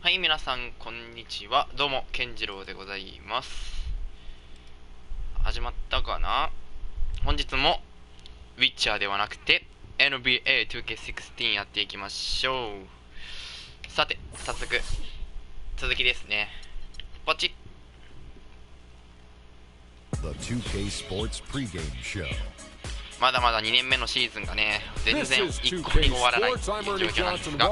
はい、皆さんこんにちは。どうもけんじろうでございます。始まったかな。本日もウィッチャーではなくて NBA 2K16 やっていきましょう。さて早速続きですね。ポチッ。 The 2K Sports pregame show. まだまだ2年目のシーズンがね、全然一向に終わらないっていう状況なんですが、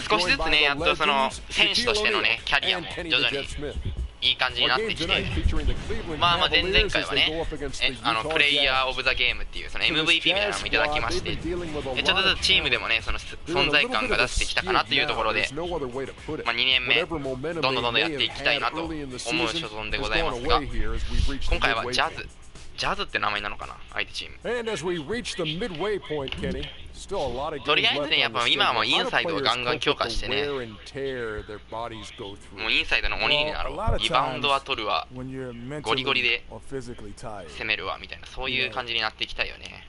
少しずつね、やっとその選手としてのね、キャリアも徐々にいい感じになってきて、前々回はね、プレイヤーオブザゲームっていうその MVP みたいなのもいただきまして、ちょっとずつチームでもね、その存在感が出してきたかなというところで、2年目どんどんやっていきたいなと思う所存でございますが、今回はジャズって名前なのかな、相手チーム。とりあえずね、やっぱ今はもうインサイドをガンガン強化してね、もうインサイドの鬼になろう、リバウンドは取るわ、ゴリゴリで攻めるわみたいな、そういう感じになっていきたいよね。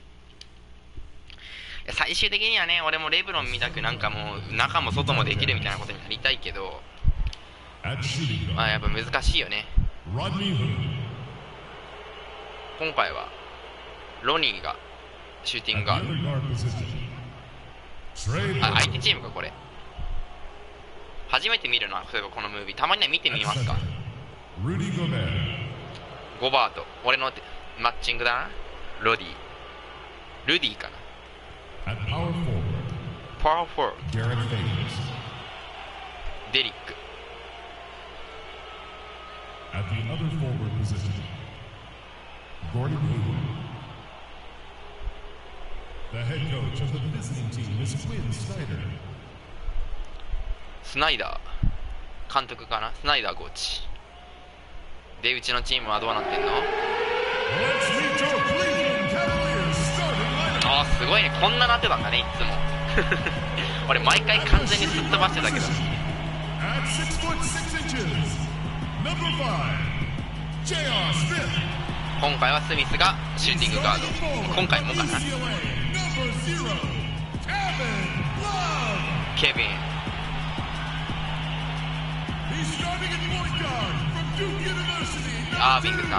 最終的にはね、俺もレブロンみたくなんかもう中も外もできるみたいなことになりたいけど、やっぱ難しいよね。今回はロニーがシューティングガード、相手チームか。これ初めて見るな、そういえばこのムービー。たまには見てみますか。ゴバート、俺のマッチングだな。ルディかな。パワーフォワードデリック。Gordon Hayward. The head coach of the visiting team is Quinn Snyder. スナイダー監督かな。スナイダーコーチで、うちのチームはどうなってんの。すごいね、こんななってたんだね、いつも俺毎回完全にすっ飛ばしてたけど。今回はスミスがシューティングガード。今回もかな。ケビン、アービングさん、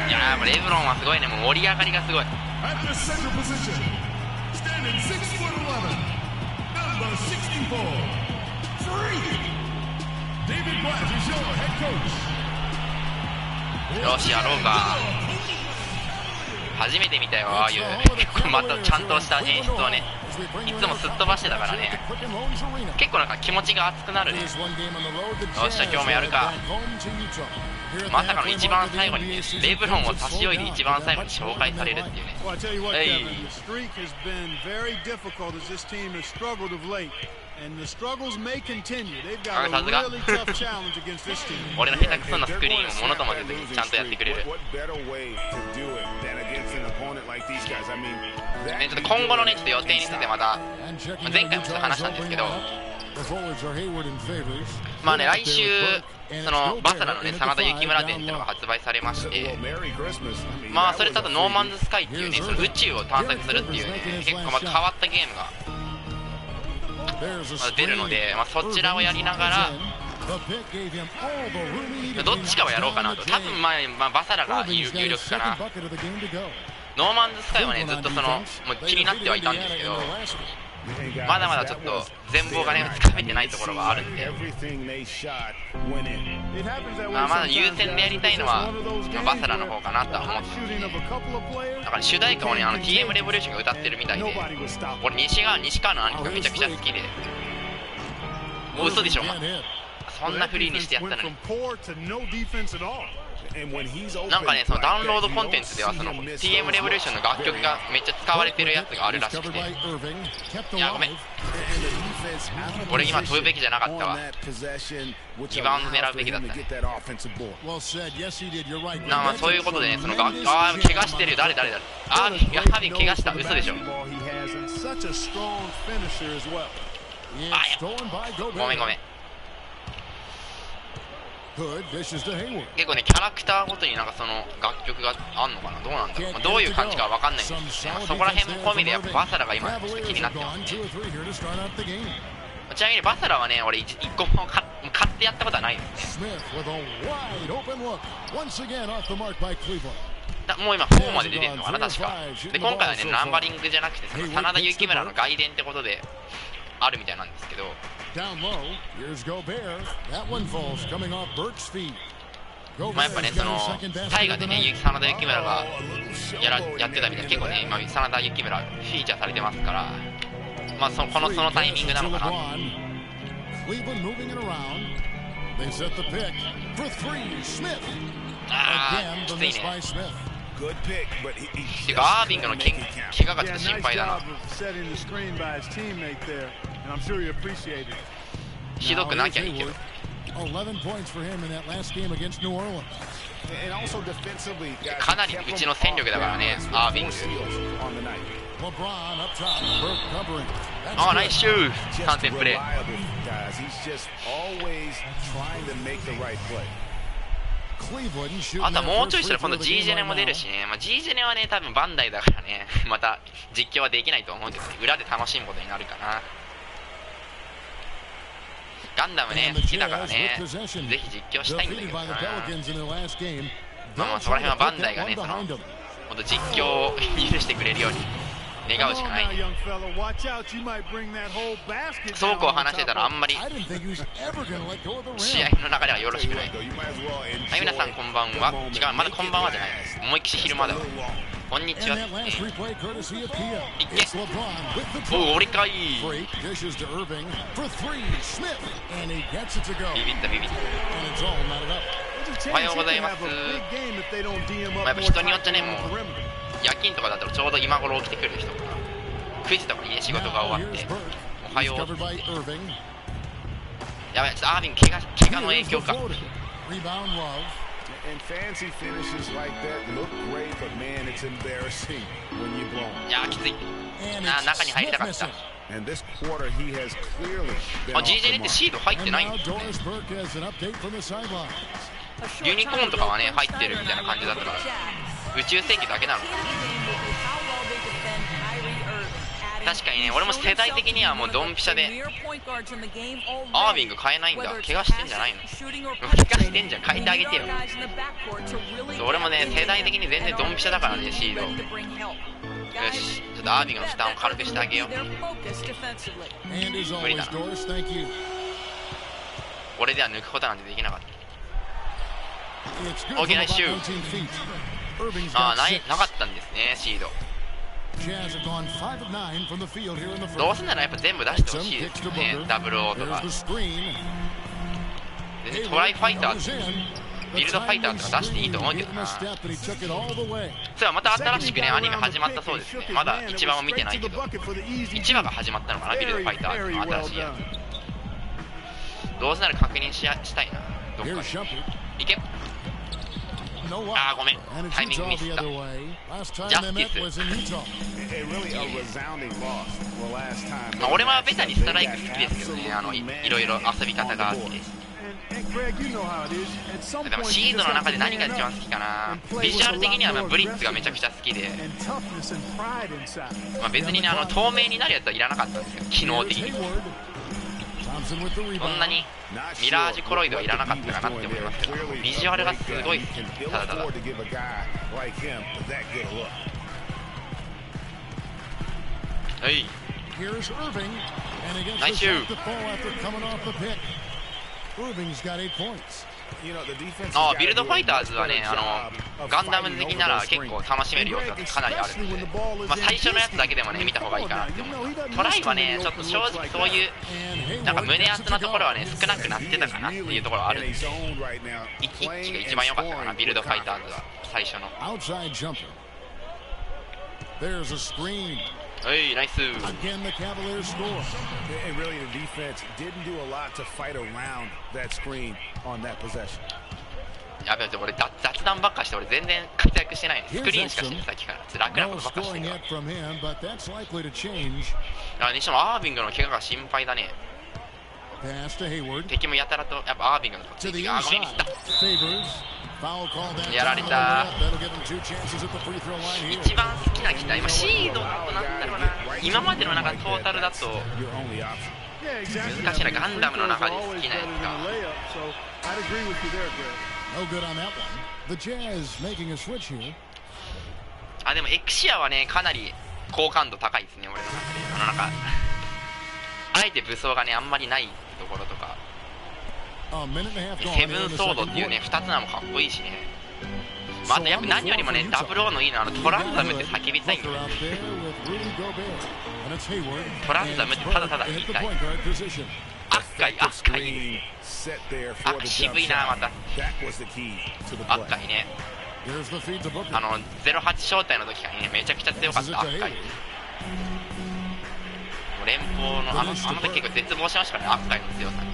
いやー、レブロンはすごいね。もう盛り上がりがすごい。At the center position, standing 6'11", number 64, Freak. David Blatt is your head coach. よし、やろうか。初めて見たよ、ああいうまたちゃんとした演出をね。いつもすっ飛ばしてたからね、結構なんか気持ちが熱くなるね。よっしゃ、今日もやるか。まさかの一番最後にね、レブロンを差し置いて一番最後に紹介されるっていうね。さすが俺の下手くそなスクリーンをものともせずにちゃんとやってくれる。ちょっと今後のね、ちょっと予定についてまた前回もちょっと話したんですけど、来週そのバサラのね、真田幸村伝っていうのが発売されまして、それとあとノーマンズスカイっていうね、その宇宙を探索するっていうね、結構変わったゲームが出るので、そちらをやりながらどっちかをやろうかなと。多分バサラが有力かな。ノーマンズスカイはね、ずっとそのもう気になってはいたんですけど、まだまだちょっと全貌がね、つかめてないところがあるんで、まだ優先でやりたいのはバサラの方かなとは思ってて、だから主題歌をね、TM レボリューションが歌ってるみたいで、俺西川の兄貴がめちゃくちゃ好きで、もう嘘でしょ、そんなフリーにしてやったのに。なんかね、そのダウンロードコンテンツではその TM レボリューションの楽曲がめっちゃ使われてるやつがあるらしくて、いやごめん、俺今飛ぶべきじゃなかったわ。リバウンド狙うべきだったね。そういうことでね、その怪我してる。誰やはり怪我した。嘘でしょ。ごめん結構ねキャラクターごとになんかその楽曲があんのかな、どうなんだろう、まあ、どういう感じかわかんないんですけど、ね、まあ、そこら辺も込みでやっぱバサラが今ちょっと気になってますね。ちなみにバサラはね俺1個も買ってやったことはないですね。もう今4まで出てるのかな確かで、今回はねナンバリングじゃなくてその真田幸村の外伝ってことであるみたいなんですけど、まあやっぱねその大河でね真田幸村がやってたみたいな、結構ね今真田幸村フィーチャーされてますから、まあそのタイミングなのかな。あーきついね。てかアービングの怪我がちょっと心配だな。ひどくなきゃいいけど。かなりうちの戦力だからねアービング。ああナイスシュー3点プレー。あとはもうちょいしたら今度 G ジェネも出るしね、まあ、G ジェネはね多分バンダイだからねまた実況はできないと思うけど、ね、裏で楽しむことになるかな。ガンダムね好きだからねぜひ実況したいんだけどな。まあまあそこら辺はバンダイがねその本当実況を許してくれるように願うしかない。そうこう話してたらあんまり試合の中ではよろしくない。はい、皆さんこんばんは。違う、まだこんばんはじゃないです。思いっきし昼間だわ。こんにちは。いっけ。おう、俺かい。ビビったビビった。おはようございます。まあ、やっぱ人によってねもう夜勤とかだったらちょうど今頃起きてくる人とか9時とかにね仕事が終わっておはようってやばい、ちょっとアービン怪我の影響か。いやーきついな、中に入りたかった。GJ ってシード入ってないんですね。ユニコーンとかはね入ってるみたいな感じだったから宇宙世紀だけなのかな。確かにね俺も世代的にはもうドンピシャでアービング変えないんだ。怪我してんじゃないの。怪我してんじゃん、変えてあげてよ。俺もね世代的に全然ドンピシャだからねシード。よしちょっとアービングの負担を軽くしてあげよう。無理だな、俺では抜くことなんてできなかった。オーケーナイスシュー。ああなかったんですねシード。どうせならやっぱ全部出してほしいですよね。ダブルオーとか全然トライファイタービルドファイターとか出していいと思うけどな。そういえばまた新しくねアニメ始まったそうですね。まだ1話も見てないけど1話が始まったのかな、ビルドファイターの新しいやつ。どうせなら確認したいなどっかで。いけ。あーごめんタイミングミスった。ジャスティス、まあ、俺はベタにストライク好きですけどね、いろいろ遊び方があって。でもシードの中で何が一番好きかな。ビジュアル的にはブリッツがめちゃくちゃ好きで、まあ、別にね透明になるやつはいらなかったんですけど機能的にそんなにミラージュコロイドはいらなかったかなって思いますけど、ビジュアルがすごい好き。ただただはいナイスシュー。あビルドファイターズはねガンダム的なら結構楽しめる要素がかなりあるので、まあ、最初のやつだけでもね見た方がいいかなって思う。トライはねちょっと正直そういうなんか胸熱なところはね少なくなってたかなっていうところはあるんで、一期が一番良かったかなビルドファイターズは最初の。はい、ナイス。やべえ、俺雑談ばっかして俺全然活躍してないね。スクリーンしかしてないさっきから楽なことばっかしてるわ。にしてもアービングの怪我が心配だね。敵もやたらとやっぱアービングのとこついてきて、ごめんミスった。やられた。一番好きな機体、シードだとなんだろうな、今までの中トータルだと難しいな。ガンダムの中で好きなやつか。あ、でもエクシアはねかなり好感度高いですね、俺の中で。なんかあえて武装がねあんまりないところとか、セブンソードっていうね2つなのもかっこいいしね。あとやっぱ何よりもね00のいいのはトランザムって叫びたいんだよね。トランザムってただただ言いたい。赤い赤渋いな。また赤いね、08招待の時からねめちゃくちゃ強かった。赤い連邦のあの時結構絶望しましたからね、赤いの強さに。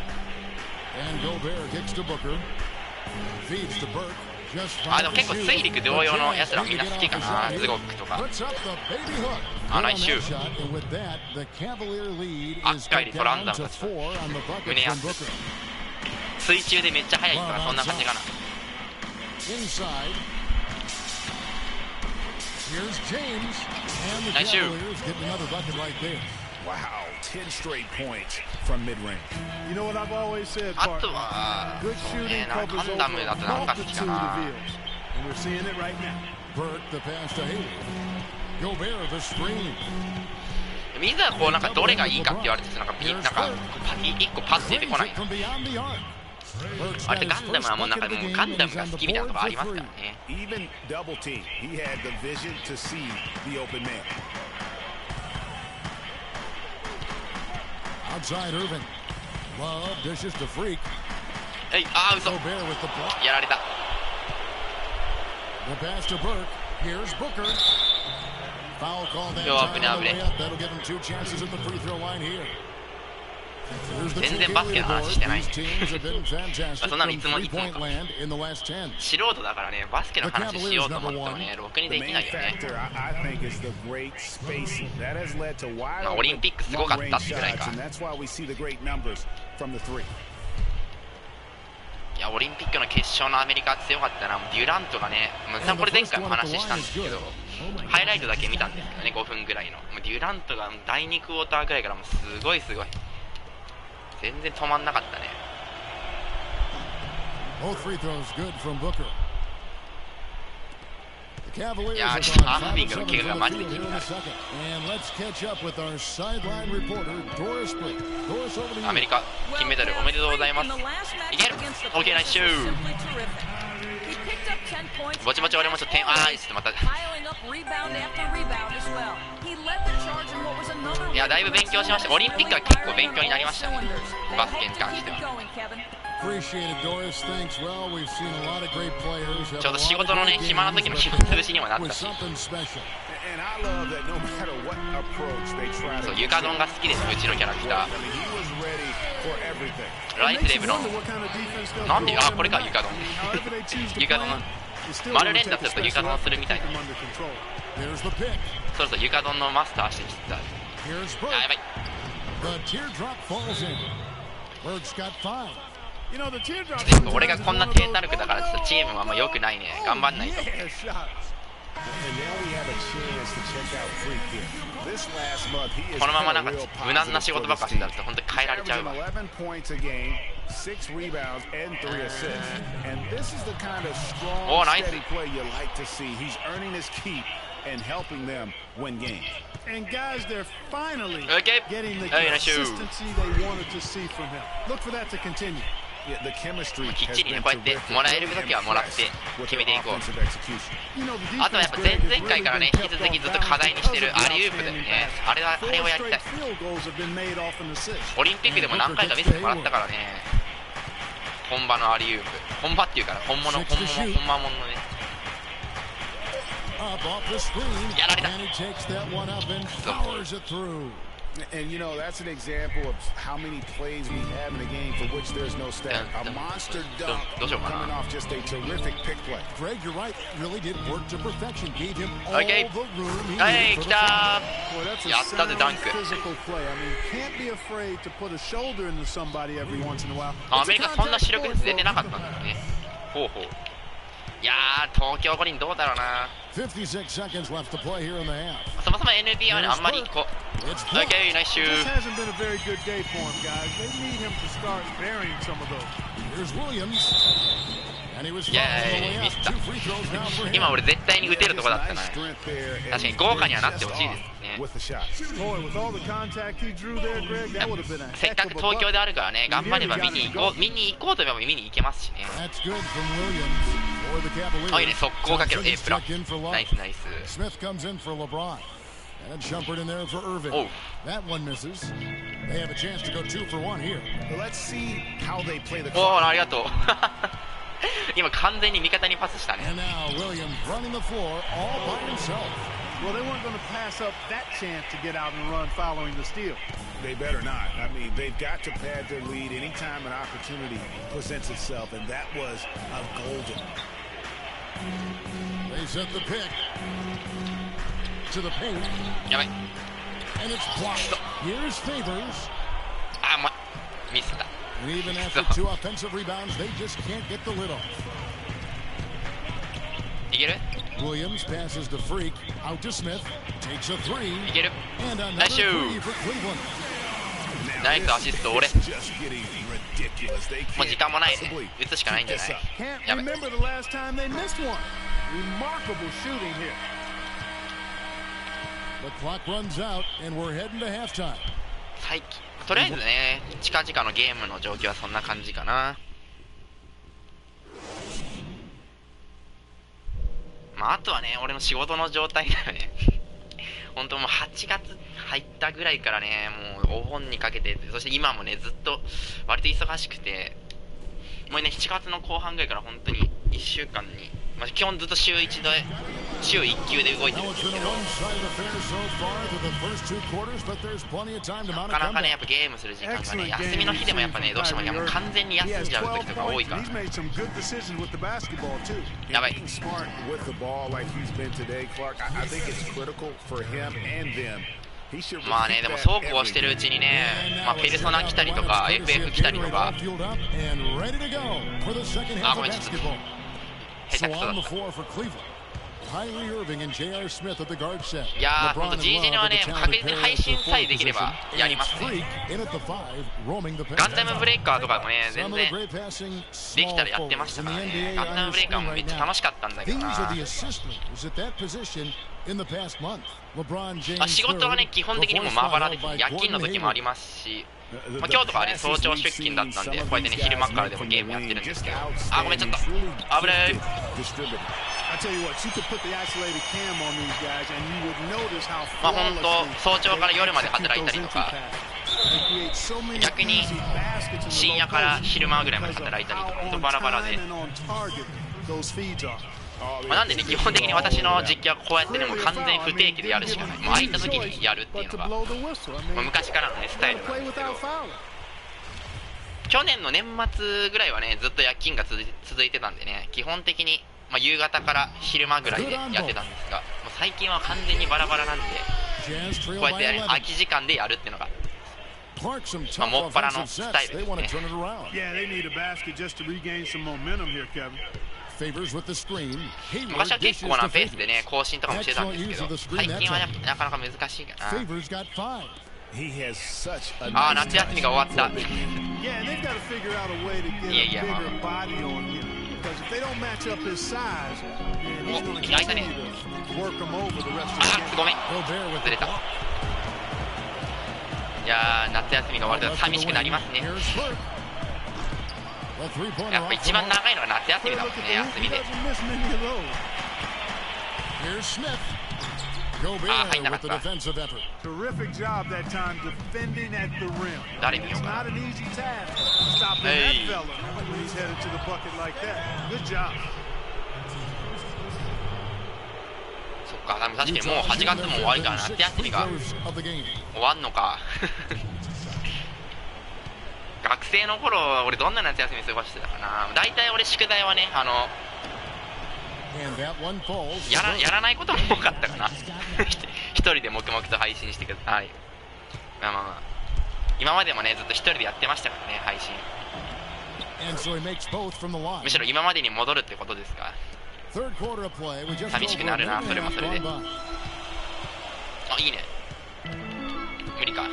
でも結構水陸同様のやつらみんな好きかな。ズゴックとか来週赤いリトランダムたち胸やつ水中でめっちゃ速いとかそんな感じかな。来週あとはそうね、ガンダムだとなんか好きかな。みんなこうなんかどれがいいかって言われててなんか一個パッと出てこない。あれガンダムはもうなんかもうガンダムが好きみたいなとこありますからね。嘘やられた。危ね危ね。全然バスケの話してないねそんなのいつもか。素人だからねバスケの話しようと思ってもねろくにできないよね。オリンピックすごかったってぐらいか。いやオリンピックの決勝のアメリカ強かったな。デュラントがね、これ前回も話したんですけどハイライトだけ見たんですけどね5分ぐらいの。デュラントが第2クォーターぐらいからもうすごい全然止まんなかったね。いやちょっとアービングの怪我がマジで気になる。アメリカ金メダルおめでとうございます。いける OK ナイスシュー。ぼちぼち俺もちょっとちょっとまたいやだいぶ勉強しました。オリンピックは結構勉強になりましたねバスケに関しては。ちょうど仕事のね暇な時の暇つぶしにもなったし、そう床ドンが好きですうちのキャラクター。ライスレブロンなんでこれか床ドン床ドン丸連打すると床ドンするみたいな。そうそう床ドンのマスターしてきた。やばい俺がこんな低たるくだからちょっとチームもあんま良くないね。頑張んないと。このままなんか無難な仕事ばっかしてたら本当に変えられちゃうわ。おーナイス。and helping them win games. And guys, they're finally getting the consistency they wanted to see from him. Look for that to continue. Yeah, the chemistry きっちりねこうやってもらえるときはもらって決めていこう。あとはやっぱ前々回からね引き続きずっと課題にしてるアリウープだよね。あれをやりたい。オリンピックでも何回か見せてもらったからね。本場のアリウープ、本場っていうから本間もんのね。やられた。And you know, that's an example of how many plays we have in a game for which there's no stat. A monster dunk coming off just a terrific pick play. Greg, you're right. Really did work to perfection. Gave him all the room he はい、 needed 来 for the た Boy, that's ー。 a やったぜ、ダンク。 physical play. I mean, can't be afraid to put a shoulder into somebody every once in a while. アメリカそんな主力率出てなかったんだよね。ほうほう。いやー、東京五輪どうだろうな。 56 seconds left to play here in the half. そもそも NBA はね、あんまりこう、OK、ナイスシュ This ー。 hasn't been a very good day for him, guys. They need him to start burying some of those. Here's Williams. And he was いや fouled い on や the ミス way った out. Two free throws now for him. 今俺絶対に打てるとこだったな。 Strength there. 確かに豪華にはなってほしいですね。 With the shot. Boy, with all the contact he drew there, Greg, that would have been a せっ heck か of く a 東京 bucket. であるからね、頑張れば見に行こうと思えば見に行けますしね。 That's good from Williams for the Cavaliers. あ、いいね、速攻かけろ、A プラ。 Check in for Love. ナイスナイス。 Smith comes in for LeBron. And jumpered in there for Irving. Oh. That one misses. They have a chance to go 2 for 1 here. Let's see how they play the お clock. ー、ありがとう。今完全に味方にパスしたね。 And now Williams running the floor all by himself. Well, they weren't going to pass up that chance to get out and run following the steal. They better not. I mean, they've got to pad their lead anytime an opportunity presents itself, and that was a golden. They set the pick to the paint, やばい。 and it's blocked. Here's Favors. あ、ミスった。 And even after 2 offensive rebounds, they just can't get the lid off. いける Williams passes to Freak, out to Smith, takes a 3, いける and another ナイスシュ 3 ー for Cleveland. ナイスアシスト、俺。 Just getting ridiculous. They もう時間もないね possibly。打つしかないんじゃない Can't やばい。 remember the last time they missed one. Remarkable shooting here. The clock runs out, and we're heading to halftime. 最近とりあえずね、近々のゲームの状況はそんな感じかな。まあ、あとはね、俺の仕事の状態だよね。本当もう8月入ったぐらいからね、もうお盆にかけて、そして今もね、ずっと割と忙しくて、もうね、7月の後半ぐらいから本当に1週間に、まあ、基本ずっと週1で、週1球で動いてるん Now で it's すけ been ど、 a one-sided affair so far through the first 2 quarters, but there's plenty of time to な mount a かなかね、や comeback. っぱゲームする時間がね、休みの日でもやっぱね、どうしてももう完全に休んじゃう時とか多いから、 He's made some good decisions with the basketball too. やばい。 Being smart with the ball like he's been today, Clark. I think it's critical for him and them. He should まあね、でもそうこうしてるうちにね、まあ、ペルソナ来たりとか、FF 来たりとか、 Fueled up and ready to go for the second half of basketball. 下 So 手くそ on だ the っ floor for Cleveland. Kyrie Irving and J.R. Smith at the guard set. た。いやー、ほん LeBron と and GG に Love は at ね、 the 確 talented 実に pair 配 at 信 the さえ forward できれば position. やります Freak ね。 in at the 5, roaming the ガンダ paint. ムブレイカーとかもね、全 Some of 然 the great passing でき small たらやってま forwards した in か the らね。 NBA ガン on ダム your ブレイカー screen もめ right っちゃ now. 楽しかったんだけど These な。 are the assist moves at that position in the past month. LeBron まあ、 James 仕事はね、 third 基本的にも before まばら followed で、 by 夜勤の Gordon 時もあり Hayward. ますし、まあ、今日とかはね、早朝出勤だったんで、こうやってね、昼間からでもゲームやってるんですけど、あ、ごめん、ちょっと、危ない。 I tell you what, you could put the isolated cam on these guys, and you would notice how まあ、本当 flawlessly 早朝から夜まで they 働いた execute りと those か、 entry passes. They create so many 逆に easy baskets in the 深 low 夜から post 昼間ぐらいまで because of 働いたりとか、 how 本当 on バラバラで。 time and on target those feeds are. まあ、なんでね、基本的に私の実況はこうやってね、もう完全不定期でやるしかない。もう空いた時にやるっていうのが、まあ、昔からのね、スタイルなんですけど、去年の年末ぐらいはね、ずっと夜勤が続いてたんでね、基本的に、まあ、夕方から昼間ぐらいでやってたんですが、もう最近は完全にバラバラなんで、 Jazz こ trail うやっ by て、ね、 11. 空き時間でやるっていうのが、 Clark some まあ、 tough もっぱらの offensive ス sets. タイル They です want to ね。 turn it around. Yeah, they need a basket just to regain some momentum here, Kevin. Favors with the screen. 昔は Hayward 結 dishes 構な to ペースで Favors. ね、更新とかもしてたんですけど、最近はなかなか難しいかな。 Favors got 5. He has such a ああ、 nice 夏休みが終わった。 Yeah, and they've got to figure out a way to get Yeah, yeah, a bigger man. body on him. Because if they don't match up his size, then he's going to 開いたね。 continue to work him over the rest of あ the game. ごめん。 Gobert with ず the れた。 block. いやー、夏休みが終わると寂しくなりますね。 Here's Burke. A three-pointer やっぱ off 一 the 番 mark. 長いのは夏休みだもん Look ね、 at 休 the み hoop. で。 He doesn't miss many of those. Here's Smith. あ、入 Gobert んなか with っ the た。 defensive effort. Terrific job that time defending at the rim. 誰見よ It's うか not な。 an easy task stopping Hey. that fella when he's headed to the bucket like that. Good job. そっか、でも確かにもう8月も終わりから夏休みが終わんのか学生の頃俺どんな夏休み過ごしてたかな。大体俺宿題はねやらないことも多かったかな一人で黙々と配信してください。まあまあまあ今までもねずっと一人でやってましたからね配信。むしろ今までに戻るってことですか。寂しくなるなそれもそれで。あ、いいね。無理か。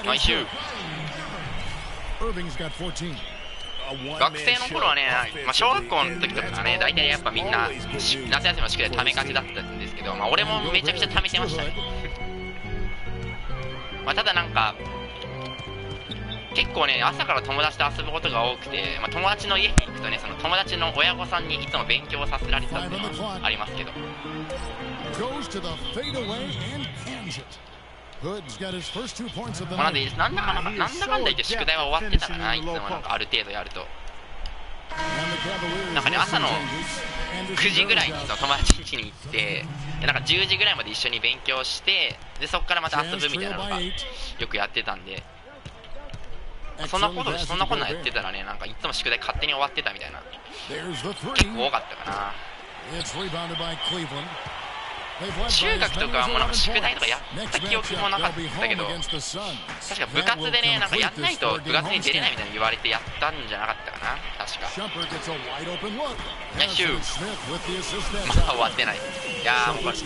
ナイスシュー。学生の頃はね、まあ、小学校の時とかね、大体やっぱみんな夏休みの宿題貯めがちだったんですけど、まあ、俺もめちゃくちゃ貯めてましたねまあただなんか結構ね朝から友達と遊ぶことが多くて、まあ、友達の家に行くとねその友達の親御さんにいつも勉強をさせられてたっていうのはありますけど、なんでなんだかんだ言って宿題は終わってたかな。いつもなんかある程度やるとなんかね朝の9時ぐらいにその友達ん家に行ってなんか10時ぐらいまで一緒に勉強してでそこからまた遊ぶみたいなのがよくやってたんで、そんなことやってたらねなんかいつも宿題勝手に終わってたみたいな結構多かったかな。中学とかはもうなんか宿題とかやった記憶もなかったけど、確か部活でねなんかやんないと部活に出れないみたいに言われてやったんじゃなかったかな確か。ナイスシュー。まだ終わってない。いやーもうこれ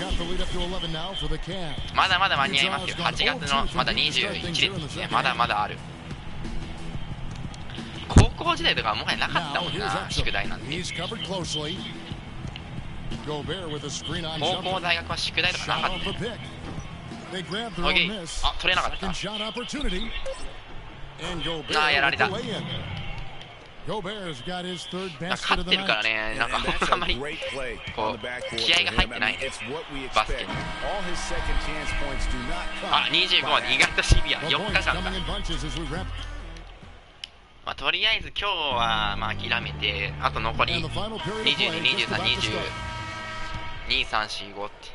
まだまだ間に合いますよ。8月のまだ21ですね。まだまだある。高校時代とかはもはやなかったもんな宿題なんて。高校大学は宿題とかなかった、ね、オッケー。あ、取れなかった。ああやられた。なんか勝ってるからねなんかあんまりこう気合が入ってないバスケに。あ、25まで意外とシビア。4日間か。まあ、とりあえず今日はまあ諦めてあと残り22、23、2、3、4、5って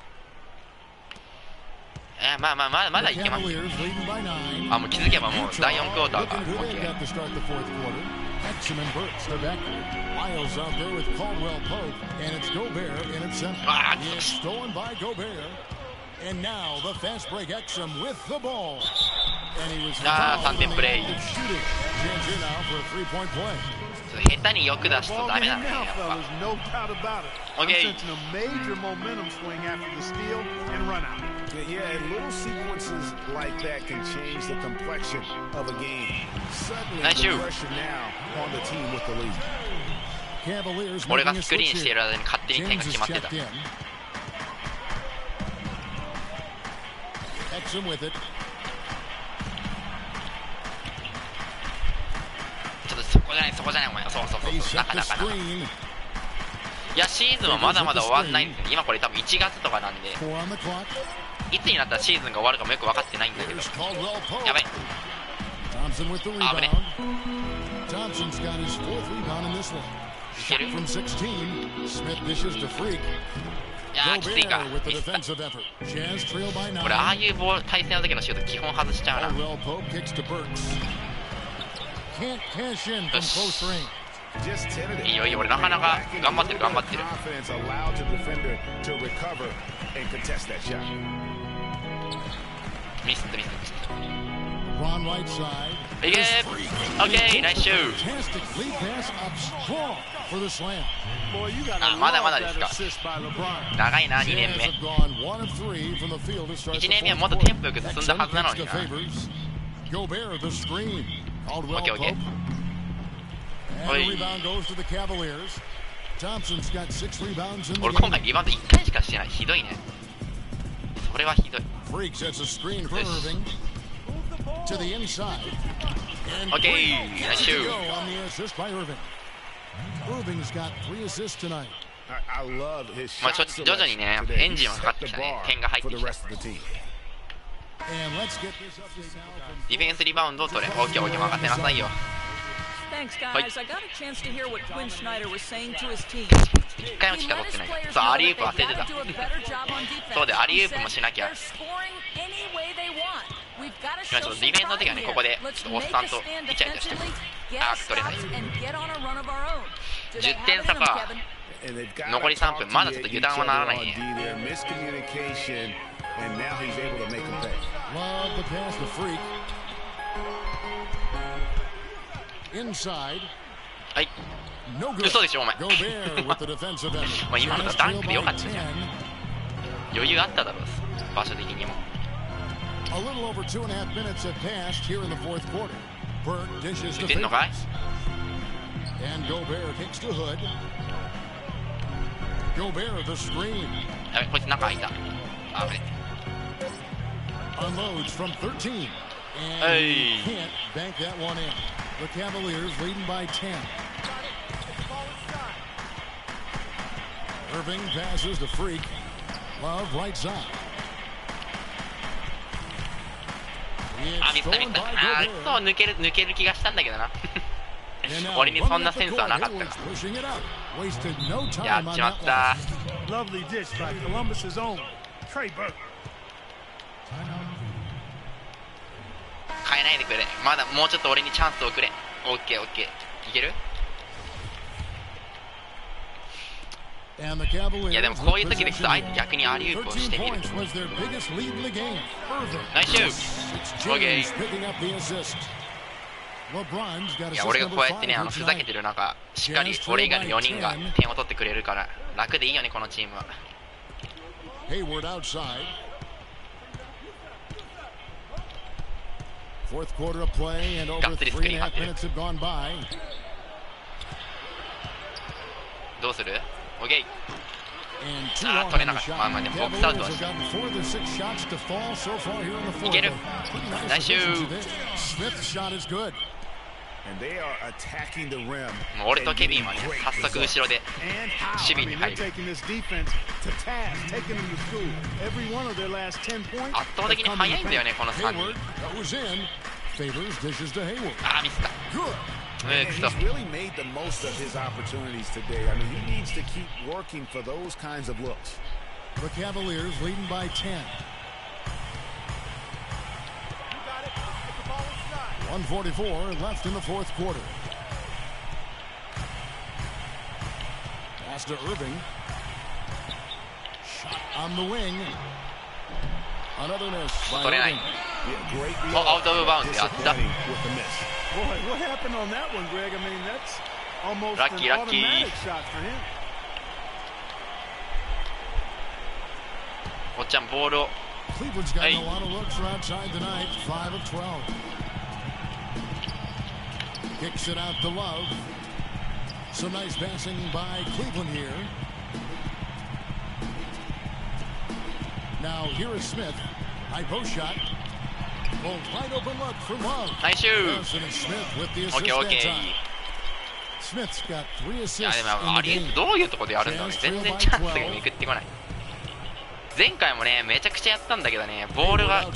まだいけます。あ、もう気づけばもう第4クォーターが OK。 ああ3点プレイ。下手によく出すとダメだねやっぱ。オッケー。Yeah, and little sequences like that can change the complexion of a game. Suddenly, the pressure now on the team with the lead. 俺がスクリーンしている間に勝手に点が決まってた。ちょっとそこじゃないお前。そうなかなかな。いやシーズンはまだまだ終わんないんですよ。今これ多分1月とかなんでいつになったらシーズンが終わるかもよく分かってないんだけど。やばい。危ね。いける。いやーきついか。ミスった。俺ああいう対戦の時のシュート基本外しちゃうな。よしいいよいいよ。俺なかなか頑張ってる。ミスった。いけー。オッケー。ナイスシュー。あ、まだまだですか。長いな2年目。1年目はもっとテンポよく進んだはずなのにな。オッケー。おい。俺今回リバウンド1回しかしてない。ひどいね。これはひどい。よし。オッケー。ナイスシュー。まあ徐々にねエンジンはかかってきたね。点が入ってきた。And let's get this update now from ディフェンスリバウンドを取れ。オッケーオッケー、任せなさいよ。 Thanks, guys. I got a chance to hear what Quinn Snyder was saying to his team. 一回もしか取ってない。そう、アリウープ忘れてた。そうで、アリウープもしなきゃ。今ちょっとディフェンスの時はね、ここでちょっとおっさんとイチャイチャしてる。あー、取れない。10点差か。残り3分、まだちょっと油断はならないね。はい。嘘でしょ、お前。まあ今のダンクでよかったじゃん。余裕あっただろう、場所的にも。A little over 2.5 minutes have passed here in the fourth quarter. Burke dishes to 出んのかい and Gobert kicks to Hood. Gobert the screen. やべ、こいつ中開いた。あ、危ね。 Unloads from 13. And Hey. he can't bank that one in. The Cavaliers leading by 10. Irving passes to Freak. Love right side. あ、ミスったミスった。あー、そう抜ける気がしたんだけどな。俺にそんなセンスはなかったから。やっちまった。Lovely dish by Columbus's own Trey Burke. 変えないでくれ。まだもうちょっと俺にチャンスをくれ。オッケーオッケー。いける？いやでもこういう時であえて逆にアリウープをしてみる。ナイスシュート。オッケー。いや俺がこうやってねふざけてる中しっかり俺以外の4人が点を取ってくれるから楽でいいよねこのチームは。がっつりスクリーン張ってる。どうする？オッケー。あー取れなかった。まあまあでもボックスアウトはしいける。ナイスシュート。もう俺とケビンはね早速後ろで守備に入る。圧倒的に速いんだよねこの3人。あーミスった。He's really made the most of his opportunities today. I mean, he needs to keep working for those kinds of looks. The Cavaliers leading by 10. 1:44 left in the fourth quarter. Pass to Irving. Shot on the wing. Another miss by Irving. Out of bounds. やった。Boy, what happened on that one, Greg? I mean, that's almost an automatic shot for him. おっちゃんボールを。Cleveland's gotten a lot of looks outside tonight. 5 of 12. Kicks it out to Love. Some nice passing by Cleveland here. Now here is Smith. High post shot. Wide open look for Love. ナイスシュート。オッケーオッケー。Smith's got 3 assists いやでもありどういうところでやるんだろうね。全然チャンスがめくってこない。前回もねめちゃくちゃやったんだけどねボールがこ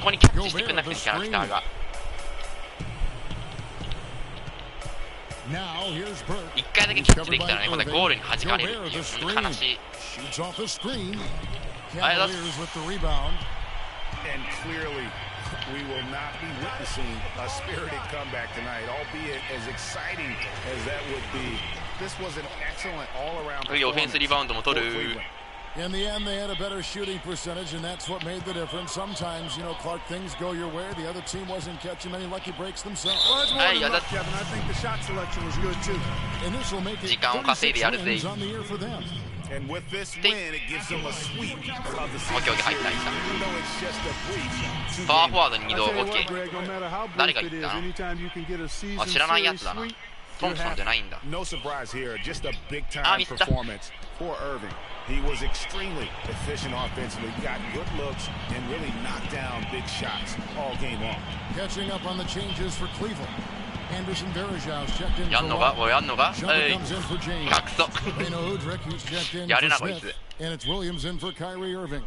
こにキャッチしてくれなくてキャラクターが。1回だけキャッチできたらねまたゴールに弾かれるっていう悲しい。ありがとうございます。And clearly, we will not be witnessing a spirited comeback tonight, albeit as exciting as that would be. This was an excellent all-around performance. オフェンスリバウンドも取る。In the end, they had a better shooting percentage, and that's what made the difference. Sometimes, you know, Clark, things go your way. The other team wasn't catching many lucky breaks themselves. Well, that's more than luck, Kevin. I think the shot selection was good too. And this will make it 36 wins on the year for them. And with this win, it gives them a sweep of the season. オッケーオッケー入った入った。 Even though it's just a breach. パワーフォワードに2度オ I'll tell you ッケ what, Greg, no matter how ー。誰 brief が it 言 is, ったの？ anytime you can get a season あ知らないや series つだな。 sweep, トンプソンじゃないんだ。 No surprise here, just a big time あミスった。 performance for Irving. He was extremely efficient offensively, got good looks, and really knocked down big shots all game long. Catching up on the changes for Cleveland. Anderson Varejão's checked in や for んのか Love. おいやんのか Shuttle comes in for James. ガクソ Reno Udrich, who's checked in や for るなこい Smith. つ。 And it's Williams in for Kyrie Irving.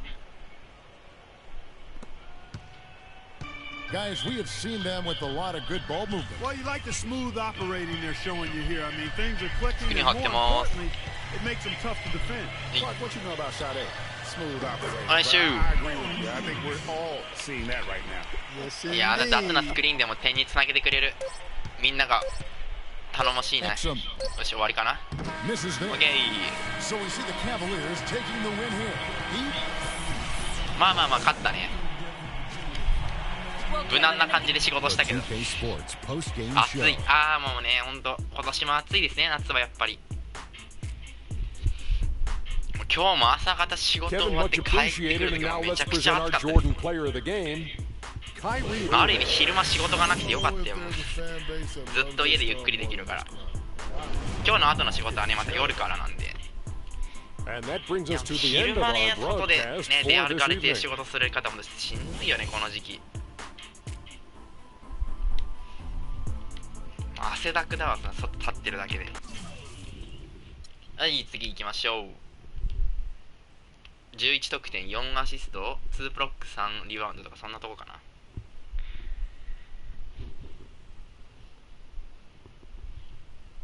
Guys, we have seen them with a lot of good ball movement. Well, you like the smooth operating they're showing you here. I mean, things are clicking, and 張 more ってます。 importantly, it makes them tough to defend. Clark, what you know about shot A? Smooth operating. ナイスシュ I agree with you. I think we're all seeing that right now. Yes, いやー、雑 indeed. なスクリーンでも点につなげてくれる。みんなが頼もしいね。よ Exum し、終わりかな。 misses there. オッケー。 So we see the Cavaliers taking the win here. まあまあまあ、勝ったね。 Well, 無難な感じで仕事したけど。 2K Sports post-game 暑 show. い。ああ、もうね、ほんと、今年も暑いですね、夏はやっぱり。もう今日も朝方仕事終 Kevin, わって much 帰ってく appreciated. る And 時 now もめ let's ちゃくちゃ present 暑 our かったです。 Jordan player of the game, Kyrie ある意味 Irving. 昼間仕事がなくてよかったよ。もうずっと家でゆっくりできるから。今日の後の仕事はね、また夜からなんで。 And that brings いや us to the 昼 end of 間ね、 our 外で broadcast ね、出 for 歩 this かれて evening. 仕事する方もしんどいよね、この時期。汗だくだわ、外立ってるだけで。はい、次行きましょう。11得点、4アシスト、2ブロック、3リバウンドとかそんなとこかな。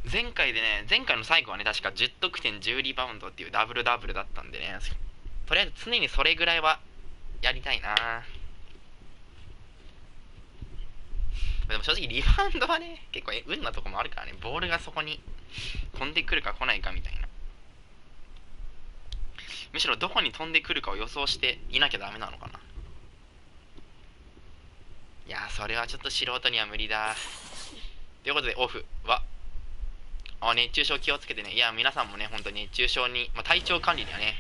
前回の最後はね、確か10得点、10リバウンドっていうダブルダブルだったんでね、とりあえず常にそれぐらいはやりたいな。でも正直リバウンドはね、結構運なとこもあるからね、ボールがそこに飛んでくるか来ないかみたいな。むしろどこに飛んでくるかを予想していなきゃダメなのかな。いやー、それはちょっと素人には無理だ。ということで、オフは、熱中症気をつけてね。いや、皆さんもね、本当に熱中症に、体調管理にはね、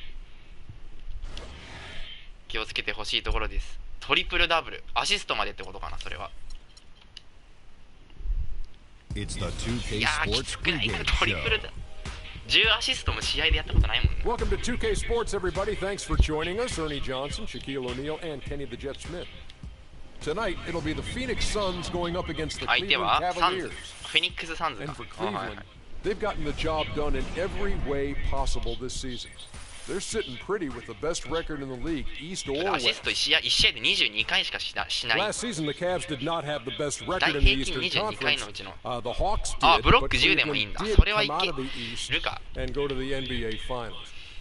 気をつけてほしいところです。トリプルダブル、アシストまでってことかな、それは。いやー、きつくないか、トリプルだ。10アシストも試合でやったことないもんね。 Welcome to 2K Sports, everybody. Thanks for joining us. Ernie Johnson, Shaquille O'Neal, and Kenny the Jet Smith. Tonight, it'll be the Phoenix Suns going up against the 相手 Cleveland はサンズ、 Cavaliers. フェニックスサンズ And か。 for はいはいはい Cleveland, they've gotten the job done in every way possible this season. They're sitting pretty with the best record in the league, East or アシ West. スト1試合で22回しかしない。 Last season, the Cavs did not have the best record 大 in the 平均 Eastern 22回 Conference. のうちの The Hawks あ、 did, ブロッ but ク10でもいいん Cleveland だ。 did それは come い out of け the East るか。 and go to the NBA Finals.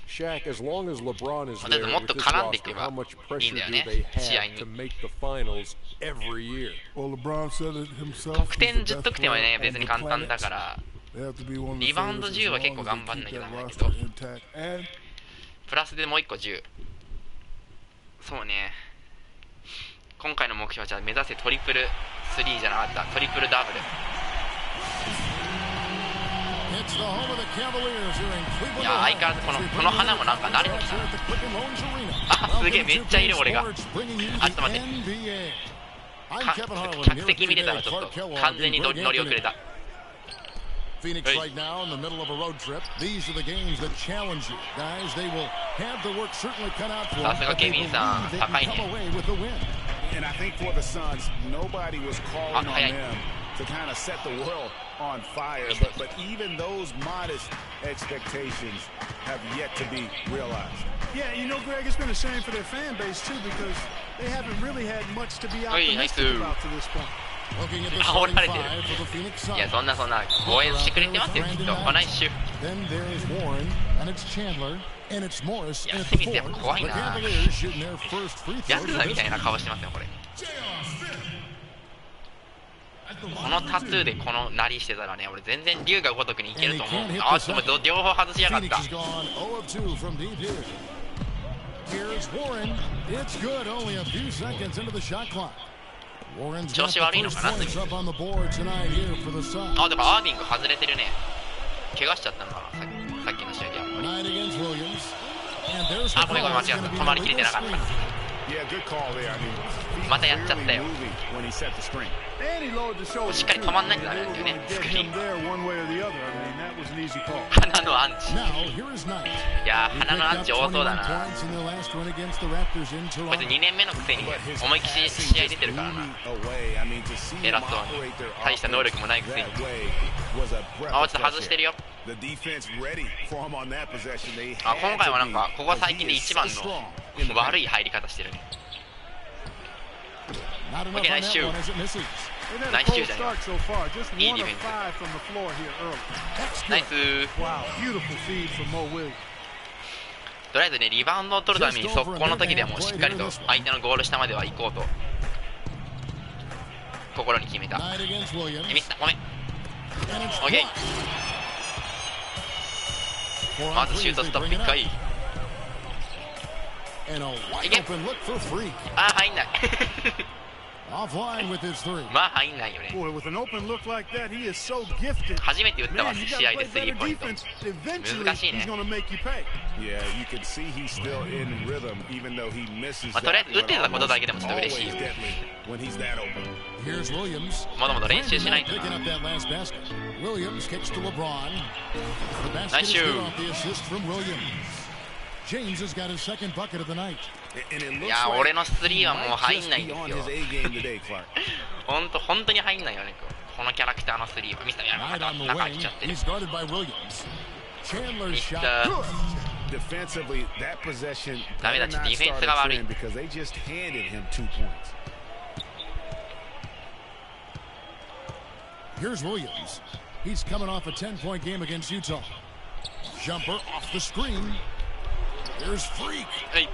Shaq, as long as LeBron is だって there もっ with と this 絡んでい roster, け how ば much いいん pressure だよ do ね、 they 試合 have に to。make the finals every year? Well, LeBron said it himself. 得点10得点はね、別に簡単だから、 They have to be one of the リバウンド favorites 10 as は結 long 構 as 頑 they 張んな keep きゃ that ダメだけ roster ど、 intact. And プラスでもう1個10。そうね。今回の目標はじゃあ目指せトリプル3じゃなかった、トリプルダブル。 it's the home of the Cavaliers here in Cleveland. いや、相変わらずこの花もなんか慣れてきたな。あ、すげえ、めっちゃいる俺が。あ、ちょっと待って。客席見てたらちょっと完全に乗り遅れた。 Phoenix right now in the middle of a road trip. These are the games that challenge you, guys. They will have the work certainly cut out for them, さすが but ケ they ビン believe さん、 they 高い can ね。 come away with the win. And I think for the Suns, nobody was calling on 早い。 them to kind of set the world on fire. But even those modest expectations have yet to be realized. Yeah, you know, Greg, it's been a shame for their fan base, too, because they haven't really had much to be はい、ナイス。 optimistic about to this point. Looking at the 煽 starting られてる。 five for the Phoenix いや、 Suns. そんな応援してくれてますよ、きっと。こないっしゅ。 Then there's Warren, and it's Chandler, and it's Morris いや、 at ス the ミスやっ four. ぱ怖い The な。 Cavaliers shooting their first free ヤ throw ク to ザみ this たいな顔してますよ、これ。このタトゥーでこのなりしてたらね、俺全然龍が如くにいけると思う。あ、ちょっと両方外しやがっ Phoenix た。 has gone 0 of 2 from deep here. Here's Warren. It's good. Only a few seconds into the shot clock. Warren's got 調子悪い the の first かな、 points up on the board tonight here for the Suns. あ、だからアービング外れてるね。怪我しちゃったのかな、さっきの試合でやっぱり。 Nine against Williams. And there's the あ、ごめんごめん、間違えた。止まりきれてなかった。 Yeah, good call there. I mean, またやっちゃったよ。 when he set the screen. And he lowered the shoulder. しっかり止まんないとダメなんだよね、 Get スクリー him ン。 there one way or the other. I mean, that was an easy call. 鼻のアンチ。 Now, here is Knight. いやー、 He 鼻の picked アン up チ多そうだ 21な。 points in their last win against the Raptors in こいつ Toronto. 2年目のくせに But his 思いっきり passing 試合出 just てるからな。 blew me away. I mean, to see him 偉そうに。 operate their 大した能 offense 力もないくせに。 that way was a breath あ、 of ちょっと外 fresh してる air. よ。 The defense ready for him on that possession. They あ、今 had 回は to なんか be, ここ最 because 近 he で is 一 so 番 strong の in the 悪 paint. い入り方してるね。Not enough Okay, on nice that shoot. one as it misses. They've had a Nice cold shoot, start so far. Just Easy 1 of defense. 5 from the floor here early. That's ナイ good. ス。 Wow, beautiful feed from Mo Williams. とりあえずねリバウンドを取るために速攻の時でもしっかりと相手のゴール下までは行こうと心に決めた。 Knight against Williams. ミスったごめん。 And it's オッケ Four ー。 on まず three シュー as ト they ストッ bring プ it 1 up. 回。 And a wide Again. open look for Freak. あー入んない。 Offline with his three. まあ入んないよね。 Boy, with an open look like that, he is so gifted. 初めて打ったわ Man, you 試 gotta 合で play スリ better ーポイント。 defense. Eventually, 難しいね。 he's gonna make you pay. Yeah, you can see he's still in rhythm, even though he misses まあとりあえ that ず打 one てたことだけでもちょっと almost 嬉しい always よ。 deadly when he's that open. Here's Williams. まだまだ練習しないと Picking な。 up that last basket. Williams kicks to LeBron. The basket Nice is good shoot. off the assist from Williams. James has got his second bucket of the night. And it い looks や like 俺のスリーは he もう might 入ん just ないん be です on よ。 his A game today, Clark. 本当に入んないよね。このキャラクターのスリーはミスターや Knight on the 中 wing. 来ちゃってる。 He's guarded by Williams. Chandler's ミス shot. ター Defensively, that possession ダメだ better ちょっ not とディフェン start スが a 悪い。 trend because they just handed him 2 points. Here's Williams. He's coming off a 10-point game against Utah. Jumper off the screen. There's Freak. はい。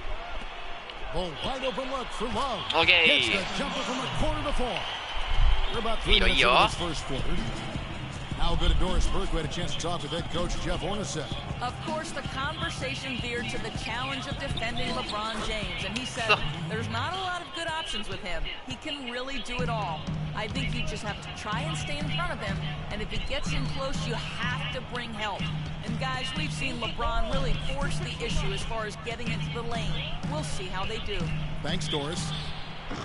Oh, wide open look for Love. Okay. Hits the jumper from a quarter to 4. We're about 3 いいよいい minutes よ。 into this first quarter. Now go to Doris Burke, who had a chance to talk with head coach Jeff Hornacek. Of course, the conversation veered to the challenge of defending LeBron James, and he said there's not a lot of good options with him. He can really do it all. I think you just have to try and stay in front of him, and if he gets in close, you have to bring help. And guys, we've seen LeBron really force the issue as far as getting into the lane. We'll see how they do. Thanks, Doris.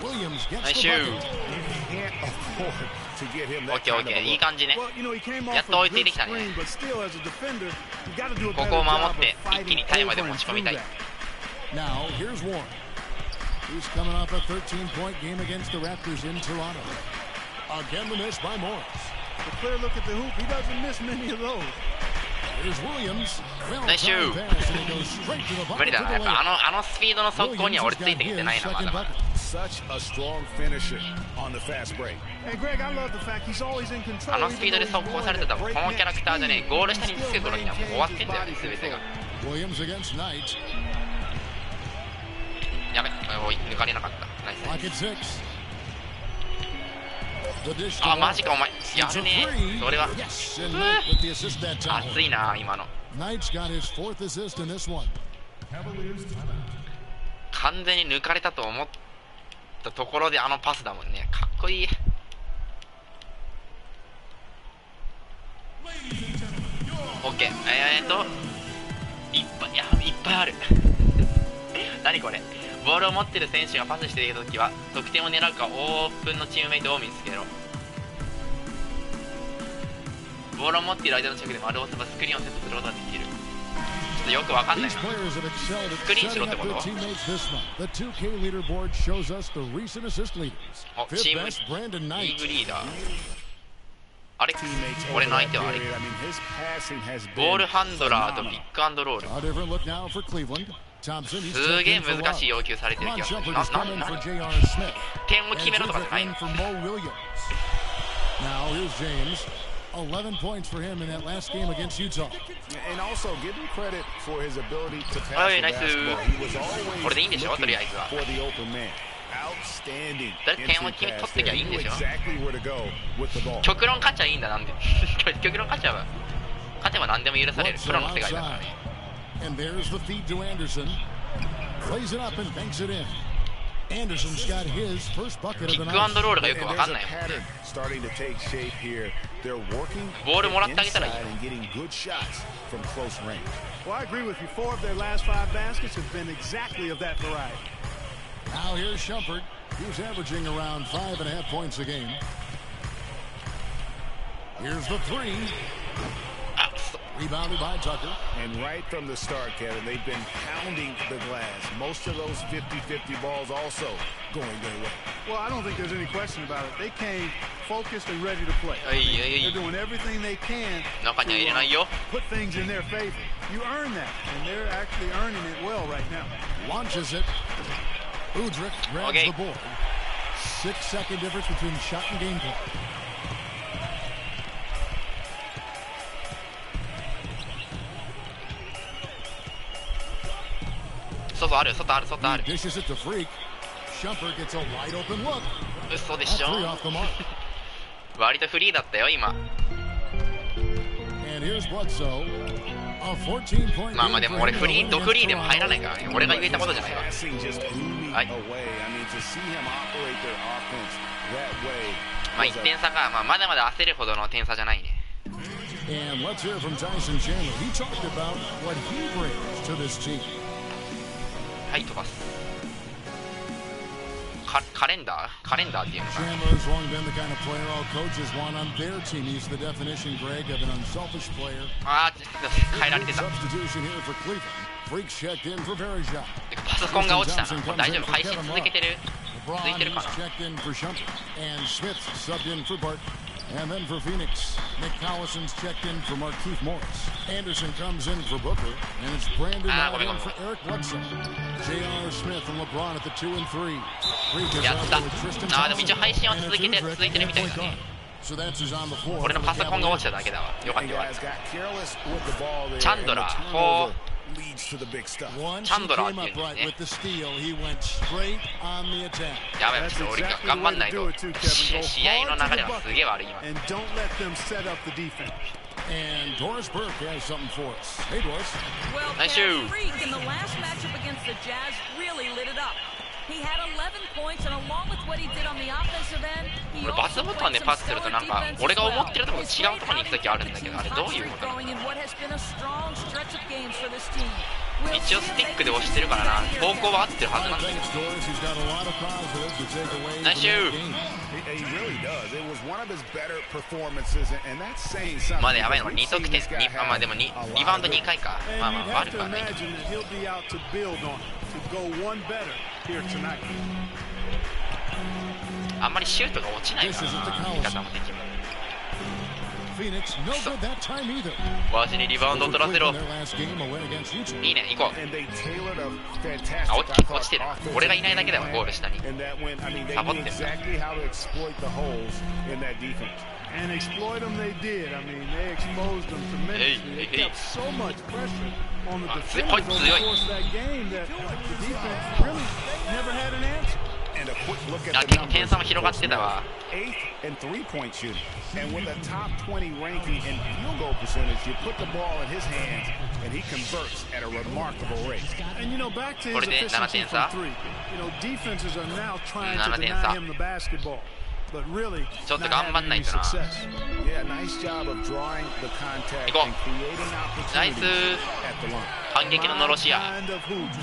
Williams gets Nice the shoot. bucket. You can't afford to get him オッ that ケーオッ kind ケ of ー a いい look. 感じね。 Well, you know, he came off やっと追 a いつい good てきたね。 screen, but still, as a defender, you got to do a こ better こを守 job っ of て一気 fighting にタイまで over 持 and ち込み through たい。 that. Now, here's Warren. He's coming off a 13-point game against the Raptors in Toronto. Again, the miss by Morris. A clear look at the hoop. He doesn't miss many of those. Here's Williams. Nice shoot. Pass, and it goes straight to the 無 bucket 理 to だな。 the やっぱ layup. あのスピードの速攻には俺ついてきてないなまだまだ。 Such a strong finisher on the fast break. Hey, Greg, I love the fact he's always in control. あのスピードで速攻されてたらこのキャラクターでねゴール下につく頃にはもう終わってんだよね全てが。 Williams against Knight. やべおい抜かれなかったナイス。 Pocket six. The dish あ to マジかお前や It's る a ね three. それは Yes, and Knight with the assist that time. 熱いな今の。 Knight's got his fourth assist in this one. Cavaliers timeout. 完全に抜かれたと思ったところであのパスだもんね。かっこいい。 オッケーいっぱいある何これ。ボールを持ってる選手がパスしているときは得点を狙うかオープンのチームメイトを見つけろ。ボールを持っている間の近くで丸を押せばスクリーンをセットすることができる。ちょっとよくわかんない These な。 players have excelled at Screen setting shot up their ってこと？ teammates this month. The 2K leaderboard shows us the recent assist leaders. お Fifth チーム best, Brandon リ Knight. ーグリーダー。あれ Teammates 俺 over の that 相手はあれ period. I mean, his passing has ボー been ルハンドラーとピ phenomenal. ックアンドロール。 A different look now for Cleveland. Thompson, he's すげえ checked in for 難しい Love. 要求されてる Ron 気がする。 Shumpert な has come in な for な J.R. Smith. 点を And 決めろとかじゃない Joseph の in for Mo Williams. Now here's James. 11 points for him in that last game against Utah. And also give him credit for his ability to pass はい the ナイス。 basketball. He was always これでいいんでしょと looking りあえずは。 for the open man. Outstanding だって点を entry 決め取 pass ってきゃ there. いい He んで knew しょ。 exactly where to go with the ball. 極論勝ちゃいいんだなんで極論勝ちゃう勝てば何でも許されるプロの世界だからね。 And there's the feed to Anderson. Plays it up and banks it in. Anderson's got his first bucket ピ of ッ the クアン night. ドロールがよ And くわ there's かん a ないもん pattern ね。 starting to take shape here. They're working ボールもらってあげたらいい inside よ。 and getting good shots from close range. Well, I agree with you. 4 of their last 5 baskets have been exactly of that variety. Now here's Shumpert. He's averaging around 5.5 points a game. Here's the three. あくそ Rebounded by Tucker. And right from the start, Kevin, they've been pounding the glass. Most of those 50-50 balls also going their way. Well, I don't think there's any question about it. They came focused and ready to play. はいはい They're doing everything they can 中には入れないよ。 put things in their favor. You earn that, and they're actually earning it well right now. Launches it. Udrich grabs Okay. the board. 6-second difference between shot and gameplay. 外ある外ある外ある。 Dishes it to Freak. Shumpert gets a wide open look. 嘘でしょ。 Three off the mark. 割とフリーだったよ今。 And here's Bledsoe. A 14-point まあまあでも俺フリードフリーでも入らないからね。俺が言えたことじゃないわ。はい。 まあ1点差か、まあまだまだ焦るほどの点差じゃないね。 And let's hear from Tyson Chandler. He talked about what he brings to this team. はい飛ばす。カレンダーっていうのかな。 Chandler's long been the kind of player all coaches want on their team. He's the definition, Greg, of an unselfish player. ああ変えられてた。 Substitution here for Cleveland. Freaks checked in for Verjao. パソコンが落ちたな。もう大丈夫配信続けてる。続いて LeBron るか is な。 checked in for Shumpert. And Smith subbed in for Bart. And then for Phoenix, Nick Collison's checked in for Markieff Morris. Anderson comes in for Booker, and it's Brandon Allen in for Eric Bledsoe. J.R. Smith and LeBron at the 2 and 3. Freak is やっ out た。 there with Tristan ああでも一応 Thompson. 配信は And 続 it's けて Indrag 続いてるみたい and だ point ね。 guard. So that's who's on the floor. 俺のパソコンが落ちただけだわ。よかったよかった。チャンドラー4 leads to the big stuff. Once he Chandler came up right with the steal, he went straight on the attack. やばいちょっと俺が頑張んないと試合の流れがすげえ悪い今。 And don't let them set up the defense. And Doris Burke has something for us. Hey, Doris. Well, Nice that shoot. Freak in the last matchup against the Jazz really lit it up. He had 11 points, and along with what he did on the offensive end, he 俺バス also ボタンで played パ some スすると stellar なんか defense 俺 as が思 well. ってるところ違うところに行く時あるんだけどあれどういうことなの。 Going in what has been a strong stretch of games for this team. 一応スティックで押してるからな。方向は合ってるはずなんだけど。 Thanks, Doris. He's got a lot of positives to take away Nice from shoot. that game. He really does. It was one of his better performances, and that's saying something. まだやばいの2得点にまあでもリバウンド2回か。 And まあま you'd あ have 悪 to くはないけど。 imagine that he'll be out to build on it, to go one better here tonight. あんまりシュートが落ちないからな。味方も敵も。 Phoenix, no good that time either. わしにリバウンドを取らせろ。 Their last game, a win against Utah. いいね行こう。 And they tailored a fantastic あ落ちてる。俺がいないだけだわゴール下に。 And that went, I mean, they サボっ knew てんだ。 exactly how to exploit the holes in that defense. And exploit them they did. I mean, they exposed them tremendously. They kept so much pressure on the defenders over the course of that game that the defense really never had an answer. And a quick look あ at the 結構点差も広がってたわ。 8th and 3-point shooting. And with a top 20 ranking in field goal percentage, you put the ball in his hands, and he converts at a remarkable rate. And you know, back to his これで7 efficiency 点差。 from three. You know, defenses are now trying to 7点 deny 差。 him the basketball, but really ちょっと not 頑張ん having ない any とな。 success. Yeah, nice job of drawing the contact 行こう。 and creating ナイス opportunities at the line. 反撃ののろしや。 Kind of Hoosier.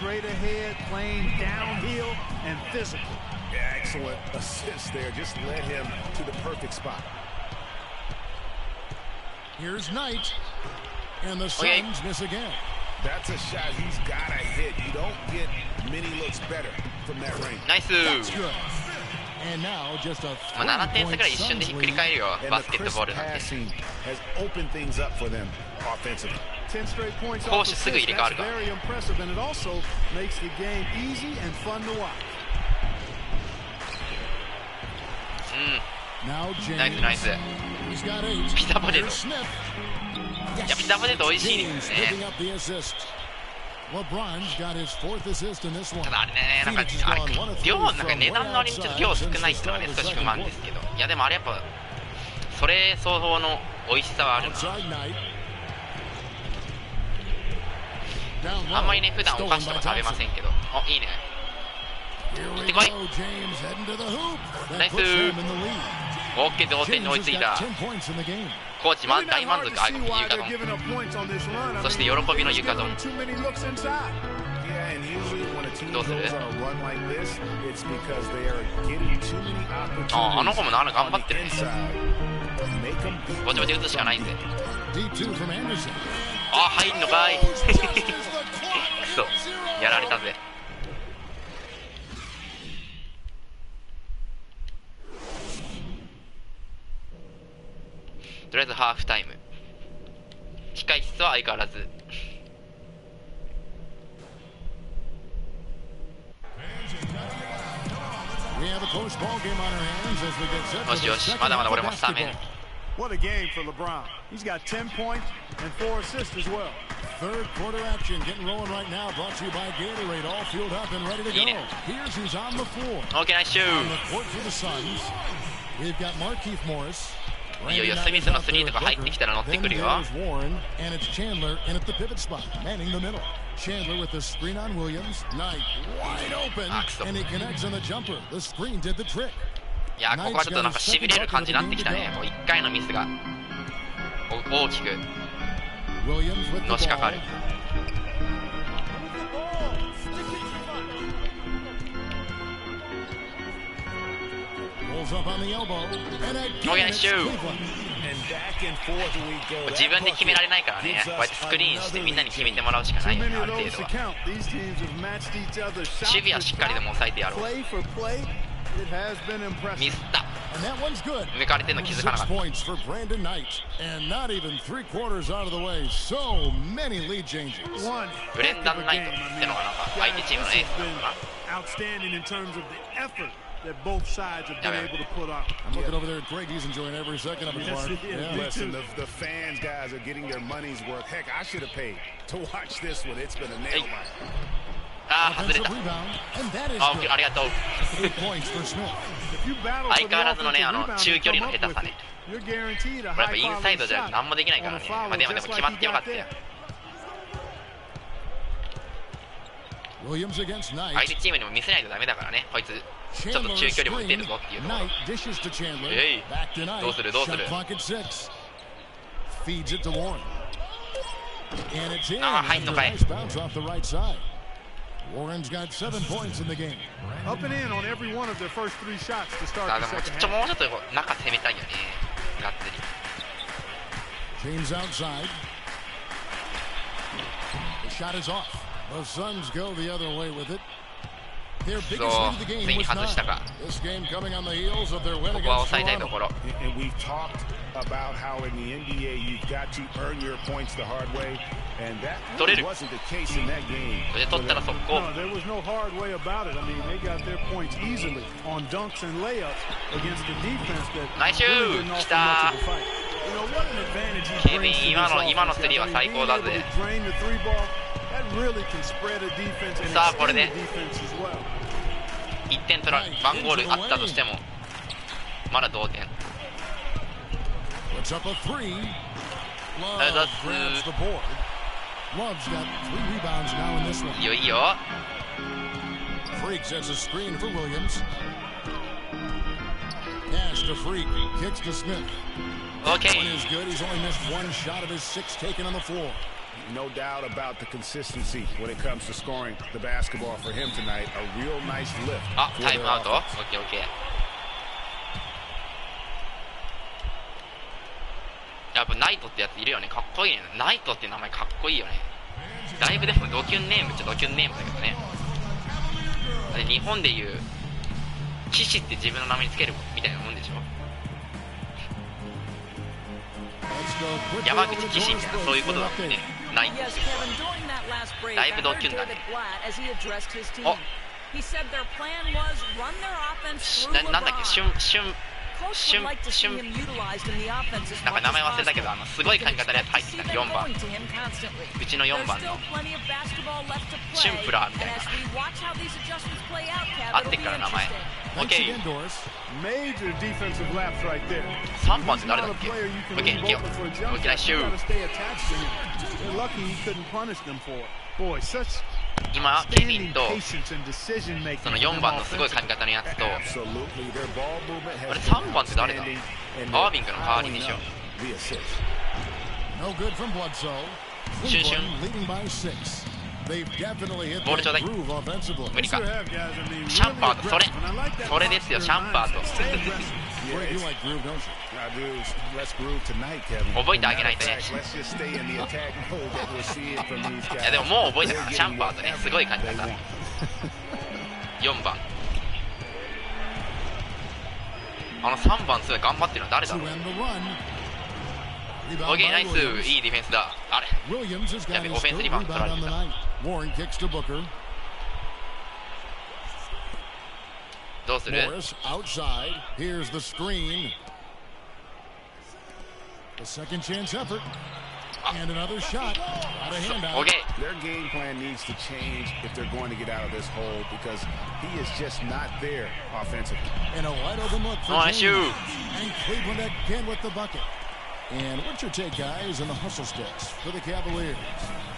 Straight ahead, playing downhill and physical. Yeah, excellent assist there. Just led him to the perfect spot. Here's Knight. And the Okay. Suns miss again. That's a shot he's got to hit. You don't get many looks better from that range. ナイス。 That's good. And now just a まあ7点差 3-point ぐらい一瞬でひっくり返るよ And バ the スケット crisp ボールなんて。 passing has opened things up for them offensively. 10 straight points 攻 off 守 the すぐ入 fist. れ替わる That's から。 very impressive, and it also makes the game easy and fun to watch. う Now んナイ James. スナイス。 He's got 8. ピザポテト。 Here's Smith. いやピザポテト美味しいです James ね。 picking up the assist. LeBron's got his 4th assist in this one. ただあれねなんか Phoenix has あれ gone 1 of 3量なんか from 値段 way の割にちょっと量 outside 少ない since ってのは the ね start of 少し the 不満 second ですけどいやでもあれやっぱそれ相応の美味しさはあるな。 Outside Knight. Down あんまり low. ね普段お菓子とか食べませんけどあいいね。 Here we 行ってこい。 go. James heading to the hoop. That ナイス puts them in the lead. オッケー同点に追い James つい has た got 10 points in the game. コーチ Really 大 not 満 hard 足 to あ see ゆ why か they're と giving up points on this run. I そして mean, 喜びの just ゆか giving と them too many looks inside. Yeah, and usually when a team どう goes する on a run like this, it's because they are getting too many あの子 opportunities も頑張 on っ the てるね inside. Make them beat ぼちぼち打つしかないんで D2 from Anderson. あ入んのかいくそやられたぜ。とりあえずハーフタイム控室は相変わらず We have a よしよし、まだまだ俺もスタメン。 What a game for LeBron. He's got 10 points and 4 assists as well. Third quarter action getting rolling right now. Brought to you by Gatorade. All fueled up and ready to go. Here's who's on the floor. Okay, nice shoot. On the court for the Suns, we've got Markieff Morris. いよいよスミスのスリーとか入ってきたら乗ってくるよ。 Warren and it's Chandler in at the pivot spot, manning the middle. Chandler with the screen on Williams. Knight wide open, and he connects on the jumper. The screen did the trick. いや、ここはちょっとなんかしびれる感じになってきたね。もう1回のミスが大きくのしかかる。自分で決められないからね。こうやってスクリーンしてみんなに決めてもらうしかないよね、ある程度は。守備はしっかりでも抑えてやろう。ミスった。抜かれてんの気づかなかった。ブレンダン・ナイトってのがなんか相手チームのエースなのかな。That both sides have been able to put up. I'm looking over there at Greg. He's enjoying every second of it. Yeah. Listen, the fans, guys, are getting their money's worth. Heck, I should have paid to watch this one. It's been a nail biter. あー、外れた。あ、ありがとう。相変わらずのね、中距離の下手さね。これやっぱインサイドじゃ何もできないからね。まあ、でも決まってよかったよ。相手チームにも見せないとダメだからね。こいつちょっと中距離も打てるぞっていうところ。どうするどうする。ああ、入んのかい。Warren's got 7 points in the game. Up and in on every one of their first 3 shots to start the second half. もうちょっと中攻めたいよね。がっつり。James outside. The shot is off. The Suns go the other way with it. Their biggest lead of the game was 9. This game coming on the heels of their win against Toronto. And we've talked about how in the NBA you've got to earn your points the hard way, and that wasn't the case in that game. No, there was no hard way about it. I mean, they got their points easily on dunks and layups against the defense that really didn't offer much of a fight. You know what an advantage he brings to this offense. Being able to drain the 3 ball, that really can spread a defense and extend the defense as well. 1点取ら1ゴールあったとしてもまだ同点。Puts up a 3. Love grabs the board. Love's got 3 rebounds now in this one. いいよいいよ。Freak sets a screen for Williams. Pass to Freak. Kicks to Smith. Okay. One is good. He's only missed 1 shot of his 6 taken on the floor. No doubt about the consistency when it comes to scoring the basketball for him tonight. A real nice lift. あ、タイムアウト。オッケーオッケー。やっぱナイトってやついるよね。かっこいいね。ナイトって名前かっこいいよね。だいぶでもドキュンネームっちゃドキュンネームだけどね。日本でいう騎士って自分の名前につけるみたいなもんでしょ。山口騎士みたいなそういうことだってね。ナイト。だいぶドキュンだね。お。なんだっけ、なんか名前忘れたけど、すごい髪型のやつ入ってきたね、4番。うちの4番のシュンプラーみたいな。合ってっから名前。オッケー。3番って誰だっけ？オッケー、いけよ。オッケー、ナイスシュー。今、ケビンとその4番のすごい髪型のやつと、あれ3番って誰だ？アービングの代わりでしょ。シュンシュン。ボールちょうだい。無理か。シャンパート、それですよ、シャンパート。覚えてあげないとね。いやでももう覚えたから、シャンパートね、すごい感じだった。4番。3番すごい頑張ってるのは誰だろう。オッケー、ナイス。いいディフェンスだ。あれやべ、オフェンスリバウンド取られてた。どうする？ Morris outside. Here's the screen. A second chance effort. And another shot. Out of handout. Okay. Their game plan needs to change if they're going to get out of this hole because he is just not there offensively. And a wide open look for Nice shoot. And Cleveland again with the bucket. And what's your take, guys, on the hustle sticks for the Cavaliers?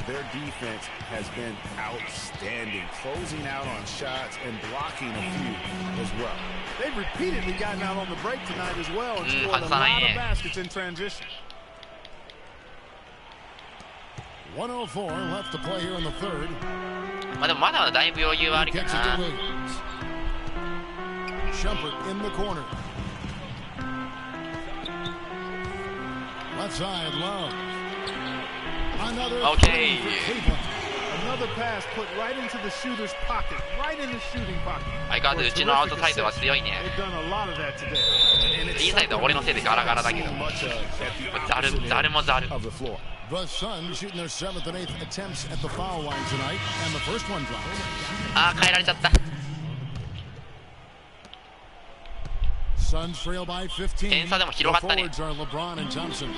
Their defense has been outstanding, closing out on shots and blocking a few as well. They've repeatedly gotten out on the break tonight as well and scored a lot of baskets in transition. 104 left to play here in the third. まあでもまだだいぶ余裕はあるけどな。Shumpert in the corner. Left side, Love. Another Okay. Another pass put right into the shooter's pocket, right in the shooting pocket. 相変わらずうちのアウトサイドは強いね。 They've done a lot of that today. インサイドは俺のせいでガラガラだけど。ザルもザル。 The Suns shooting their 7th and 8th attempts at the foul line tonight, and the first one dropped. あー、変えられちゃった。 Suns trail by 15. 点差でも広がったね。 The forwards are LeBron and Thompson.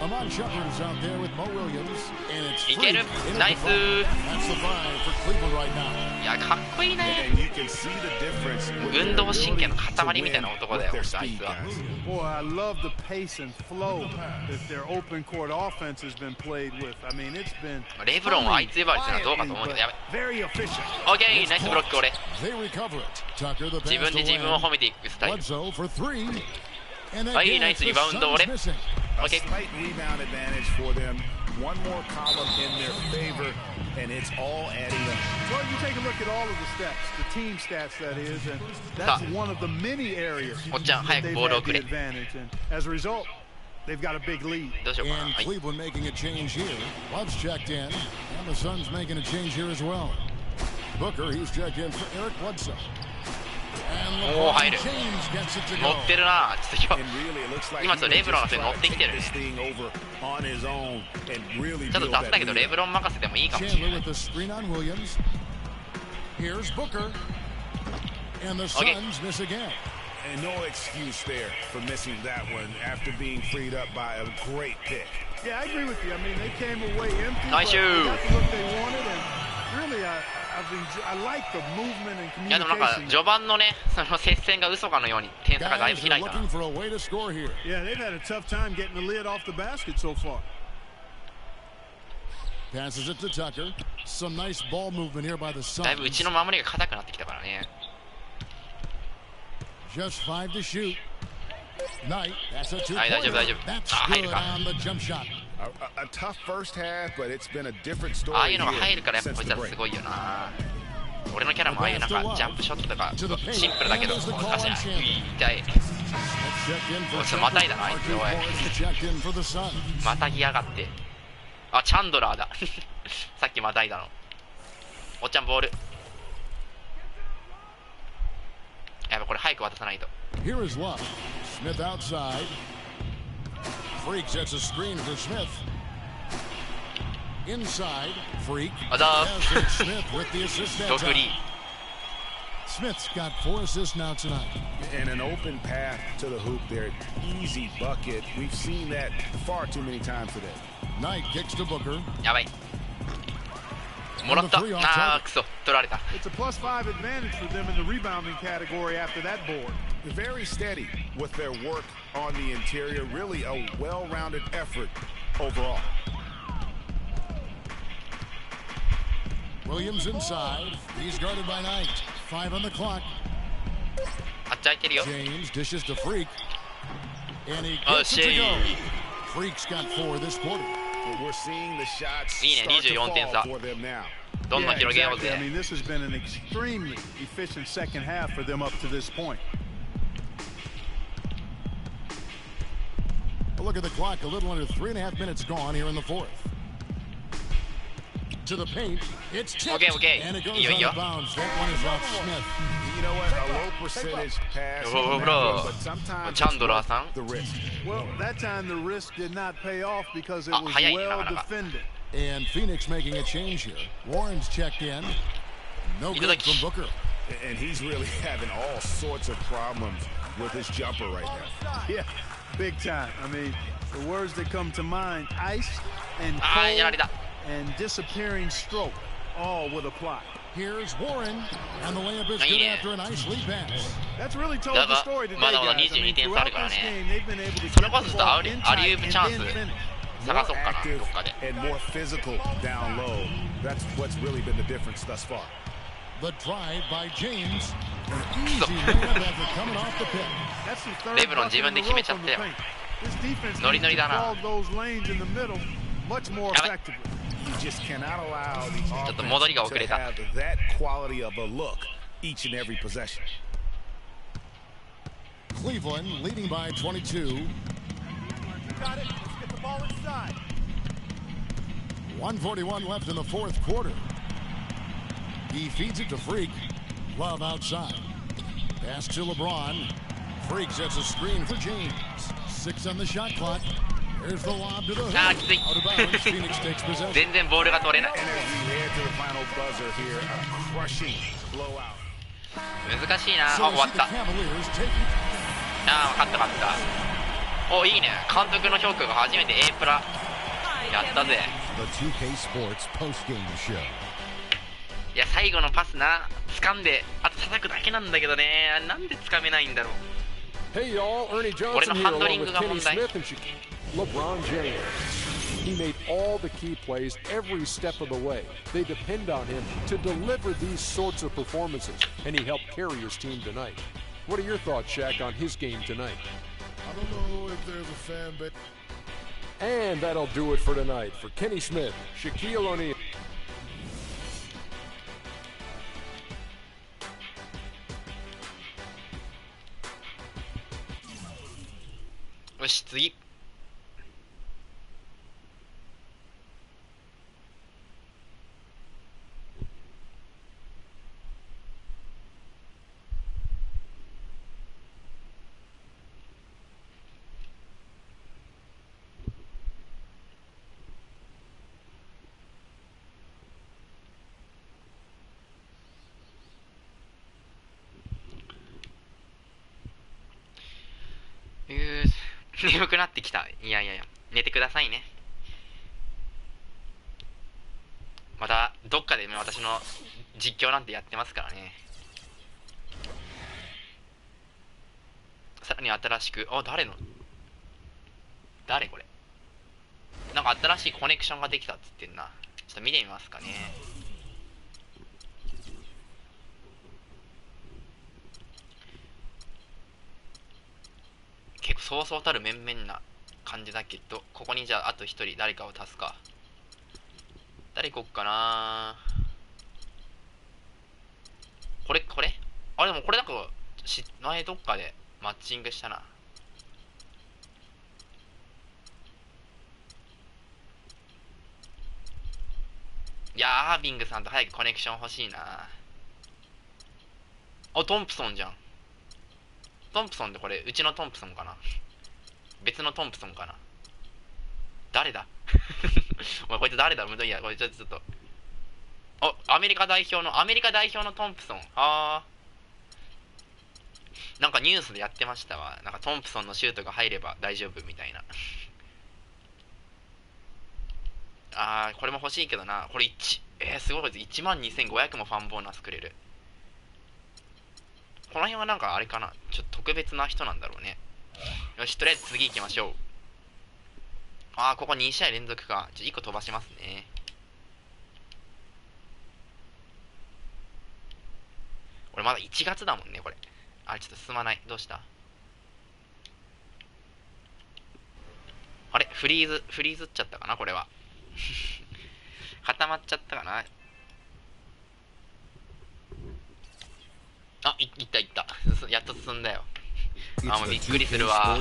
Among Shepard's out there with Mo Williams, and it's いける。ナイス。 That's the five for Cleveland right now. いや、かっこいいね。運動神経の塊みたいな男だよ、あいつは。 Boy, I love the pace and flow that their open court offense has been played with. I mean, it's been レブロンをあいつ呼ばれてるのはどうかと思うけど、やべ。 very efficient. オッケー、ナイスブロック俺。 They recover it. Tucker the 自分で自分を褒めていくスタイル。 Bledsoe for three. And はい、ナイスリバウンド俺。 missing. Okay. A slight rebound advantage for them. One more column in their favor, and it's all adding up. Well, you take a look at all of the stats, the team stats that is, and that's one of the many areas that they've had the advantage. And as a result, they've got a big lead. And Cleveland making a change here. Love's checked in, and the Suns making a change here as well. Booker, he's checked in for Eric Bledsoe. おお、入る。乗ってるな。ちょっと今ちょっとレブロンがそれ乗ってきてる。ちょっと雑だけどレブロン任せてもいいかもしれない。 Here's Booker, and the Suns miss again. And no excuse there for missing that one after being freed up by a great pick. Yeah, I agree with you. I mean, they came away empty. Nice shoot. They got the look they wanted, and really, I like the movement and communication. いやでもなんか序盤のね、その接戦が嘘かのように点差がだいぶ開いたな。 Yeah, they've had a tough time getting the lid off the basket so far. Passes it to Tucker. Some nice ball movement here by the Suns. だいぶうちの守りが硬くなってきたからね。 Just 5 to shoot. Knight, that's a はい、大丈夫大丈夫。 That's あ、入る good か。 on the jump shot. A tough first half, but it's been a different story ああいうのが入る here からやっぱこい since つ the らす break. ごいよな。俺のキャラもああいうなんかジャンプショットとかシンプルだけど難しいな。痛い。ちょっとまたいだなあいつ。おい。またぎやがって。あ、チャンドラーだ。さっきまたいだの。おっちゃんボール。やっぱこれ早く渡さないと。 Here is Love. Smith outside. Freak sets a screen for Smith. Inside, Freak. Smith with the assist that time. Smith's got 4 assists now tonight. And an open path to the hoop there. Easy bucket. We've seen that far too many times today. Knight kicks to Booker. やばい。もらった。あー、クソ。取られた。 It's a +5 advantage for them in the rebounding category after that board. Very steady with their work on the interior. Really a well-rounded effort overall. Williams inside. He's guarded by Knight. 5 on the clock. あっち空いてるよ。 James dishes to Freak. And he gets it to go. Freak's got 4 this quarter. We're seeing the shots いいね、 start to 24点 fall 差。 for them now. どんどん広げよう I ぜ。 mean, this has been an extremely efficient second half for them up to this point. A look at the clock. A little under 3.5 minutes gone here in the fourth. To the paint. It's tipped. Okay. And it goes いいよいいよ。 out of bounds. That one is off Smith. You know what? A low percentage pass. おお、ブ on ロ that one, but sometimes ー。チャンドラーさん。 the risk. Well, that time the risk did not pay off because it was 早いね、な well かなか。 defended. And Phoenix making a change here. Warren's checked in. No good from Booker. And he's really having all sorts of problems with his jumper right now. Yeah, big time. I mean, the words that come to mind, ice and cold and disappearing stroke, all would apply. Here's Warren, and the layup is good after a nice lead pass. That's really told the story today, guys. I mean, throughout this game, they've been able to get the ball inside and then finish. More active and more physical down low. That's what's really been the difference thus far. The drive by James. An easy layup after coming off the pick. That's the third bucket in a row from the paint. This defense needs to clog those lanes in the middle much more effectively. You just cannot allow the offense to have that quality of a look each and every possession. Cleveland leading by 22. Got it. Let's get the ball inside. 1:41 left in the fourth quarter. He feeds it to Freak. Love outside. Pass to LeBron. Freak sets a screen for James. 6 on the shot clock. Here's the lob to the hoop. Out of bounds. Phoenix takes possession. 全然ボールが取れない。 And as we head to the final buzzer here, a crushing blowout. 難しいな。あ、終わった。ああ、勝った勝った。お、いいね。監督の評価が初めて A プラ。やったぜ。いや、最後のパスな。掴んで、あと叩くだけなんだけどね。なんで掴めないんだろう。Hey y'all, Ernie Johnson here along with Kenny Smith and LeBron James. He made all the key plays every step of the way. They depend on him to deliver these sorts of performances, and he helped carry his team tonight. What are your thoughts, Shaq, on his game tonight? I don't know if there's a fan base. And that'll do it for tonight. For Kenny Smith, Shaquille O'Neal. よし、次。眠くなってきた。いやいやいや、寝てくださいね。またどっかでね、私の実況なんてやってますからね。さらに新しく、あ、誰これ。なんか新しいコネクションができたっつってんな。ちょっと見てみますかね。結構そうそうたる面々な感じだけど、ここにじゃああと一人誰かを足すか。誰こっかな。これあ、でもこれなんか前どっかでマッチングしたな。いやー、アービングさんと早くコネクション欲しいな。あ、トンプソンじゃん。トンプソンってこれうちのトンプソンかな。別のトンプソンかな。誰だお前こいつ誰だ。いや、これちょっとアメリカ代表のトンプソン。なんかニュースでやってましたわ。なんかトンプソンのシュートが入れば大丈夫みたいな。これも欲しいけどな。これすごい。12,500もファンボーナスくれる。この辺はなんかあれかな。ちょっと特別な人なんだろうね。よし、とりあえず次行きましょう。ここ2試合連続か。1個飛ばしますね。これまだ1月だもんね、これ。ちょっと進まない。どうした？あれフリーズっちゃったかな、これは。固まっちゃったかな。いった。やっと進んだよ。もうびっくりするわ。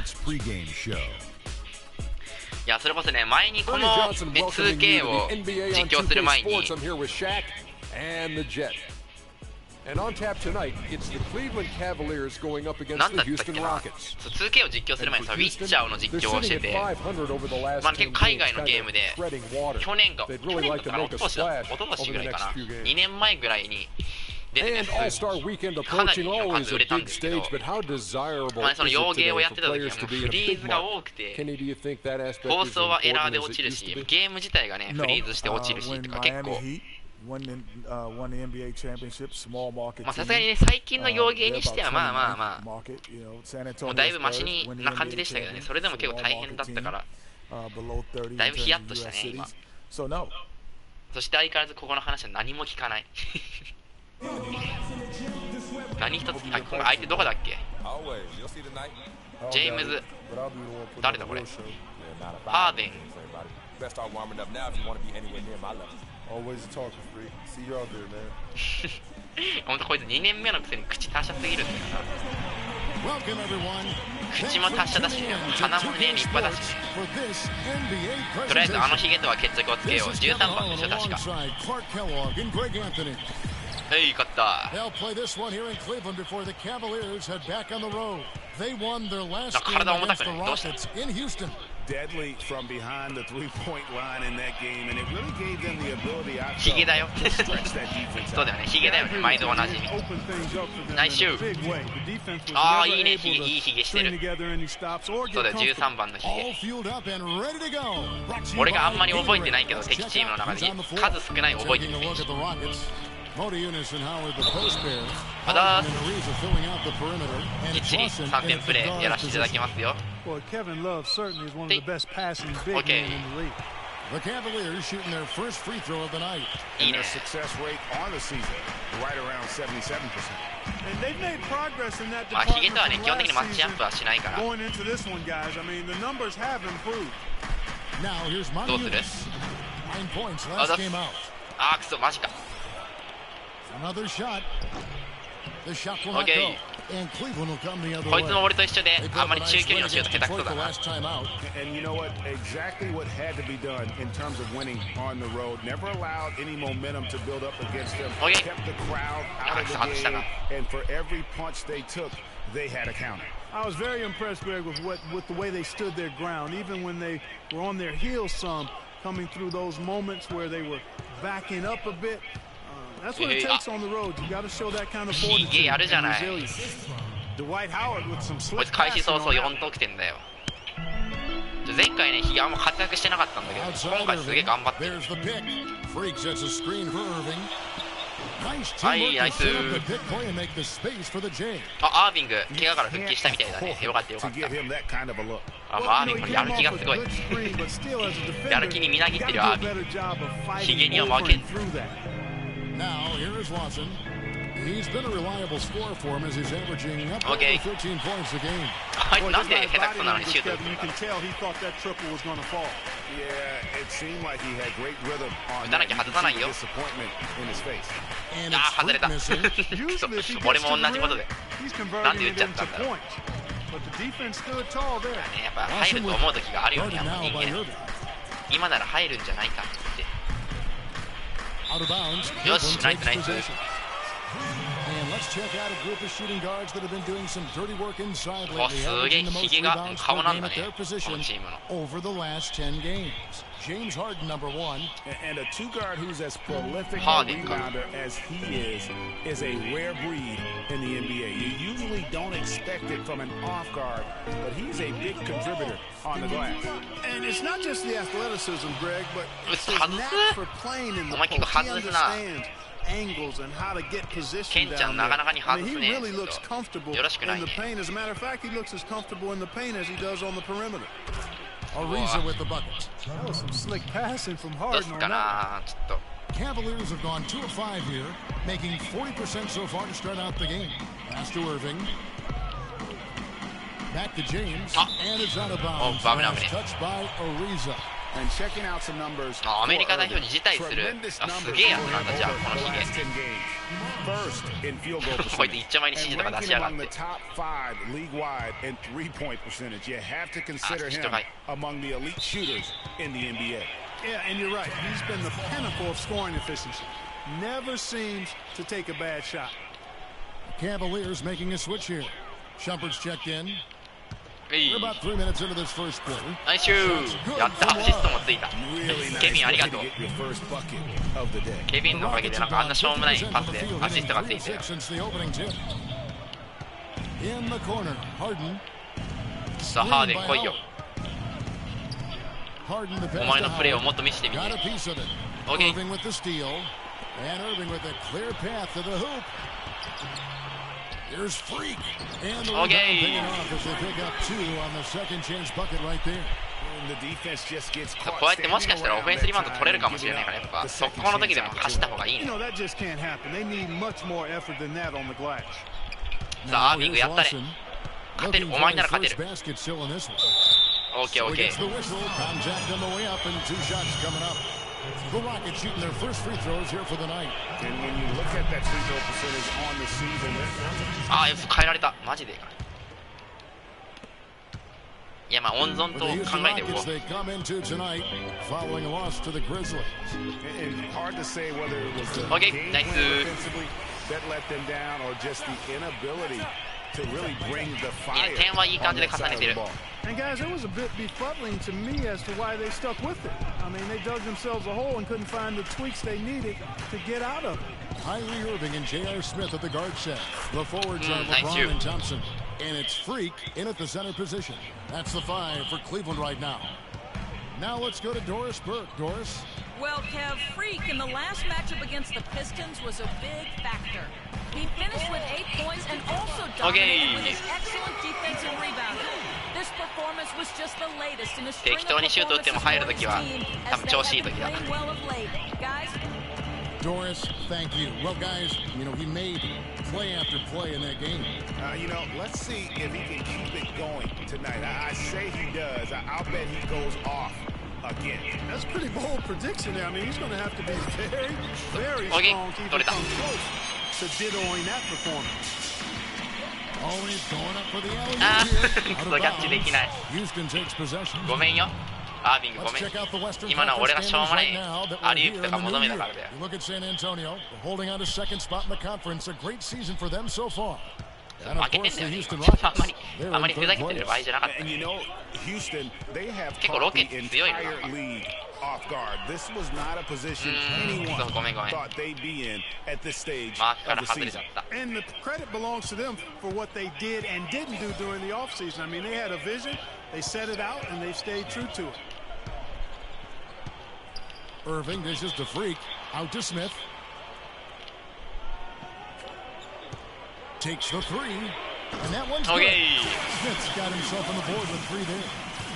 いや、それこそね、前にこの 2K を実況する前にAnd on tap tonight, it's the Cleveland Cavaliers going up against the Houston Rockets. 2K を実況する前にさ、ウィッチャーの実況をしてて、結構海外のゲームで、去年かな、一昨年ぐらいかな、2年前ぐらいに出てね、 And All-Star Weekend approaching always a big stage, but how desirable is it today for players to be in a big market? Kenny, do you think that aspect 放 is 送はエラー important で as 落 it ちる used し to be? ゲーム自体がねフリーズして落ちるしとか結構 won the NBA championship, small market まあさ team. すがにね最近の洋芸にしては They're まあ about まあま 20 market, you know, San あ Antonio もうだいぶマシ Spurs win the な感じ NBA でしたけどね champion, それでも結構 small 大変だ market ったから team, below 30だい in ぶヒヤッ terms と of した US ね今 cities. So no. そして相変わらずここの話は何も聞かない何一つあ今回相手どこだっけジェームズ誰だこれハーデン Always a talking freak. See you out there, man. ほんとこいつ2年目のくせに口達者すぎるんだよな Welcome everyone. 口も達者だしね鼻もね立派だしねとりあえずあのヒゲとは決着をつけよう13番でしょ確かはい勝った They'll play this one here in Cleveland before the Cavaliers head back on the road. They won their last game against the Rockets in Houston. Deadly from behind the three-point line in that game, and it really gave them the ability. ヒゲだよそうだよねヒゲだよね毎度おなじみナイスシューああいいねヒゲいいヒゲしてるそうだよ13番のヒゲ俺があんまり覚えてないけど敵チームの中で数少ない覚えてる選手まだきっちり3点プレーやらせていただきますよ Kevin Love certainly is one of the best passing big men in the league. The Cavaliers shooting their first free throw of the night. And their success rate on the season, right around 77%. And they've made progress in that まあヒゲ department とはね from 基本的にマッ last チアップは season しないから going into this one, guys. I mean, the numbers have improved. Now here's どうする 9 points あ last game out. あーくそマジか Another shot. The shot will not Okay. go. And Cleveland will come the other こいつ way. も俺と一緒で They put あ up んま a り nice 中距 win 離のシュー against ト下手く Detroit そだ the な last time out. And you know what? Exactly what had to be done in terms of winning on the road. Never allowed any momentum to build up against them. Okay. Kept the crowd out of the game. And for every punch they took, they had a counter. I was very impressed, Greg, with the way they stood their ground, even when they were on their heels some, coming through those moments where they were backing up a bit. That's what it takes on the road. You got to show that kind of fortitude and resilience. Dwight Howard with some こい slick つ開始 passing 早 on 々 that. 4得点だよ前回ねヒゲあんま活躍してなかったんだけど Outside 今回すげえ Irving. 頑張ってる There's the pick. Freak sets a screen for Irving. Nice はい teamwork ナイ to ス set up the pick play and make the space for the J. あアービング怪我から復帰したみたいだねよかったよかっ To give him that kind of a look. たあもうアービングこれやる気がすごい やる気にみなぎってるアービングヒゲには負けん Now here is Watson. He's been a reliable scorer for him as he's averaging up Okay. over 13 points a game. あいつなんで下手くそなのにシュート打つ You のか can tell he thought that triple was going to fall. Yeah, it seemed like he had great rhythm on 打たな that. きゃ You 外 could さな see い the よ disappointment in his face. And あ it's ー外れ Freak た missing. Usually, if he 俺 gets も to 同 the じこと rim, で he's なんで converting 打っ it ちゃった into んだろう points. But the defense stood tall there. ねやっぱ入ると思う時があるよねやっぱ Guarded 人 now by 間 Irving. 今なら入るんじゃないかって Out of bounds. よし Cleveland ナイス takes ナイス possession. And let's check out a group of shooting guards that have been doing some dirty work inside あ lately, すげえ averaging the ヒ most ゲが rebounds 顔 per なん game だ at ね their こ position のチームの over the last 10 games. James Harden, number one. And a two guard who's as prolific a Harden. rebounder as he is a rare breed in the NBA. You usually don't expect it from an off guard, but he's a big contributor on the glass. And it's not just the athleticism, Greg, but it's his 外す knack for playing in the お前結構 post. He 外すな understands angles and how to get ケ position ンちゃ down んなか there. なかに I 外 mean, す he ね really ちょっ looks と comfortable よろしくない in ね the paint. As a matter of fact, he looks as comfortable in the paint as he does on the perimeter. Ariza with the bucket. That was some slick passing from どうす Harden っ on か that. なちょっと Cavaliers have gone 2 of 5 here, making 40% so far to start out the game. Pass to Irving. Back to James, and it's out of bounds. Oh, Last touched by Ariza. And checking out some numbers. あアメリカ代表 for に辞退 Irving. する Tremendous あす numbers げえやつ for なんだじゃあ him この over ヒ the ゲ last 10 games. First in field goal こいつ percentage. 一丁前に指示 And とか出 ranking しやがっ among て the top 5 league-wide in three-point percentage. You have to consider him among the elite shooters in the NBA. Yeah, and you're right. He's been the pinnacle of scoring efficiency. Never seems to take a bad shot. Cavaliers making a switch here. Shumpert's checked in. ナイスシュー。やった、アシストもついた。ケビンありがとう。ケビンのおかげでなんかあんなしょうもないパスでアシストがついてる。さあハーデン来いよ。お前のプレーをもっと見せてみて。オッケー。こうやってもしかしたらオフェンスリバウンド取れるかもしれないから、やっぱ速攻の時でも走った方がいいね。さあアービングやったれ。勝てる、お前なら勝てる。オッケーオッケー。The Rockets shooting their first free throws here for the night. And when you look at that free throw percentage on the season, ああ、変えられた。マジでか。いや、まあ温存と考えておこう。They come into tonight following a loss to the Grizzlies. And hard to say whether it was the game defensively that let them down or just the inability to really bring the fire. 点はいい感じで重ねてる。And guys, it was a bit befuddling to me as to why they stuck with it. I mean, they dug themselves a hole and couldn't find the tweaks they needed to get out of it. Kyrie Irving and J.R. Smith at the guard set. The forwards are LeBron and Thompson. And it's Freak in at the center position. That's the 5 for Cleveland right now. Now let's go to Doris Burke. Doris? Well, Kev, Freak in the last matchup against the Pistons was a big factor. He finished with 8 points and also dominated with his excellent defensive rebound. This performance was just the latest in a string of performances for his team as they have been playing well of late. Guys? Doris, thank you. Well, guys, you know, he made play after play in that game. You know, let's see if he can keep it going tonight. I say he does. I'll bet he goes off again. That's a pretty bold prediction there. I mean, he's going to have to be very, very strong to even come close to dittoing that performance. Always going up for the alley-oop here. Houston takes possession. ごめんよ。アービングごめん。今のは俺がしょうもないアリウープとか求めたからだよ。Look at San Antonio, holding on to second spot in the conference. A great season for them so far. 負けてんだよね。あんまりふざけてる場合じゃなかった。And you know, Houston, they have 結構ロケッツ強いの entire league off guard. This was not a position anyone thought they'd be in at this stage of the season. And the credit belongs to them for what they did and didn't do during the offseason. I mean, they had a vision, they set it out, and they stayed true to it. Irving dishes to Freak, out to Smith. Takes the 3, and that one's good. Smith's got himself on the board with 3 there.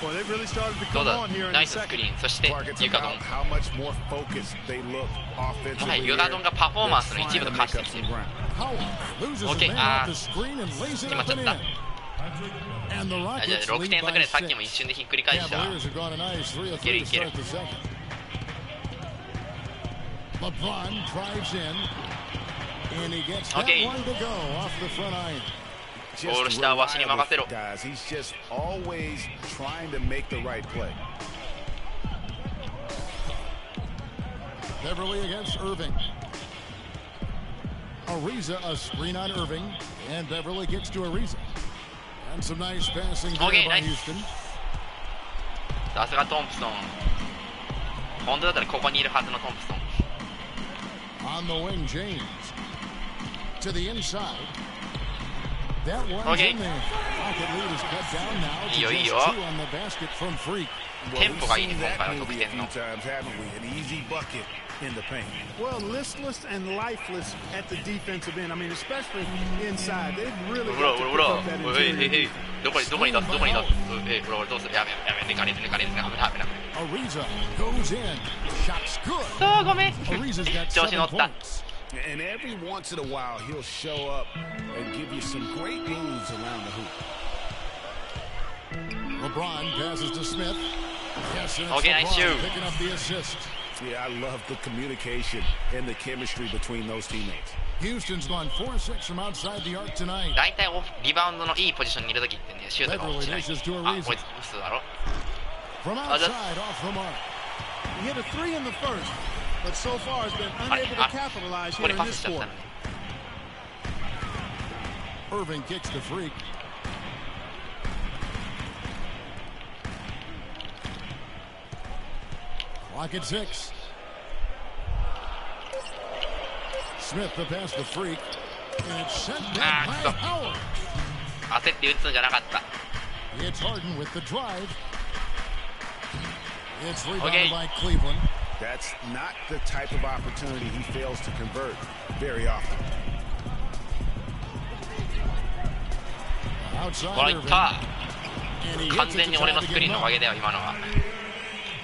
Well, they really started to come on here in the second. そしてユカドン。How much more focused they look offensively. ユカドンがパフォーマンスの一部と化してきてる。OK、あー、決まっちゃった。じゃあ6点差くらいさっきも一瞬でひっくり返した。いけるいける。LeBron drives in, and he gets that one to go off the front iron. ゴール下はわしに任せろ。 He's just always trying to make the right play. Beverly against Irving. Ariza, a screen on Irving, and Beverly gets to Ariza. And some nice passing there by Houston. さすがトンプソン。本当だったらここにいるはずのトンプソン。On the wing, James. To the inside. That one's in there. Pocket lead is cut down now to just 2 on the basket from Freak. テンポがいいね、今回の得点の。 An easy bucket in the paint. Well, listless and lifeless at the defensive end. I mean, especially inside. They've really got to pick up that interior. どこに出すどうするやめ抜かれる危ない。 Ariza goes in. Shot's good. そうごめん。 Ariza's got 調子乗っ 7 た。 And every once in a while, he'll show up and give you some great moves around the hoop. LeBron passes to Smith. Yes, and it's Okay, nice shoot. picking up the assist. Yeah, I love the communication and the chemistry between those teammates. Houston's gone 4-6 from outside the arc tonight. 大体リバウンドのいいポジションにいるときってね、シュートが落ちない。あ、こいつ嘘だろ。 From outside, off the mark. He hit a 3 in the first, but so far has been unable to capitalize here in this quarter. Irving kicks the Freak. Clock at 6. Smith the pass to Freak. And it's sent back by Howard. 焦って打つんじゃなかった。 It's Harden with the drive. It's rebounded by Cleveland. That's not the type of opportunity he fails to convert very often. これいった。完全に俺のスクリーンのおかげだよ今のは。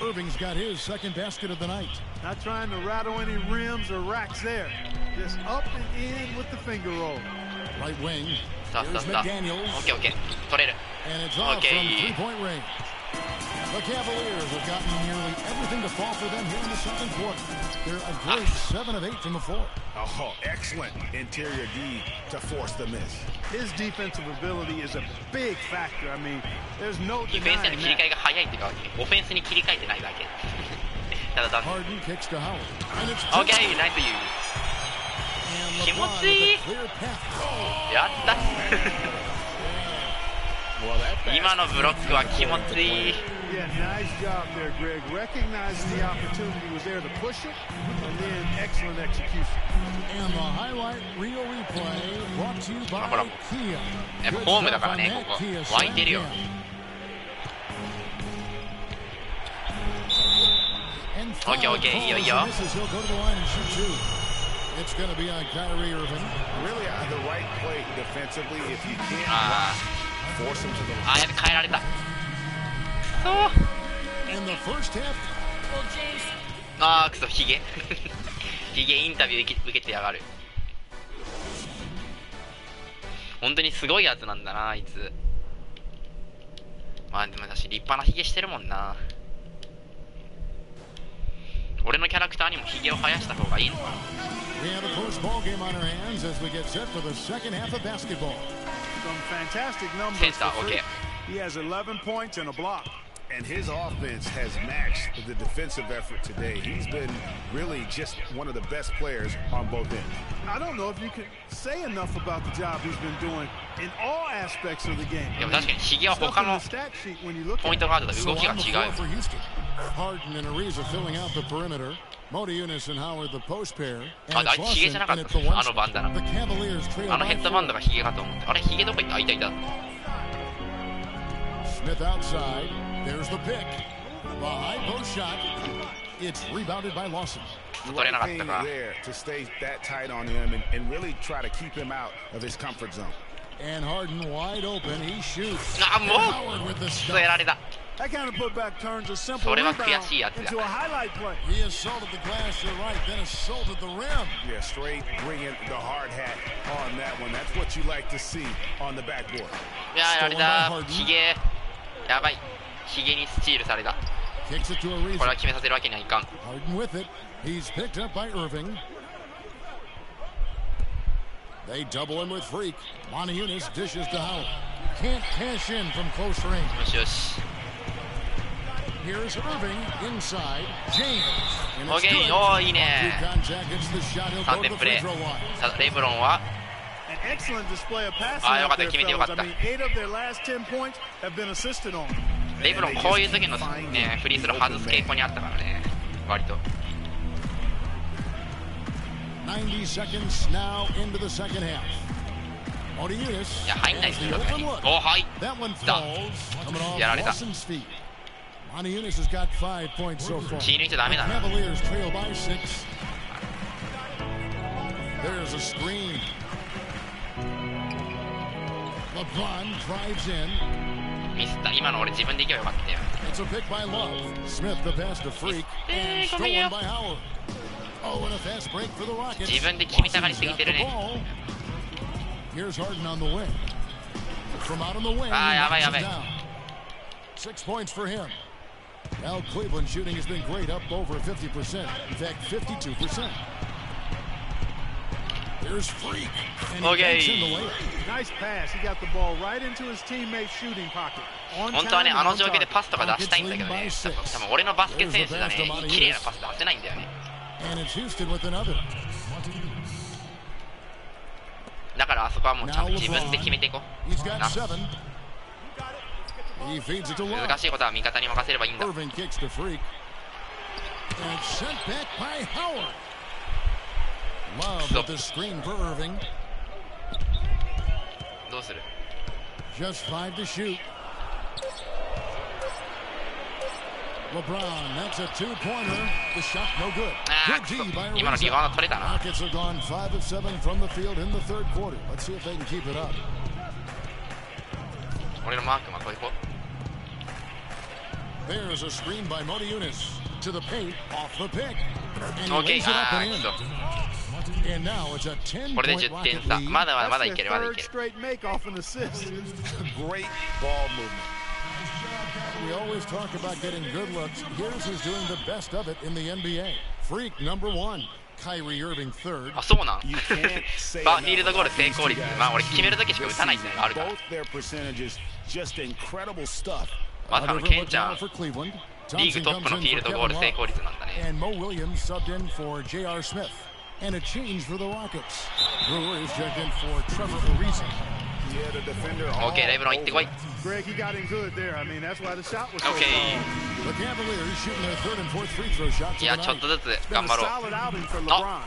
Irving's got his second basket of the night. Not trying to rattle any rims or racks there. Just up and in with the finger roll. Right wing. さあさあさあ。オッケーオッケー。取れる。And it's off from three-point range. The Cavaliers have gotten nearly everything to fall for them here in the second quarter. They're a great 7 of 8 from the floor. Oh, excellent interior D to force the miss. His defensive ability is a big factor. I mean, there's no ディフェンスへの denying 切り替え that. が早いっていうか、オフェンスに切り替えてないだけ。ただだ。Harden kicks to Howard. And it's オッケー、ナイスユー。 and 気持 LeBron ちいい。 with a clear path. やった。今のブロックは気持ちいい。 Yeah, nice job there, Greg. Recognizing the opportunity was there to push it, and then excellent execution. And the highlight reel replay brought to you by Kia. やっぱホームだからね、ここ湧いてるよ。オッケーオッケー、いいよいいよ。 It's going to be on Kyrie Irving. Really the right play defensively if you can't force him to the あ、やべ、変えられた。そう。 In the first half. あー、くそ、ヒゲ。ヒゲインタビュー受けてやがる。本当にすごいやつなんだな、あいつ。まあでも私立派なヒゲしてるもんな。俺のキャラクターにもヒゲを生やした方がいいのかな。 We have a close ball game on our hands as we get set for the second half of basketball. Some fantastic numbers. センター、オッケー。 He has 11 points and a block. And his offense has matched the defensive effort today. He's been really just one of the best players on both ends. I don't know if you can say enough about the job he's been doing in all aspects of the game. でも確かにヒゲは他のポイントガードと動きが違う。 Harden and Ariza filling out the perimeter. Modiunas and Howard the post pair. あ、あいつヒゲじゃなかった。あのバンダナ。あのヘッドバンドがヒゲかと思って。あれヒゲどこ行った？あ、いたいた。 Smith outside. There's the pick. The high post shot. It's rebounded by Lawson. Right thing there to stay that tight on him and really try to keep him out of his comfort zone. And Harden wide open. He shoots. Ah, Howard with the stop. That kind of putback turns a simple rebound into a highlight play. He assaulted the glass to the right, then assaulted the rim. Yeah, straight bringing the hard hat on that one. That's what you like to see on the backboard. いや、あれだ。ヒゲ。やばい。ヒゲにスチールされた。これは決めさせるわけにはいかん。Harden with it. He's picked up by Irving. They double him with Freak. Modiunas dishes to Howard. Can't cash in from close range. よしよし。 Here's Irving inside. James. OK、おー、いいね。3点プレー。さあ、レブロンは。あ、よかった、決めてよかった。レブロン、こういう時のね、フリースロー外す傾向にあったからね、割と。90 seconds now into the second half. いや、入んないですよ。お、はい。だ。やられた。Modiunas has got 5 points so far. 気抜いちゃダメだな。 Cavaliers trail by 6. There's a screen. LeBron drives in. ミスった。今の俺自分で行けばよかったよ。 It's a pick by Love. Smith the pass to Freak and stolen by Howard. Oh, and a fast break for the Rockets. 自分で決めたがりすぎてるね。 Here's Harden on the wing. From out on the wing. あー、やばいやばい。 6 points for him. Now Cleveland shooting has been great, up over 50%. In fact, 52%. There's Freak. And he Okay. takes in the layup. Nice pass. He got the ball right into his teammate's shooting pocket. 本当はね、あの状況でパスとか出したいんだけどね。多分俺のバスケ選手じゃね、綺麗なパス出せないんだよね。And it's Houston with another. だからあそこはもうちゃんと自分で決めていこう。 He's got 7. He feeds it to Love. 難しいことは味方に任せればいいんだ。 Irving kicks to Freak. And it's sent back by Howard. Love with the screen for Irving. どうする Just 5 to shoot. LeBron, that's a 2-pointer. The shot no good. Good D by 今のリバウンド取れたな Rockets are gone 5 of 7 from the field in the third quarter. Let's see if they can keep it up. 俺のマークまこう行こ There's a screen by Mota Eunice to the paint off the pick. And he Okay, lays it up and き in. っと And now it's a 10-point これで10 Rocket 点差 lead. まだまだまだいけるまだい Third ける straight make off an assist. Great ball movement. We always talk about getting good looks. Here's who's doing the best of it in the NBA. Freak number 1. Kyrie Irving third. あそうなん You can't say バーフィールドゴール enough 成 about 功 these 率 two guys まあ俺決める時しか打たないっていうのがあるから Both their percentages, just incredible stuff. まさかの Oliver ケンちゃん McDowell for Cleveland. リーグ Thompson トップ comes の in フィール for ドゴール Kevin 成 Love. 功率なんだね And Mo Williams subbed in for J.R. Smith. And a change for the Rockets. Brewers checked in for Trevor Ariza. Yeah, the defender. OK レブロン行ってこい Greg, he got in good there. I mean, that's why the shot was so OK strong. The Cavaliers shooting their third and fourth free throw shots い of や the ちょっ night. とずつ It's been 頑 a 張ろう solid outing for LeBron.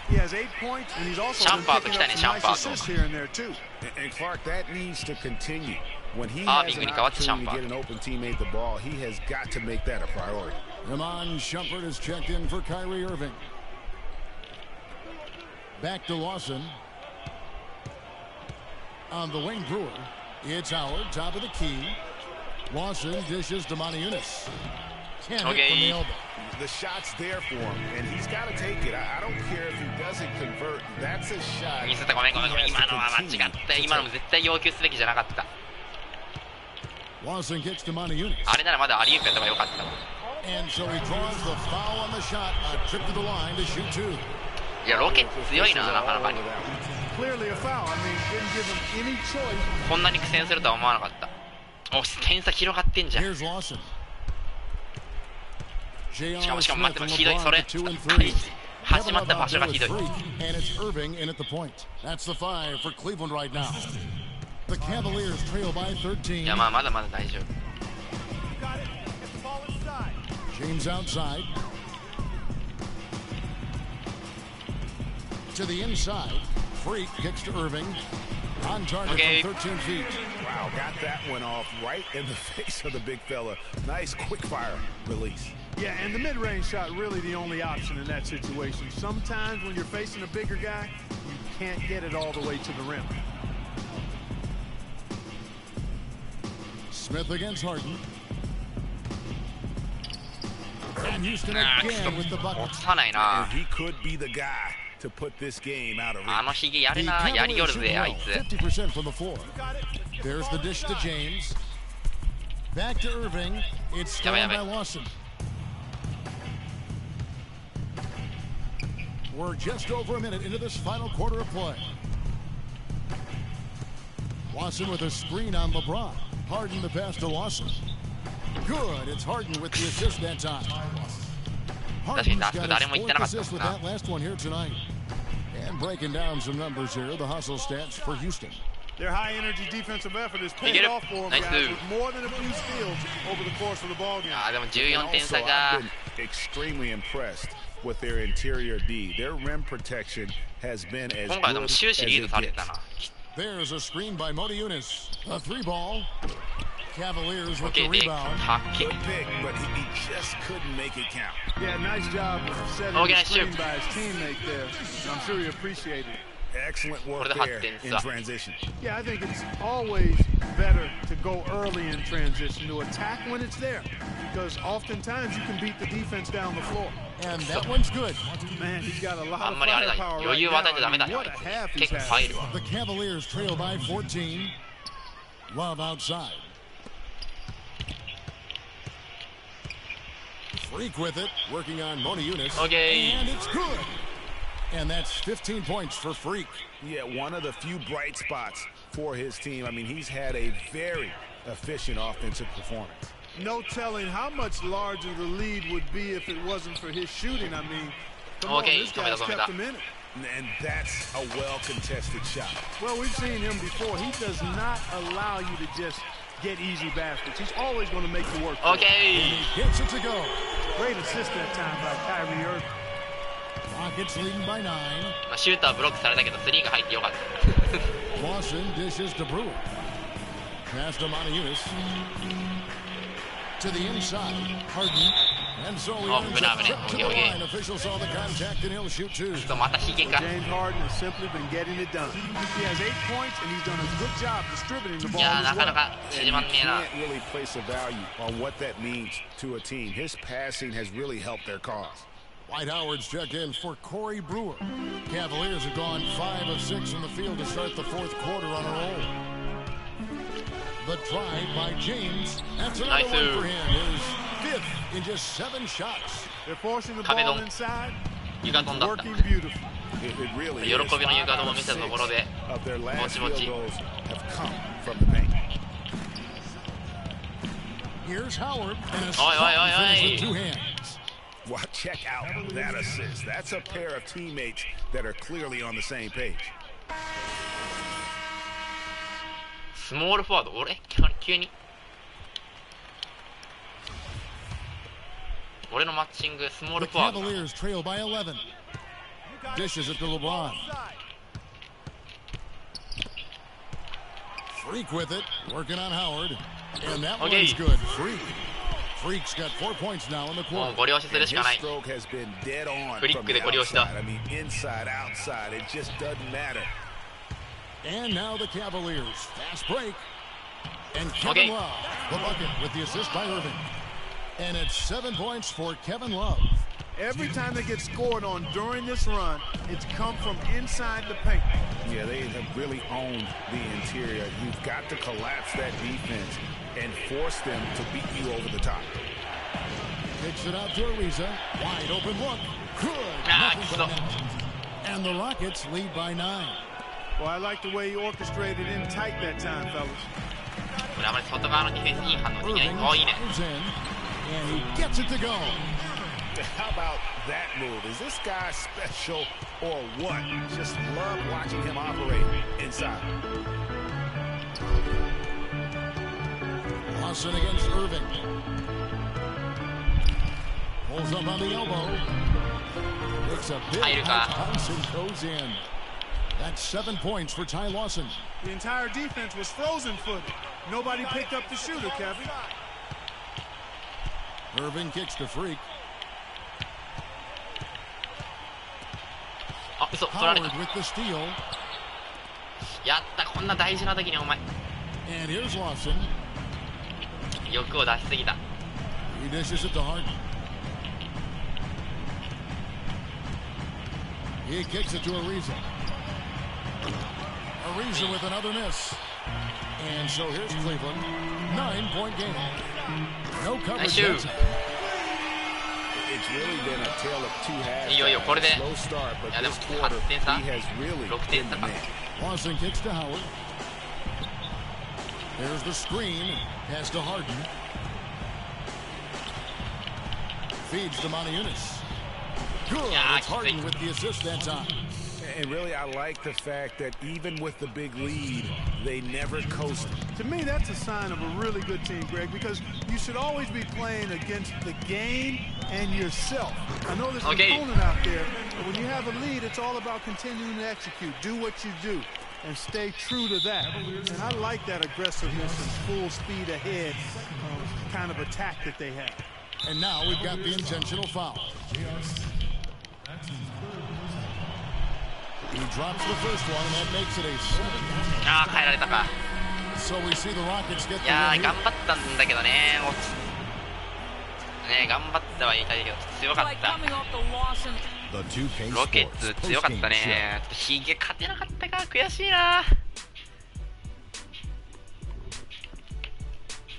He has 8 points, and he's also been Shampoo picking 来た up ね some nice シャンパーと assists here and there too. And Clark, that needs to continue. When he Ah, has Big an Nick, what's opportunity to Champa? get an open teammate the ball, he has got to make that a priority. Iman Shumpert is checked in for Kyrie Irving. Back to Lawson. On the wing, Brewer. It's Howard, top of the key. Lawson dishes to Monta Eunice. Can't hit from the elbow. The shot's there for him, and he's got to take it. I don't care if he doesn't convert. That's a shot. ミスったごめんごめんごめん今のは間違った今のも絶対要求すべきじゃなかった Lawson kicks to Monta Eunice. あれならまだアリウープやった方がよかった And so he draws the foul on the shot. A trip to the line to shoot 2. いやロケッツ強いななかなかに Clearly a foul. I mean, didn't give him any choice. こんなに苦戦するとは思わなかったお点差広がってんじゃん Here's Lawson. しかも J.R. 待って Smith ひどい and それ LeBron for 2 and 3. 始まった場所がひどい And it's Irving in at the point. That's the 5 for Cleveland right now. The Cavaliers trail by 13. いやまあまだまだ大丈夫 James outside. To the inside. Freak kicks to Irving. On target from 13 feet. Wow, got that one off right in the face of the big fella. Nice quick fire release. Yeah, and the mid-range shot really the only option in that situation. Sometimes when you're facing a bigger guy, you can't get it all the way to the rim. Smith against Harden. And Houston again with the 落 bucket. さないな And he could be the guy to put this game out of あの reach. ヒゲやる The なやりよ Cavaliers る shooting ぜあ well, いつ 50% from the floor. There's the dish to James. Back to Irving. It's stolen by Lawson. We're just over a minute into this final quarter of play. Lawson with a screen on LeBron. Harden the pass to Lawson. Good. It's Harden with the assist that time. Harden's got his 4th assist with that last one here tonight. And breaking down some numbers here, the hustle stats for Houston. Their high-energy defensive effort has paid off for them, guys, with more than a few steals over the course of the ball game. あでも14点 Also, 差が I've been extremely impressed with their interior D. Their rim protection has been as 今回で good も as 終始リード it されて gets. たな There's a screen by Mota Eunice. A 3 ball. Cavaliers with the OK で rebound. はっけ Good pick, but he just couldn't make it count. Yeah, nice job of setting Okay, the screen shoot. by his teammate there. And I'm sure he appreciated it. Excellent work What are the there hot in things? transition. Yeah, I think it's always better to go early in transition, to attack when it's there, because oftentimes you can beat the defense down the floor. And that one's good. Man, he's got a lot あん of まりあれだ firepower 余 right 裕を与えちゃダメ now. だ I ね mean, あ what い a half つ he's 結構 had. 入るわ The Cavaliers trail by 14. Love outside. Freak with it, working on Mota Eunice. Okay. And it's good. And that's 15 points for Freak. Yeah, one of the few bright spots for his team. I mean, he's had a very efficient offensive performance. No telling how much larger the lead would be if it wasn't for his shooting. I mean, come on, Okay, this guy's kept him in it. And that's a well-contested shot. Well, we've seen him before. He does not allow you to just get easy baskets. He's always going to make you work for it. OK And he gets it to go. Great assist that time by Kyrie Irving. Rockets leading by 9. まあシュートはブロックされたけどスリーが入ってよかった。Lawson dishes to Brewer. Pass to Monteunus. To the inside. Harden. And so he earns a trip to the line. Officials saw the contact and he'll shoot 2. James Harden has simply been getting it done. He has 8 points and he's done a good job distributing the ball as well. And you can't really place a value on what that means to a team. His passing has really helped their cause. Dwight Howard's check in for Corey Brewer. Cavaliers have gone 5 of 6 from the field to start the fourth quarter on a roll. The drive by James. That's another one for him. His 5th in just 7 shots. They're forcing the ball inside. Working beautifully. It really 喜びの床を見せたところでもちもち。 Here's Howard and a strong finish with 2 hands. Well, check out that assist. That's a pair of teammates that are clearly on the same page. スモールフォワード、俺急に俺のマッチングスモールフォワード。 The Cavaliers trail by 11. Dishes it to LeBron. Freak with it, working on Howard, and that one's good. Freak's got 4 points now in the quarter. もうご了承するしかない。 Stroke has been dead on フリッ from ク the でご了承だ。 outside. I mean, inside, outside, it just doesn't matter. And now the Cavaliers. Fast break. And Kevin Love, the bucket with the assist by Irving. And it's 7 points for Kevin Love. Every time they get scored on during this run, it's come from inside the paint. Yeah, they have really owned the interior. You've got to collapse that defense and force them to beat you over the top. Kicks it out to Ariza. Wide open look. Good. Nothing but net. And the Rockets lead by 9. Well, I like the way he orchestrated in tight that time, fellas. あまり外側のディフェンスにいい反応できない。おー、いいね。 And he gets it to go. How about that move? Is this guy special or what? Just love watching him operate inside. Lawson against Irving. Pulls up on the elbow. Makes a big bounce and goes in. That's 7 points for Ty Lawson. The entire defense was frozen-footed. Nobody picked up the shooter, Kevin. Irving kicks to Freak. Howard with the steal. やった、こんな大事な時にお前。 And here's Lawson. 欲を出しすぎた。 He dishes it to Harden. He kicks it to Ariza. Ariza with another miss. And so here's Cleveland. 9-point game. No coverage. It's really been a tale of 2 halves. いいよいいよ、これで。い Slow start, but やでも this quarter 8点差、 he has really 6点 been 差 the か。 man. Lawson kicks to Howard. There's the screen. Pass to Harden. Feeds to Monteunus. Good. It's Harden with the assist that time. And really, I like the fact that even with the big lead, they never coasted. To me, that's a sign of a really good team, Greg, because you should always be playing against the game and yourself. I know there's an opponent out there, but when you have a lead, it's all about continuing to execute. Do what you do and stay true to that. And I like that aggressiveness and full speed ahead kind of attack that they have. And now we've got the intentional foul. He drops the first one, and that makes it a ああ、変えられたか。 So we see the Rockets get いやー、頑張ったんだけどね。頑張ったはいたけど強かった。ロケッツ強かったね。ヒゲ勝てなかったか、悔しいな。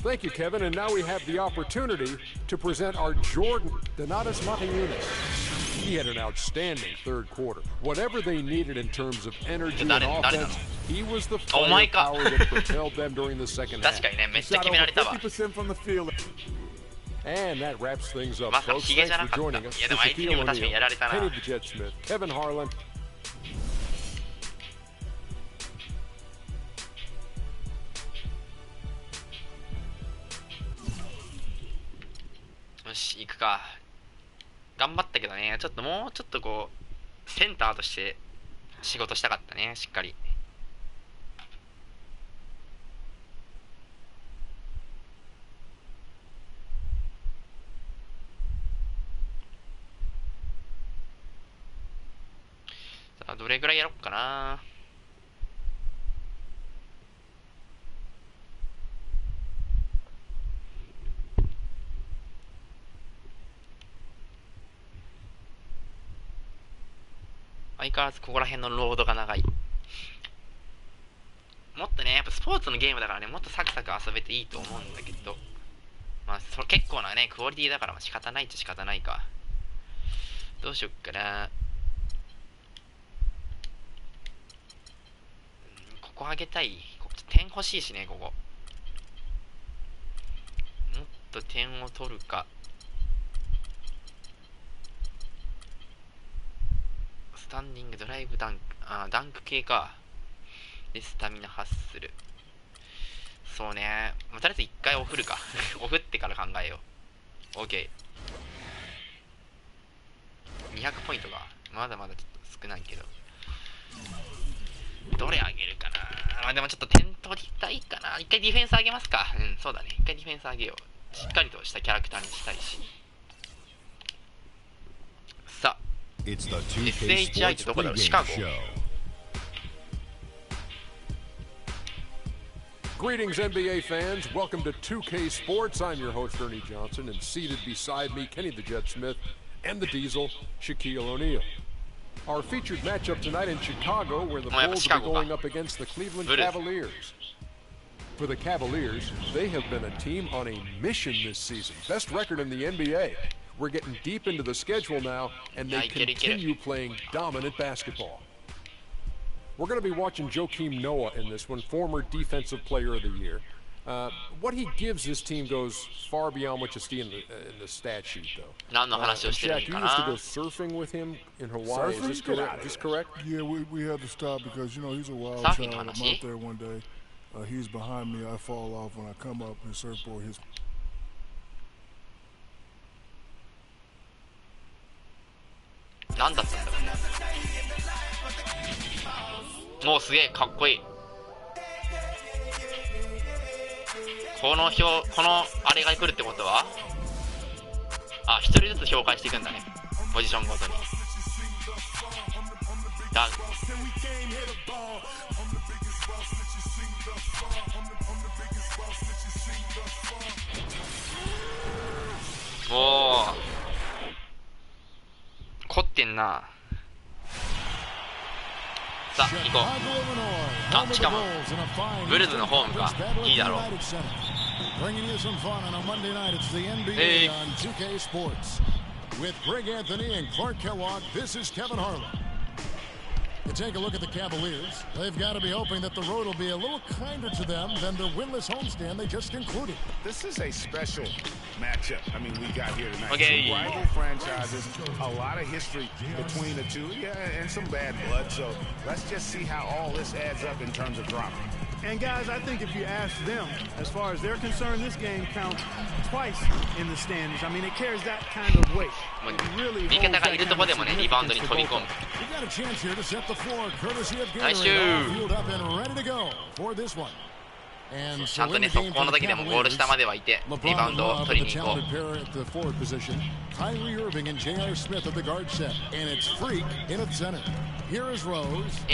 Thank you, Kevin. And now we have the opportunity to present our Jordan Donatas Monteunus. He had an outstanding third quarter. Whatever they needed in terms of energy and offense, he was the firepower that propelled them during the second half. He shot over 50% from the field. And that wraps things up, folks. Thanks for joining us. This is Shaquille O'Neal, Kenny the Jet Smith, Kevin Harlan. よし、行くか。頑張ったけどね、ちょっともうちょっとこうセンターとして仕事したかったね、しっかり。さあどれぐらいやろっかな。相変わらずここら辺のロードが長い。もっとね、やっぱスポーツのゲームだからね、もっとサクサク遊べていいと思うんだけど、まあそれ結構なねクオリティだから仕方ないっちゃ仕方ないか。どうしよっかな。ここ上げたい。点欲しいしね、ここもっと点を取るか。スタンディング、ドライブ、ダンク、ダンク系か。でスタミナ発する。そうね、とりあえず一回オフるかオフってから考えよう。 OK、 200ポイントがまだまだちょっと少ないけど、どれ上げるかな。まあでもちょっと点取りたいかな。一回ディフェンス上げますか。そうだね、一回ディフェンス上げよう。しっかりとしたキャラクターにしたいし。さあSHI ってどこだろう。シカゴ。 Greetings, NBA fans. Welcome to 2K Sports. I'm your host, Ernie Johnson, and seated beside me, Kenny the Jet Smith, and the Diesel, Shaquille O'Neal. Our featured matchup tonight in Chicago, where the Bulls will be going up against the Cleveland Cavaliers. For the Cavaliers, they have been a team on a mission this season. Best record in the NBA. We're getting deep into the schedule now, and they continue playing dominant basketball. We're going to be watching Joakim Noah in this one, former Defensive Player of the Year. What he gives this team goes far beyond what you see in the stat sheet, though. Shaq, you used to go surfing with him in Hawaii. Is this correct? Is this correct? Yeah, we had to stop because, you know, he's a wild child. I'm out there one day. He's behind me. I fall off when I come up. His surfboard hits. 何だったんだろう。もうすげえかっこいい。このあれが来るってことは、一人ずつ紹介していくんだね、ポジションごとに。おお、凝ってんな。さあ行こう。しかもブルズのホームか。いいだろう。You take a look at the Cavaliers. They've got to be hoping that the road will be a little kinder to them than their winless homestand they just concluded. This is a special matchup. I mean, we got here tonight. Two rival franchises, a lot of history between the two, and some bad blood. So let's just see how all this adds up in terms of drama. And guys, I think if you ask them, as far as they're concerned, this game counts twice in the standings. I mean, it carries that kind of weight. Really 味方がいるとこでもね、リバウンドに飛び込む。ナイスシュー。ちゃんとね、速攻の時でもゴール下まではいて、リバウンドを取りに行こう。いい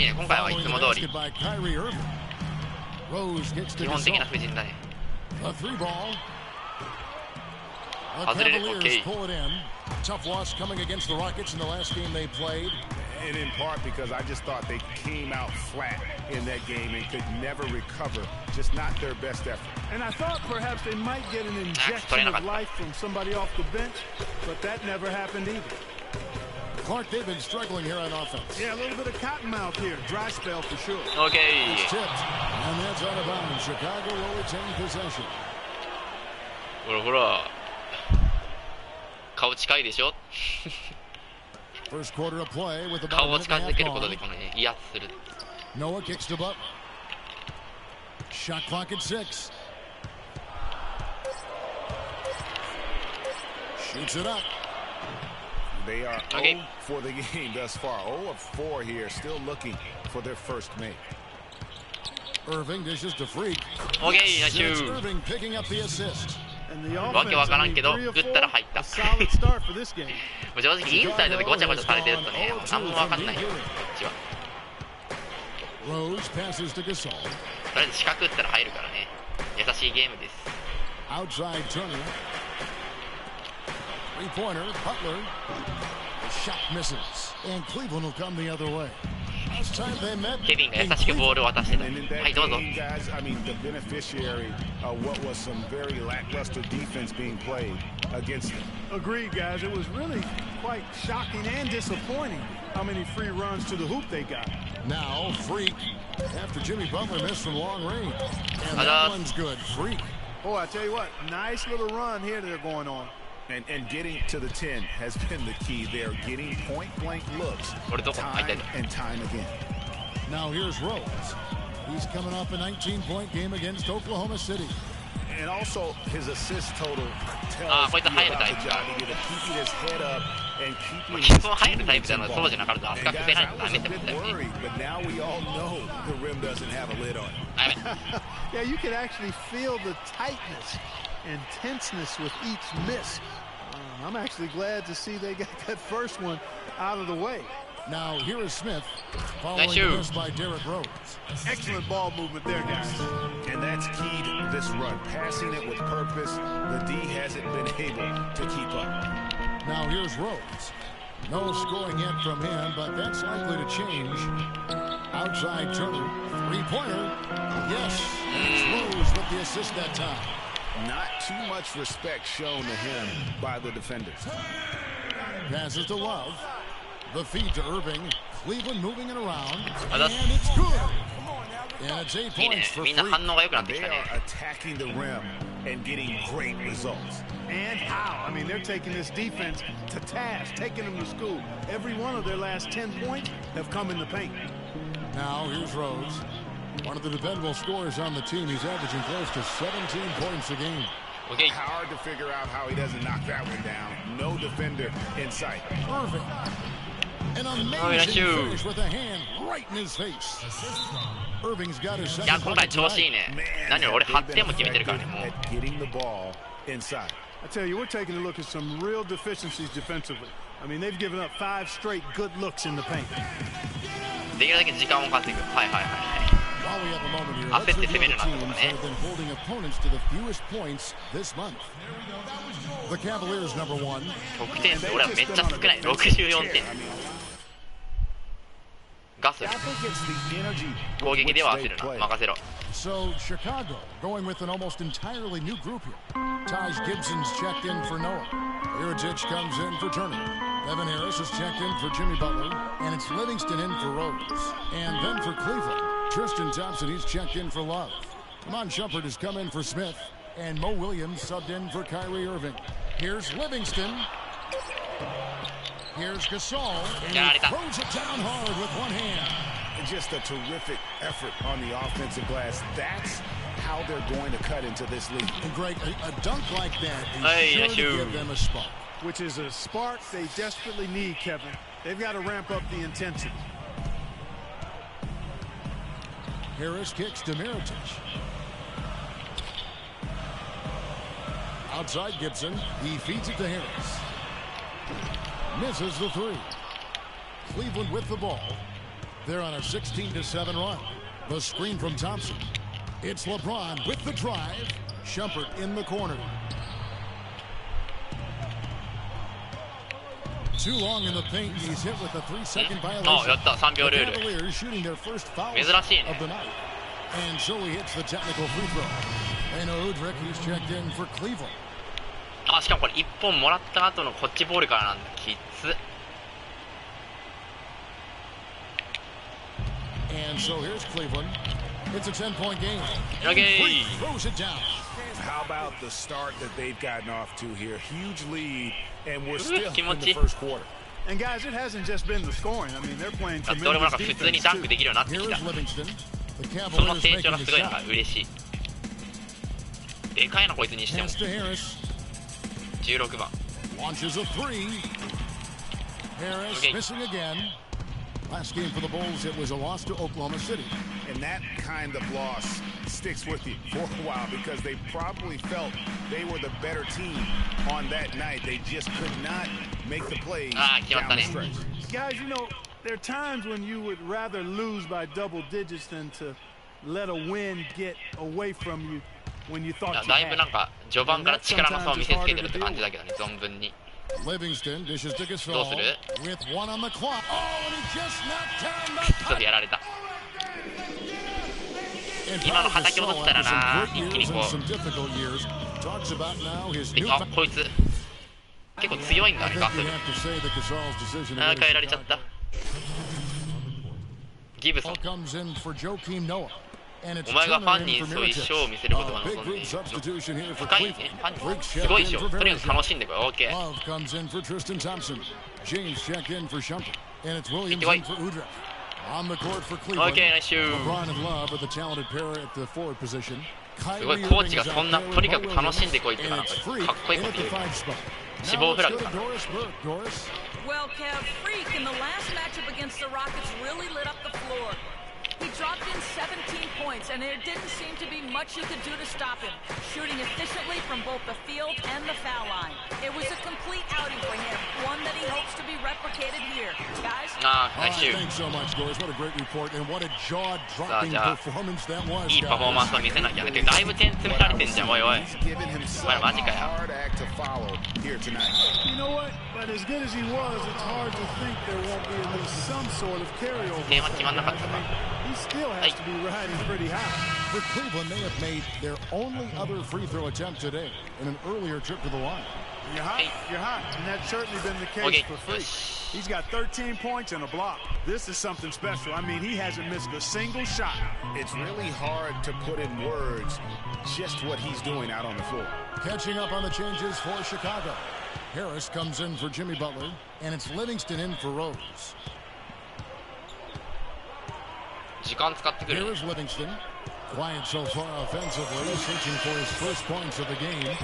ね、今回はいつも通り。基本的な布陣だね。外れる、OK。Tough loss coming against the Rockets in the last game they played. And in part because I just thought they came out flat in that game and could never recover. Just not their best effort. And I thought perhaps they might get an injection of life from somebody off the bench, but that never happened either. Clark, they've been struggling here on offense. Yeah, a little bit of cottonmouth here. Dry spell for sure. Okay. It's tipped. And that's out of bounds. Chicago will retain possession. ほらほら。顔近いでしょ。顔を近づけることでこのね、威圧する。Noah kicks to Butler. Shot clock at 6. Shoots it up. They are 0 for the game thus far. 0 of 4 here, still looking for their first make. Irving dishes to Freak. Okay, nice shoot. Irving picking up the assist. わけわからんけど打ったら入った。正直インサイドでごちゃごちゃされてるとね、何もわかんないよこっちは。Rose passes to Gasol. とりあえず四角打ったら入るからね。優しいゲームです。Outside Turner. Three-pointer, Butler. The shot misses, and Cleveland will come the other way. Last time they met, ケビンが優しくボールを渡してた。はい、どうぞ。Guys, I mean, the beneficiary of what was some very lackluster defense being played against them. Agreed, guys. It was really quite shocking and disappointing how many free runs to the hoop they got. Now, Freak, after Jimmy Butler missed from long range. And that one's good. Freak. Oh, I tell you what, nice little run here they're going on. And getting to the 10 has been the key. They're getting point-blank looks time and time again. Now here's Rose. He's coming off a 19-point game against Oklahoma City. And also his assist total tells you about the job he did of keeping his head up and keeping his teammates involved. And guys, I wasn't worried, but now we all know the rim doesn't have a lid on it. Yeah, you can actually feel the tightness and tenseness with each miss. I'm actually glad to see they got that first one out of the way. Now here is Smith, following this by Derrick Rose. Excellent ball movement there, guys. And that's key to this run, passing it with purpose. The D hasn't been able to keep up. Now here's Rose. No scoring yet from him, but that's likely to change. Outside Turner, three-pointer. Yes, it's Rose with the assist that time. Not too much respect shown to him by the defenders. Passes to Love. The feed to Irving. Cleveland moving it around. And it's good. And it's 8 points for Freak. They are attacking the rim and getting great results. And how? I mean, they're taking this defense to task, taking them to school. Every one of their last 10 points have come in the paint. Now here's Rose. One of the dependable scorers on the team. He's averaging close to 17 points a game. Okay. Hard to figure out how he doesn't knock that one down. No defender in sight. Irving. An amazing finish with a hand right in his face. Irving's got his second. いや、今回調子いいね。何より俺8点も決めてるからね。もう。 Getting the ball inside. I tell you, we're taking a look at some real deficiencies defensively. I mean, they've given up 5 straight good looks in the paint. できるだけ時間を稼ぐ。はいはいはいはい。焦って攻めるなってことね。得点数俺はめっちゃ少ない。64点。ガス。攻撃では焦るな。任せろ。So Chicago going with an almost entirely new group here. Taj Gibson's checked in for Noah. Iritic comes in for Turner. Evan Harris is checked in for Jimmy Butler, and it's Livingston in for Rose. And then for Cleveland, Tristan Thompson, he's checked in for Love. Amon Shumpert has come in for Smith, and Mo Williams subbed in for Kyrie Irving. Here's Livingston. Here's Gasol, and he throws it down hard with one hand. Just a terrific effort on the offensive glass. That's how they're going to cut into this league. And Greg, a dunk like that is sure to give them a spark. Which is a spark they desperately need, Kevin. They've got to ramp up the intensity. Harris kicks to Iritic. Outside Gibson, he feeds it to Harris. Misses the three. Cleveland with the ball. They're on a 16-7 run. The screen from Thompson. It's LeBron with the drive. Shumpert in the corner. Too long in the paint. He's hit with a 3-second violation. Oh, やった。3秒ルール。The Cavaliers shooting their first foul of 珍しいね。 the night. And so he hits the technical free throw. And Udrich, he's checked in for Cleveland. あ、しかもこれ1本もらった後のこっちボールからなんだ。きつ。And so here's Cleveland. It's a 10-point game. Okay. Throws it down. How about the start that they've gotten off to here? Huge lead, and we're still in the first quarter. And guys, it hasn't just been the scoring. I mean, they're playing tremendous defense too. Here's Livingston. The その Cavaliers 成長 making が the すごいのが shot. 嬉しい。でかいなこいつにしても。 Pass to Harris. 16番。 Launches a three. Harris missing again. Last game for the Bulls, it was a loss to Oklahoma City. And that kind of loss sticks with you for a while because they probably felt they were the better team on that night. They just could not make the plays down the stretch. Guys, you know, there are times when you would rather lose by double digits than to let a win get away from you when you thought you だいぶ had なんか序盤から力の差を見せつけてるって感じだけどね、存分に。 Livingston dishes to どう Gasol する？ with one on the clock. Oh, and he just knocked down ちょ the っとやられた。今の叩き落としたらな、一気にこう。あ、こいつ結構強いんだね、ガスル。あー、変えられちゃった。ギブソン。お前がファンにそういうショーを見せることが望んでいる。深いね、ファンにすごいショー。とりあえず楽しんでこい。オーケー。行ってこい。Okay, nice shoot. すごいコーチがそんなとにかく楽しんでこいってなんかかっこいいこと言う。死亡フラグかな。Well, Kev, Freak in the last matchup against the Rockets really lit up the floor. He dropped in 17 points, and there didn't seem to be much you could do to stop him, shooting efficiently from both the field and the foul line. It was a complete outing for him, one that he hopes to be replicated here. Guys? Nice shoot. Thanks so much, Doris. What a great report, and what a jaw-dropping performance that was. いいパフォーマンスを見せなきゃね。だいぶ点詰められてんじゃん、おいおい。お前マジかよ。You know what? But as good as he was, it's hard to think there won't be at least some sort of carryover. 点は決まんなかったか。 He still has to be riding pretty high. For Cleveland, they have made their only other free throw attempt today in an earlier trip to the line. You're hot, you're hot, and that's certainly been the case for Freak. He's got 13 points and a block. This is something special. I mean, he hasn't missed a single shot. It's really hard to put in words just what he's doing out on the floor. Catching up on the changes for Chicago. Harris comes in for Jimmy Butler, and it's Livingston in for Rose. 時間使ってくる。 Here is Livingston. Quiet so far offensively, searching for his first points of the game.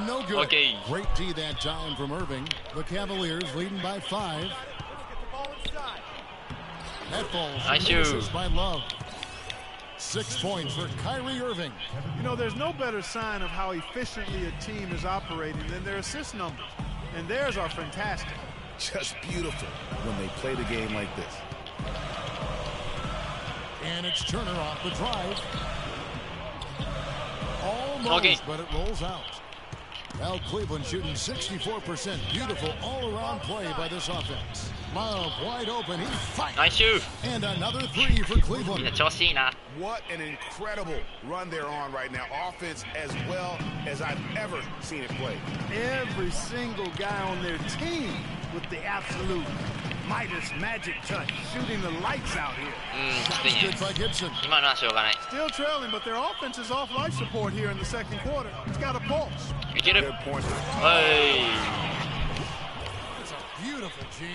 No good. Okay. Great D that time from Irving. The Cavaliers leading by 5. That falls by Love. 6 points for Kyrie Irving. You know, there's no better sign of how efficiently a team is operating than their assist numbers. And theirs are fantastic. Just beautiful when they play the game like this. And it's Turner off the drive. Almost, but it rolls out. Well, Cleveland shooting 64%. Beautiful all-around play by this offense. Love wide open. He fights. Nice shoot. And another three for Cleveland. みんな調子いいな。 What an incredible run they're on right now. Offense as well as I've ever seen it play. Every single guy on their team with the absolute Midas magic touch, shooting the lights out here. きついね。今のはしょうがない。 Still trailing, but their offense is off life support here in the second quarter. It's got a pulse. いける。 Good point. はい。 It's a beautiful jam.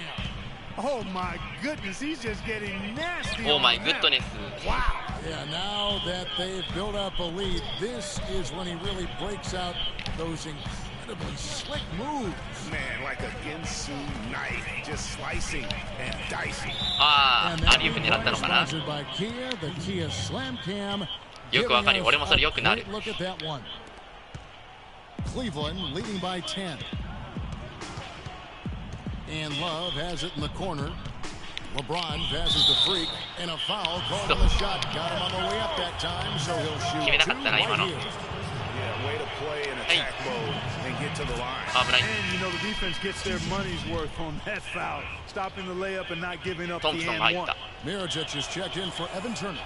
Oh my goodness, he's just getting nasty. Oh my goodness. Wow. Yeah, now that they've built up a lead, this is when he really breaks out those incredibly slick moves. Man, like a Ginsu knife, just slicing and dicing. ああ、アリウープ狙ったのかな。 Sponsored by Kia, the Kia Slam Cam. よくわかる。俺もそれよくなる。 Look at that one. Cleveland leading by 10. And Love has it in the corner. LeBron passes to Freak, and a foul called on the shot. Got him on the way up that time, so he'll shoot 決めなかったな、今の。 Yeah, way to play in attack mode and get to the line. 危ない。 And you know the defense gets their money's worth on that foul, stopping the layup and not giving up the トンプソンが入っ and た。 Mirotic is checked in for Evan Turner.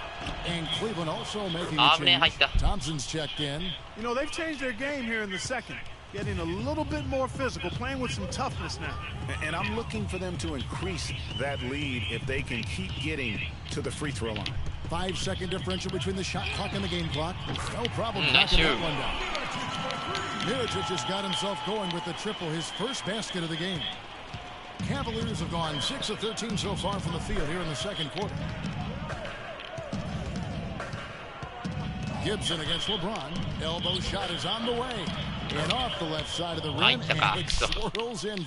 And Cleveland also making a 危ねえ、入 change. った。 Thompson's checked in. You know, they've changed their game here in the second, getting a little bit more physical, playing with some toughness now. And I'm looking for them to increase that lead if they can keep getting to the free throw line. 5-second differential between the shot clock and the game clock. No problem nice knocking shoot. that one down. Mirotic has got himself going with the triple, his first basket of the game. Cavaliers have gone 6 of 13 so far from the field here in the second quarter. Gibson against LeBron. Elbow shot is on the way. 入ったか。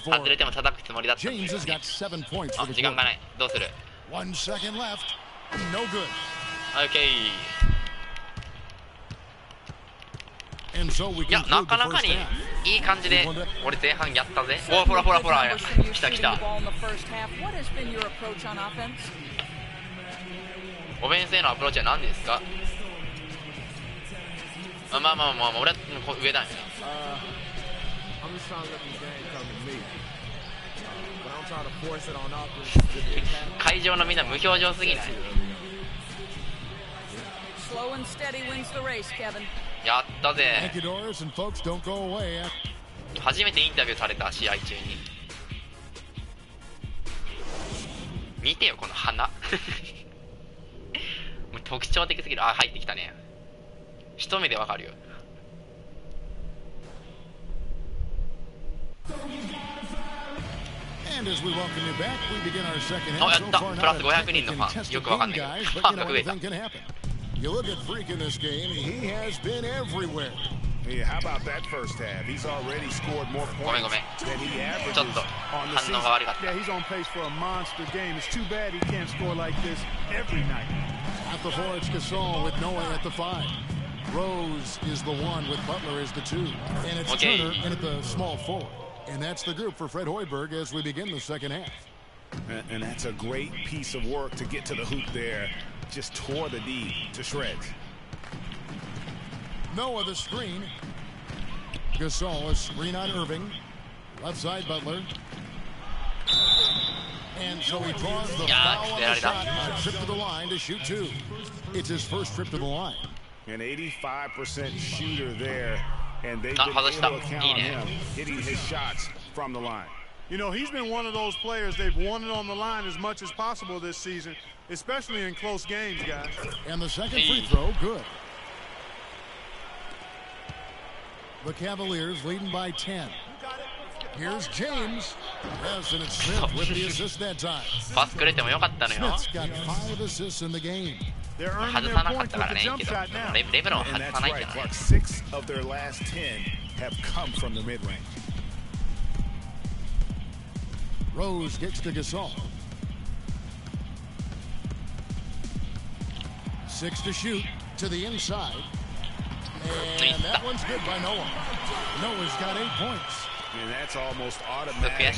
外れても叩くつもりだったんですけどね。あ、時間がない。どうする？ 1 second left. No good. OK。いや、なかなかにいい感じで俺前半やったぜ。お、ほらほらほら、来た来た。オフェンスへのアプローチは何ですか？まあまあまあ、俺は上だね。会場のみんな無表情すぎない？やったぜ。初めてインタビューされた、試合中に。見てよこの鼻。特徴的すぎる。あ、入ってきたね。一目でわかるよ。あ、やった。プラス500人のファン。よくわかんないけどファンが増えた。You look at Freak in this game, he has been everywhere. Yeah, how about that first half? He's already scored more points than he averages on the season. Yeah, he's on pace for a monster game. It's too bad he can't score like this every night. At the 4, it's Gasol with Noah at the 5. Rose is the 1 with Butler as the 2. And it's Turner in at the small forward. And that's the group for Fred Hoiberg as we begin the second half. And that's a great piece of work to get to the hoop there. Just tore the D to shreds. Noah the screen. Gasol a screen on Irving. Left side Butler. And so he draws the foul on the shot. A trip to the line to shoot 2. It's his first trip to the line. An 85% shooter there. And they've been able to count on him hitting his shots from the line. You know, he's been one of those players they've wanted on the line as much as possible this season, especially in close games, guys. And the second free throw, good. The Cavaliers leading by 10. Here's James. Yes, and it's Smith with the assist that time. Smith's got 5 assists in the game. They're earning their points with the jump shot now. And that's right, Clark. 6 of their last 10 have come from the mid-range. Rose gets to Gasol. 6 to shoot to the inside. And that one's good by Noah. Noah's got 8 points. And that's almost automatic.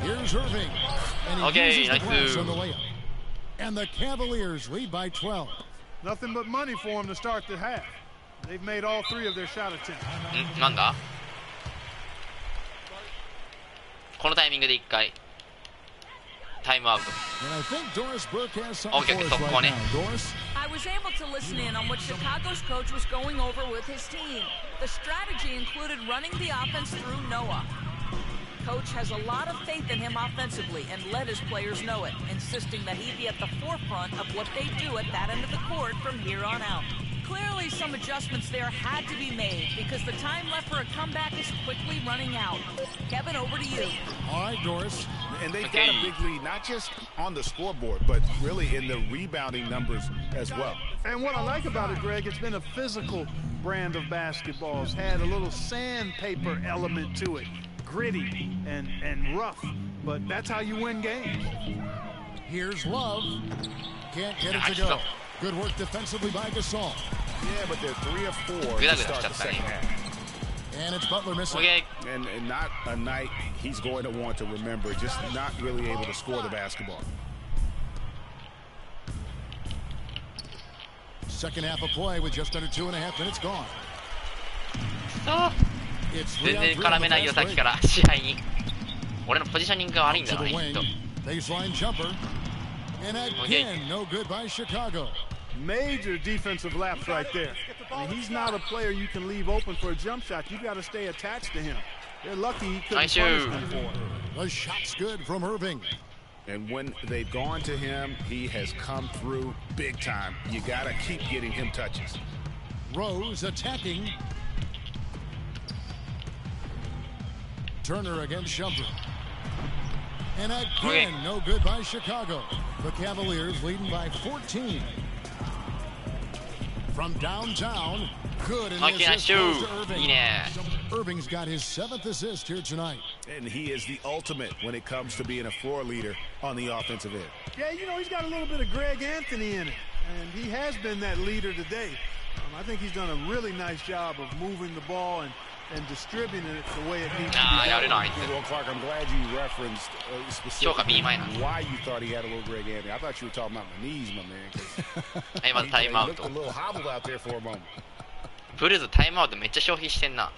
Here's Irving. And he uses the glass on the layup. And the Cavaliers lead by 12. Nothing but money for them to start the half. They've made all 3 of their shot attempts. なんだこのタイミングで1回タイムアウト。OK、速攻ね。I was able to listen in on what Chicago's coach was going over with his team. The strategy included running the offense through Noah. Coach has a lot of faith in him offensively and let his players know it, insisting that he be at the forefront of what they do at that end of the court from here on out. Clearly, some adjustments there had to be made because the time left for a comeback is quickly running out. Kevin, over to you. All right, Doris. And they've got a big lead, not just on the scoreboard, but really in the rebounding numbers as well. And what I like about it, Greg, it's been a physical brand of basketball. It's had a little sandpaper element to it, gritty and rough, but that's how you win games. Here's Love. Can't get it to go. Good work defensively by Gasol. Yeah, but they're 3 of 4 to start the second half. And it's Butler missing. And not a night he's going to want to remember, just not really able to score the basketball. Second half of play with just under 2.5 minutes gone. 全然絡めないよ、さっきから試合に。俺のポジショニングが悪いんだな、きっと。Baseline jumper. And again, no good by Chicago. Major defensive lapse right there. I mean, he's not a player you can leave open for a jump shot. You got to stay attached to him. They're lucky he couldn't punish them for it. The shot's good from Irving. And when they've gone to him, he has come through big time. You got to keep getting him touches. Rose attacking. Turner against Shumpert. And again, no good by Chicago. The Cavaliers leading by 14. From downtown, good in Okay, the assist goes to Irving. いいね。 Irving's got his 7th assist here tonight. And he is the ultimate when it comes to being a floor leader on the offensive end. Yeah, you know, he's got a little bit of Greg Anthony in it, and he has been that leader today. I think he's done a really nice job of moving the ball and distributing it the way it needs to be. やるなあいつ。 Well, Clark, I'm glad you referenced 評価 B specifically マイナス。 why you thought he had a little Greg Anthony. I thought you were talking about my knees, my man. まずタイムアウ He looked ト a。little hobbled out there for a moment. ブルーズタイムアウトめっちゃ消費してんな。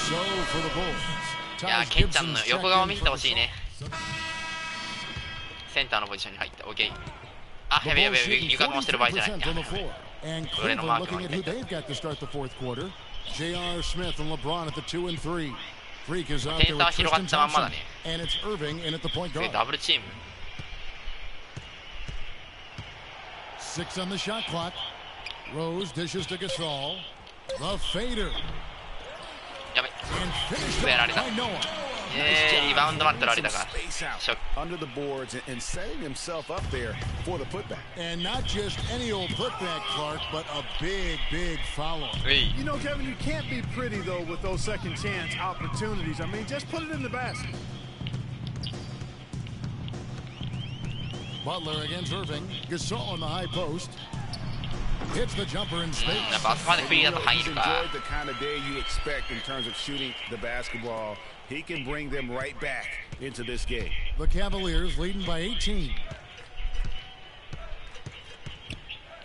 So for the Bulls. いや Taj ケンちゃんの Gibson's 横 checked 顔 in 見せ for てほしい the ね。センターのポジションに入った。オッケー。あ、やべやべ、床かもしてる場合じゃない。 from the floor. And Cleveland looking at who they've got to start the fourth quarter. J.R. Smith and LeBron at the 2 and 3. Freak is out there with Tristan Thompson. And it's Irving in at the point guard. ダブルチーム。 6 on the shot clock. Rose dishes to Gasol. The fader. やべ。 And finished やられ off た。 by Noah. リバウンド待ってられたから。 Space out ショック。 under the boards and setting himself up there for the putback. And not just any old putback, Clark, but a big, big follow. うい。 You know, Kevin, you can't be pretty, though, with those second chance opportunities. I mean, just put it in the basket. Butler against Irving. Gasol on the high post. Hits the jumper in space. やっぱあそこまでフリーだと He's 入るか。 enjoyed the kind of day you expect in terms of shooting the basketball. He can bring them right back into this game. The Cavaliers leading by 18.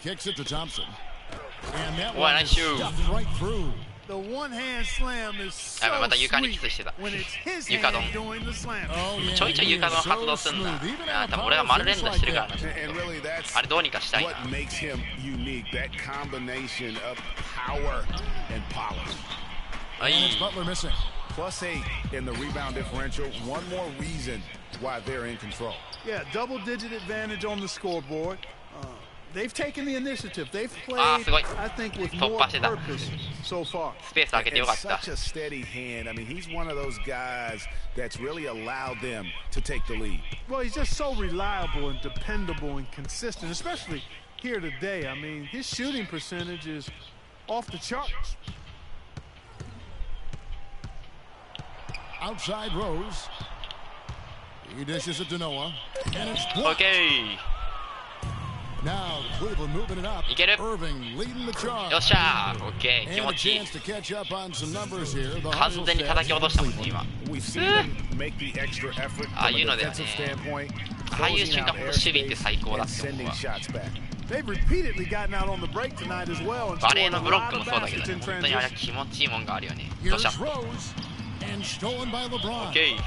Kicks it to Thompson. And that Boy, one nice is shoot. stuffed right through. The one-hand slam is so やべ、また床に sweet キスしてた。 when it's his 床 hand ドン。 doing the slam. Oh, yeah, ちょいちょい he 床 is の発 so 動すんな。 smooth. Even あ on 多 a 分俺は power 丸連 finish 打 like してるから that. な。ちょっ And と really, that's あれどうにかしたいな。 what makes him unique. That combination of power and polish. Ay. And it's Butler missing. +8 in the rebound differential. One more reason why they're in control. Yeah, double-digit advantage on the scoreboard. They've taken the initiative. They've played, すごい。 I think, with 突 more 破してた。 purpose so far. スペース開けてよ And かった。 such a steady hand. I mean, he's one of those guys that's really allowed them to take the lead. Well, he's just so reliable and dependable and consistent, especially here today. I mean, his shooting percentage is off the charts. Outside Rose. He dishes it to Noah. And it's オッ blocked. ケー。 Now Cleveland moving it up. いける。 Irving leading the charge. よっしゃー。オッケー。気 And 持 a ちいい。 chance to catch up on some numbers here. The 完 hustle 全に叩き落としたもんね、 stats. 今。 We've seen them make the extra effort from a いうのでね。 defensive standpoint. ああいう瞬間、 closing 本 out 当守備って airspace 最高だ and って思う sending わ。 shots back. They've repeatedly gotten out on the break tonight as well and バレー scored の a ブロッ lot クも of そうだけど baskets ね、 in 本当にあれ transition. 気持ちいいもんがあるよね。ど Here's うした？ Rose. And stolen by オ LeBron. ッケー。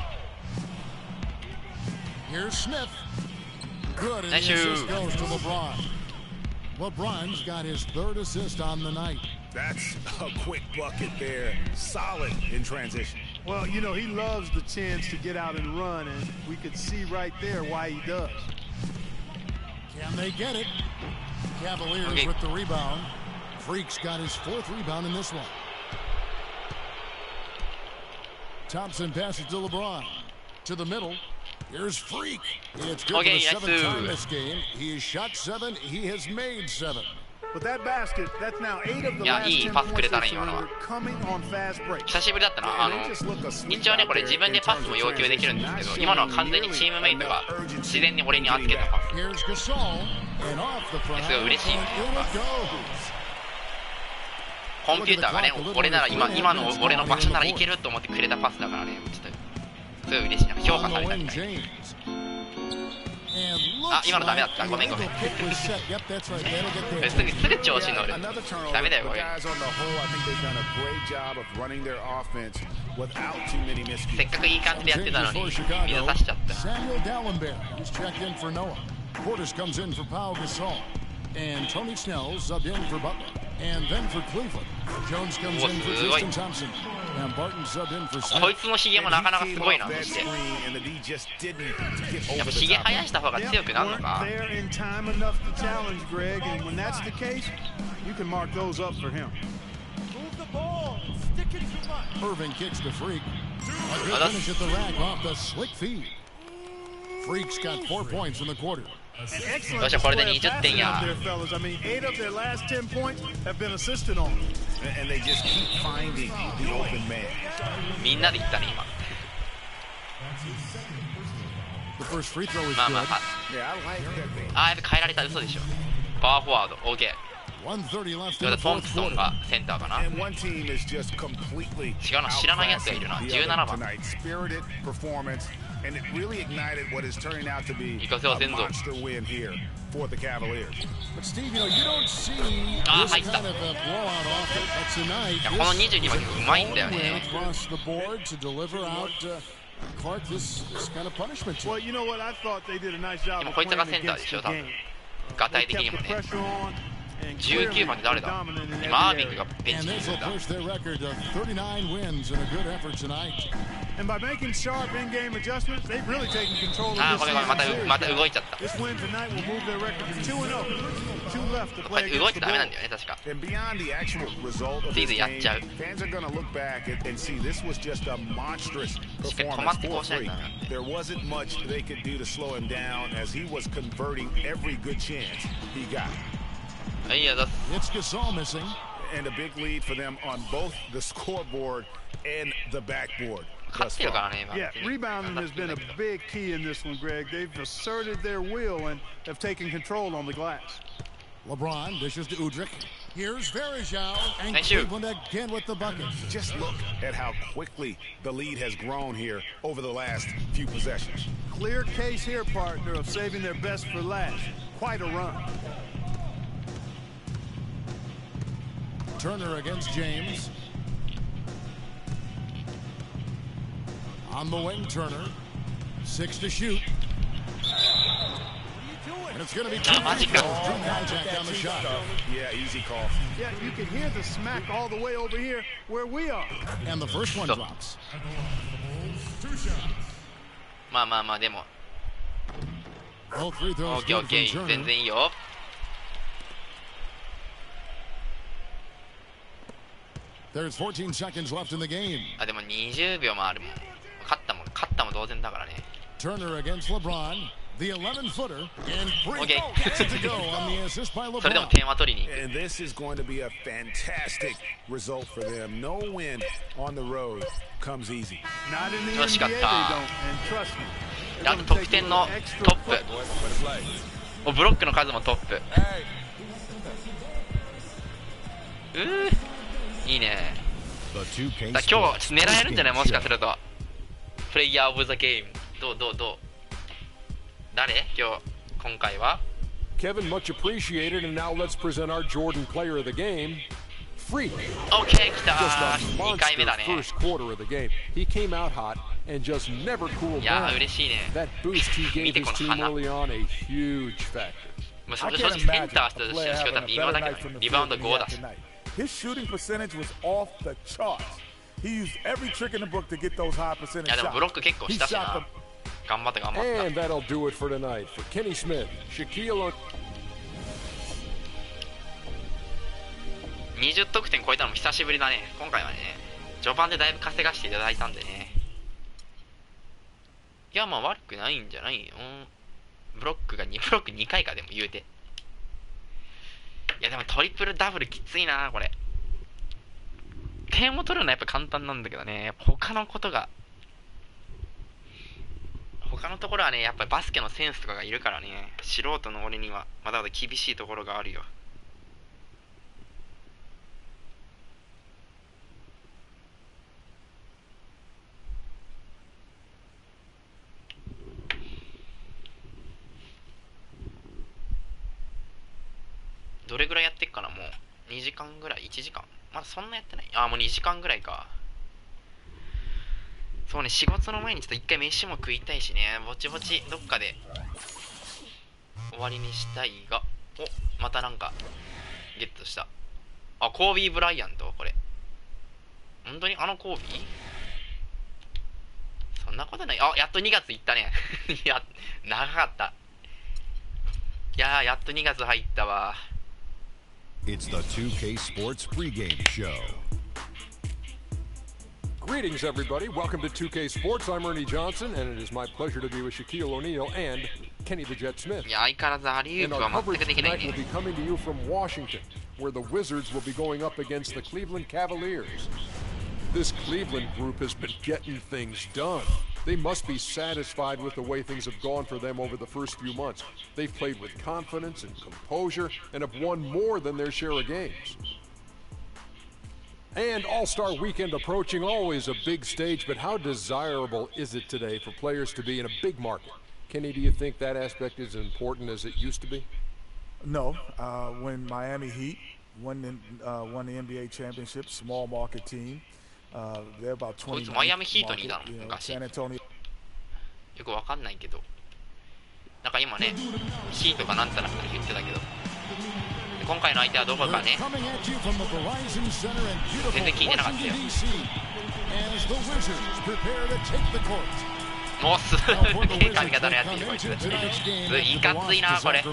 Here's Smith. Good, and Nice the assist shoot. goes to LeBron. LeBron's got his 3rd assist on the night. That's a quick bucket there. Solid in transition. Well, you know, he loves the chance to get out and run, and we could see right there why he does. Can they get it? Cavaliers Okay. with the rebound. Freak's got his 4th rebound in this one. Thompson passes to LeBron. To the middle. Here's Freak. It's good Okay, for the 7th yes, time this game. He has shot 7. He has made 7. But that basket, that's now 8 of the Yeah, last いい 10 パス points くれたね、 they've 今のは。 surrendered coming on fast break. 久しぶりだったな。 They just look asleep 一応ね、これ out 自 there 分 in でパス terms も of 要求できるんですけ transition. ど、今のは完全にチームメイトが自然に俺に預けたパス。 Here's Gasol. And off the front. すごい嬉しいよね、 And やっ in ぱ it goes. コンピューターがね、俺なら今の俺の場所ならいけると思ってくれたパスだからね、ちょっとすごい嬉しいな。評価 On さ the れた wing, みたい。 James. And あ、 looks 今のダメだっ like た。ごめんごめん。 the kick was set. Yep, that's right. That'll get there. すぐ調子に乗る。 Another turnover. ダメだよ、 But これ。 guys, on the whole, I think they've done a great job of running their offense without too many せっ miscues. かくいい感じでやってたのに、 Changes 水 for Chicago. 差しちゃった。 Samuel Dallenberg is checked in for Noah. Portis comes in for Pau Gasol. And Tony Snell subbed in for Butler. And then for Cleveland, Jones comes in for Tristan Thompson. And Barton subbed in for こ Smith. いつのヒゲもなかなかすごいな、そ That して。 screen, and the D just didn't get やっ over ぱ the ヒゲ top. 生やした方が強くなるの Weren't か。 there in time enough to challenge Greg, and when that's the case, you can mark those up for him. Move the ball. Sticking too much. Irving kicks to Freak. A good finish at the rack off the slick feed. Freaks got 4 points in the quarter. よっしゃ、これで20点や。 I mean, 8 of their last 10 points have been assisted on. And they just keep finding the open man. みんなでいったね今。 The first free throw is まあまあ good. まあ。 Yeah, I like that they あー、やっぱ変えられた、嘘でしょ。パワーフォワード、OK。 1:30 left ト in the ン fourth プソン quarter. がセンターかな。 and one team is just completely 違うな、知らないやつがいるな。 outclassing the 17 other 番。 tonight. Spirited performance, and it really ignited what is turning out to be 行かせよ、 a 全部。 monster win here for the Cavaliers. But Steve, you know, you don't see Ah, this入った kind of a blowout offense tonight. いや、この22番うまいんだよ Win ね。 across the board to deliver out Clark this kind of punishment. Well, you know what? I thought they did a nice job でも of こいつが playing センターで against しょ、 the 多分。 game. ガタ They イ的に kept も the ね。 pressure on, and 19 番って誰 clearly だ dominant in every マービン area. グがベン And チにい this る will んだ。 push their record of 39 wins in a good effort tonight. And by making sharp in-game adjustments, they've really taken control of あー、 this ごめんごめん、また series. また動いちゃった。 This win tonight will move their record to 2-0. 2 left to これ play 動い against て the ダメなん Bulls. だよね、確か。 And beyond the actual result of つい this ついやっ game, ちゃう。 fans are going to look back and see this was just a monstrous しっかり止ま performance ってこ for うしないと Freak. ダメなんで。 There wasn't much they could do to slow him down as he was converting every good chance he got. はい、やだ。 It's Gasol missing. And a big lead for them on both the scoreboard and the backboard 勝 thus ってるから far. ね、今。 Yeah, rebounding has been a big key in this one, Greg. They've asserted their will and have taken control on the glass. LeBron dishes to Udrich. Here's Varejao, and Nice shoot. Cleveland again with the bucket. Just look at how quickly the lead has grown here over the last few possessions. Clear case here, partner, of saving their best for last. Quite a run. Turner against James. On the wing, Turner. 6 to shoot. And it's going to be magic. contact on the shot. Yeah, easy call. Yeah, you can hear the smack all the way over here where we are. And the first one drops. まあまあまあ、でも。 All three throws オッケーオ good ッケ from ー、全 Turner. 然いいよ。 There's 14 seconds left in the game. あ、でも20秒もあるもん。勝ったも同然だからね。 Turner against LeBron. The 11-footer. And free Okay. throw gets it to go on the assist by それでも LeBron. 点は取りに行く。 And this is going to be a fantastic result for them. No win on the road comes easy. Not in the 惜しかっ NBA, た。 they don't. And trust me, あ they're と gonna 得 take 点 a の little extra トップ footwork. おブロックの数もトップいいねだ今日狙えるんじゃないもしかするとプレイヤーオブザゲームどう誰今回は Kevin, much appreciated, and now let's present our Jordan Player of the Game, Freak. OK 来た Just a 2回目 monster だね first quarter of the game. He came out hot and just never cooled いや down. 嬉しいね That boost he gave his team 見てこの鼻 early on, a huge factor. もう正直センターとして仕事は微妙だけどねリバウンド5だし His shooting percentage was off the charts. He used every trick in the book to get those high い percentage やでも shots. ブロック結構 He したし shot な them. 頑張った And that'll do it for tonight. For Kenny Smith, Shaquille O'Neal. 20得点超えたのも久しぶりだね今回はね序盤でだいぶ稼がしていただいたんでねいやまあ悪くないんじゃないよブロック2回かでも言うていやでもトリプルダブルきついなこれ点を取るのはやっぱ簡単なんだけどねやっぱ他のところはねやっぱりバスケのセンスとかがいるからね素人の俺にはまだまだ厳しいところがあるよどれぐらいやってっかなもう2時間ぐらい1時間まだそんなやってないもう2時間ぐらいかそうね仕事の前にちょっと一回飯も食いたいしねぼちぼちどっかで終わりにしたいがまたなんかゲットしたコービー・ブライアントこれ本当にコービーそんなことないやっと2月いったねいや長かったいややっと2月入ったわIt's the 2K Sports pregame show. Greetings, everybody. Welcome to 2K Sports. I'm Ernie Johnson, and it is my pleasure to be with Shaquille O'Neal and Kenny the Jet Smith. いや、相変わらずアリウー And プ our は全 coverage くできない tonight will ね。 be coming to you from Washington, where the Wizards will be going up against the Cleveland Cavaliers. This Cleveland group has been getting things done. They must be satisfied with the way things have gone for them over the first few months. They've played with confidence and composure and have won more than their share of games. And All-Star Weekend approaching, always a big stage, but how desirable is it today for players to be in a big market? Kenny, do you think that aspect is as important as it used to be? No. When Miami Heat won the NBA championship, small market team, they're about こいつ 20. マイアミヒートにいたの San 昔。 Antonio. よくわかんないけど。なんか今ね、ヒートかなんたらって言ってたけど。今回の相手はどこかね、全然聞いてなかったよ。もうすげえ髪型のやついるこいつ。いかついなこれ。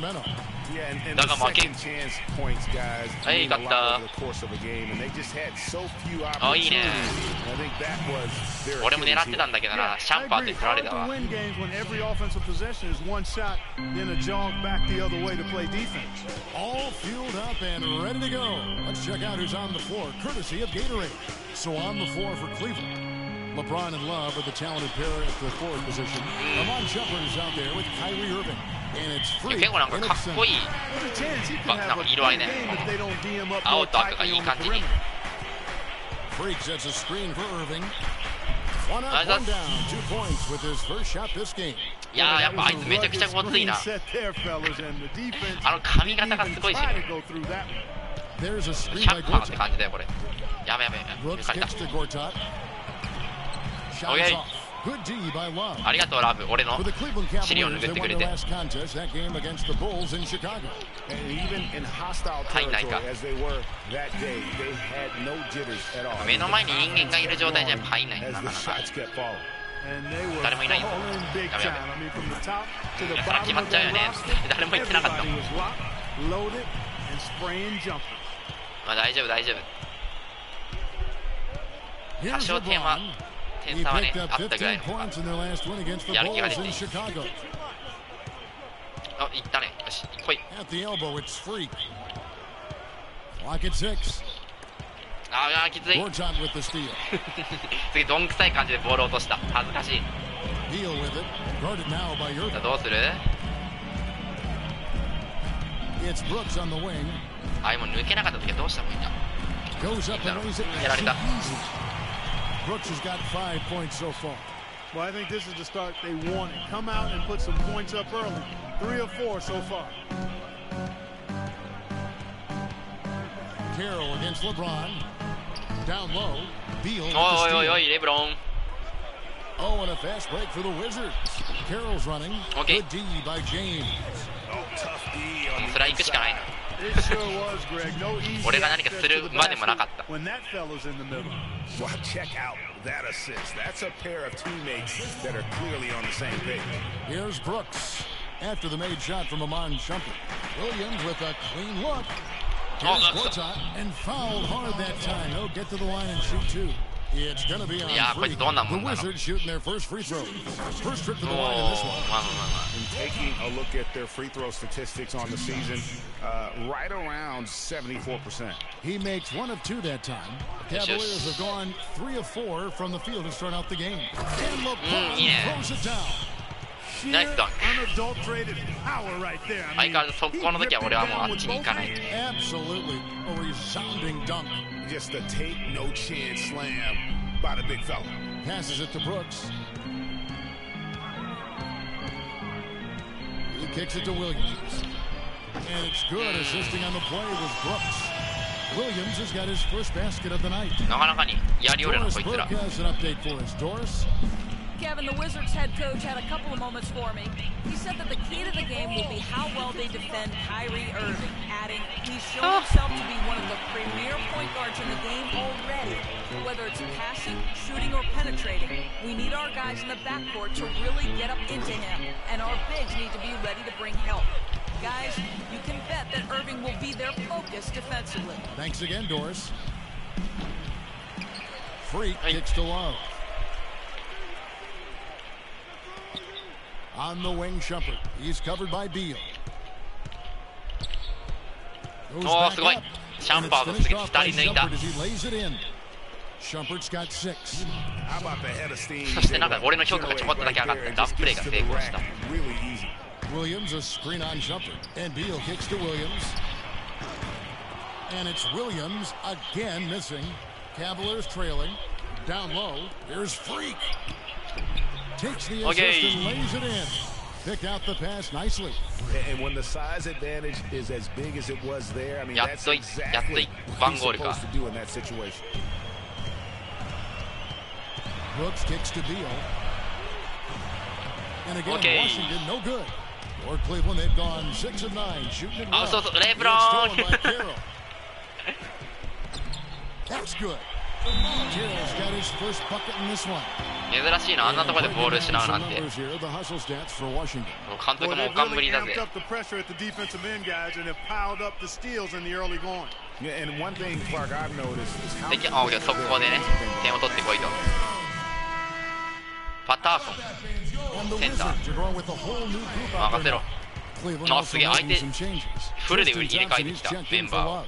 だが負けん。はい、勝った。あ、いいね。俺も狙ってたんだけどな、シャンパーって取られたわ。All fueled up and ready to go. Let's check out who's on the floor, courtesy of Gatorade. So on the floor for Cleveland, LeBron and Love are the talented pair at the forward position. Amon Shumpert is out there with Kyrie Irving. And it's free. 結構なんかかっこいい。なんか色合いね。青と赤がいい感じに。Freak sets a screen for Irving. One up, one down, 2 points with his first shot this game. いやー、やっぱあいつめちゃくちゃごついな。あの髪型がすごいしね。シャッパーって感じだよこれ。やべやべ。抜かれた。オッケー。ありがとうラブ、俺の尻を拭ってくれて。入んないか。目の前に人間がいる状態じゃ入んないんだなかなか。誰もいないんだ。やべやべ。だから決まっちゃうよね。誰も言ってなかったもん。まあ大丈夫大丈夫。多少点差はね、あったぐらいのやる気が出ていい。あ、いったね。よし、来い。ああ、きつい。次、どんくさい感じでボール落とした。恥ずかしい。さあ、どうする？あ、今抜けなかった時はどうしたもんいいんだ。やられた。Brooks has got 5 points so far. Well, I think this is the start they wanted. Come out and put some points up early. 3 or 4 so far. Carroll against LeBron. Down low. Beal. Oi, LeBron. Oh, and a fast break for the Wizards. Carroll's running. Okay. Good D by James. Oh, tough D on それは行くしかないな。俺が何かするまでもなかった。Well, check out that assist. That's a pair of teammates that are clearly on the same page. Here's Brooks after the made shot from Amon Shumpert. Williams with a clean look. And fouled hard that time. He'll get to the line and shoot 2. It's going to be on free. The Wizards shooting their first free throws. First trip to the line in this one. And taking a look at their free throw statistics on the season, right around 74%. He makes 1 of 2 that time. The Cavaliers have gone 3 of 4 from the field to start out the game. And LeBron throws it down. Nice dunk. Unadulterated power right there. 相変わらず速攻の時は俺はもうあっちに行かない。Absolutely a resounding dunk. Just a take no chance slam by the big fella. Passes it to Brooks. He kicks it to Williams. And it's good. Assisting on the play was Brooks. Williams has got his first basket of the night. なかなかにやりおるなこいつら。 Has an update for us. Doris? Kevin, the Wizards head coach had a couple of moments for me. He said that the key to the game will be how well they defend Kyrie Irving, adding he's shown himself to be one of the premier point guards in the game already. Whether it's passing, shooting, or penetrating, we need our guys in the backcourt to really get up into him, and our bigs need to be ready to bring help. Guys, you can bet that Irving will be their focus defensively. Thanks again, Doris. Freak kicks to Love. On the wing, Shumpert. He's covered by Beal. おおすごい。シャンパードすげえ2人抜いた。 Shumpert's got 6. そしてなんか俺の評価がちょこっとだけ上がってランプレーが成功した。 Williams a screen on Shumpert and Beal kicks to Williams. And it's Williams again missing. Cavaliers trailing. Down low. Here's Freak. Takes the assist and lays it in. Picked out the pass nicely. And when the size advantage is as big as it was there, I mean, that's exactly what he's supposed to do in that situation. Brooks kicks to Beal. And again, Washington no good. Or Cleveland, they've gone 6 of 9 shooting it well. LeBron. That's good. Carroll's got his first bucket in this one. 珍しいな、あんなところでボール失うなんて。監督もおかんぶりだぜ。速攻でね、点を取ってこいと。パターソン、センター。任せろ。あ、すげえ、相手、フルで入れ替えてきた、メンバーを。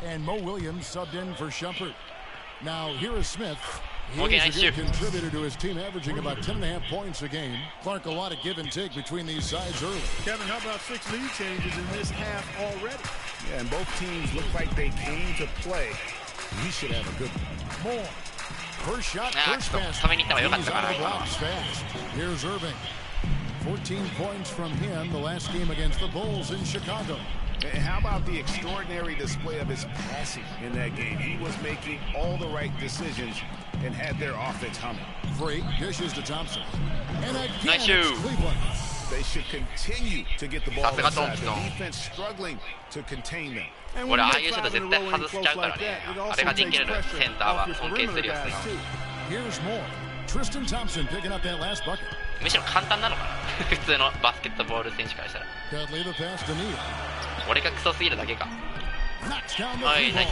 And Mo Williams subbed in for Shumpert. Now here is Smith. He Okay, is a good contributor to his team, averaging about 10.5 points a game. Clark, a lot of give and take between these sides early. Kevin, how about 6 lead changes in this half already? Yeah, and both teams look like they came to play. We should have a good one. More. First shot, first pass. Here's Irving. 14 points from him the last game against the Bulls in Chicago. And how about the extraordinary display of his passing in that game? He was making all the right decisions and had their offense humming. Freak dishes to Thompson. And again, nice shoot. Cleveland. They should continue to get the ball inside. The defense struggling to contain them. 俺ああいうシュート絶対外しちゃうからね。あれができるセンターは尊敬するよ。Here's more. Tristan Thompson picking up that last bucket. むしろ簡単なのかな普通のバスケットボール選手からしたら。俺がクソすぎるだけか。はい、ナイス。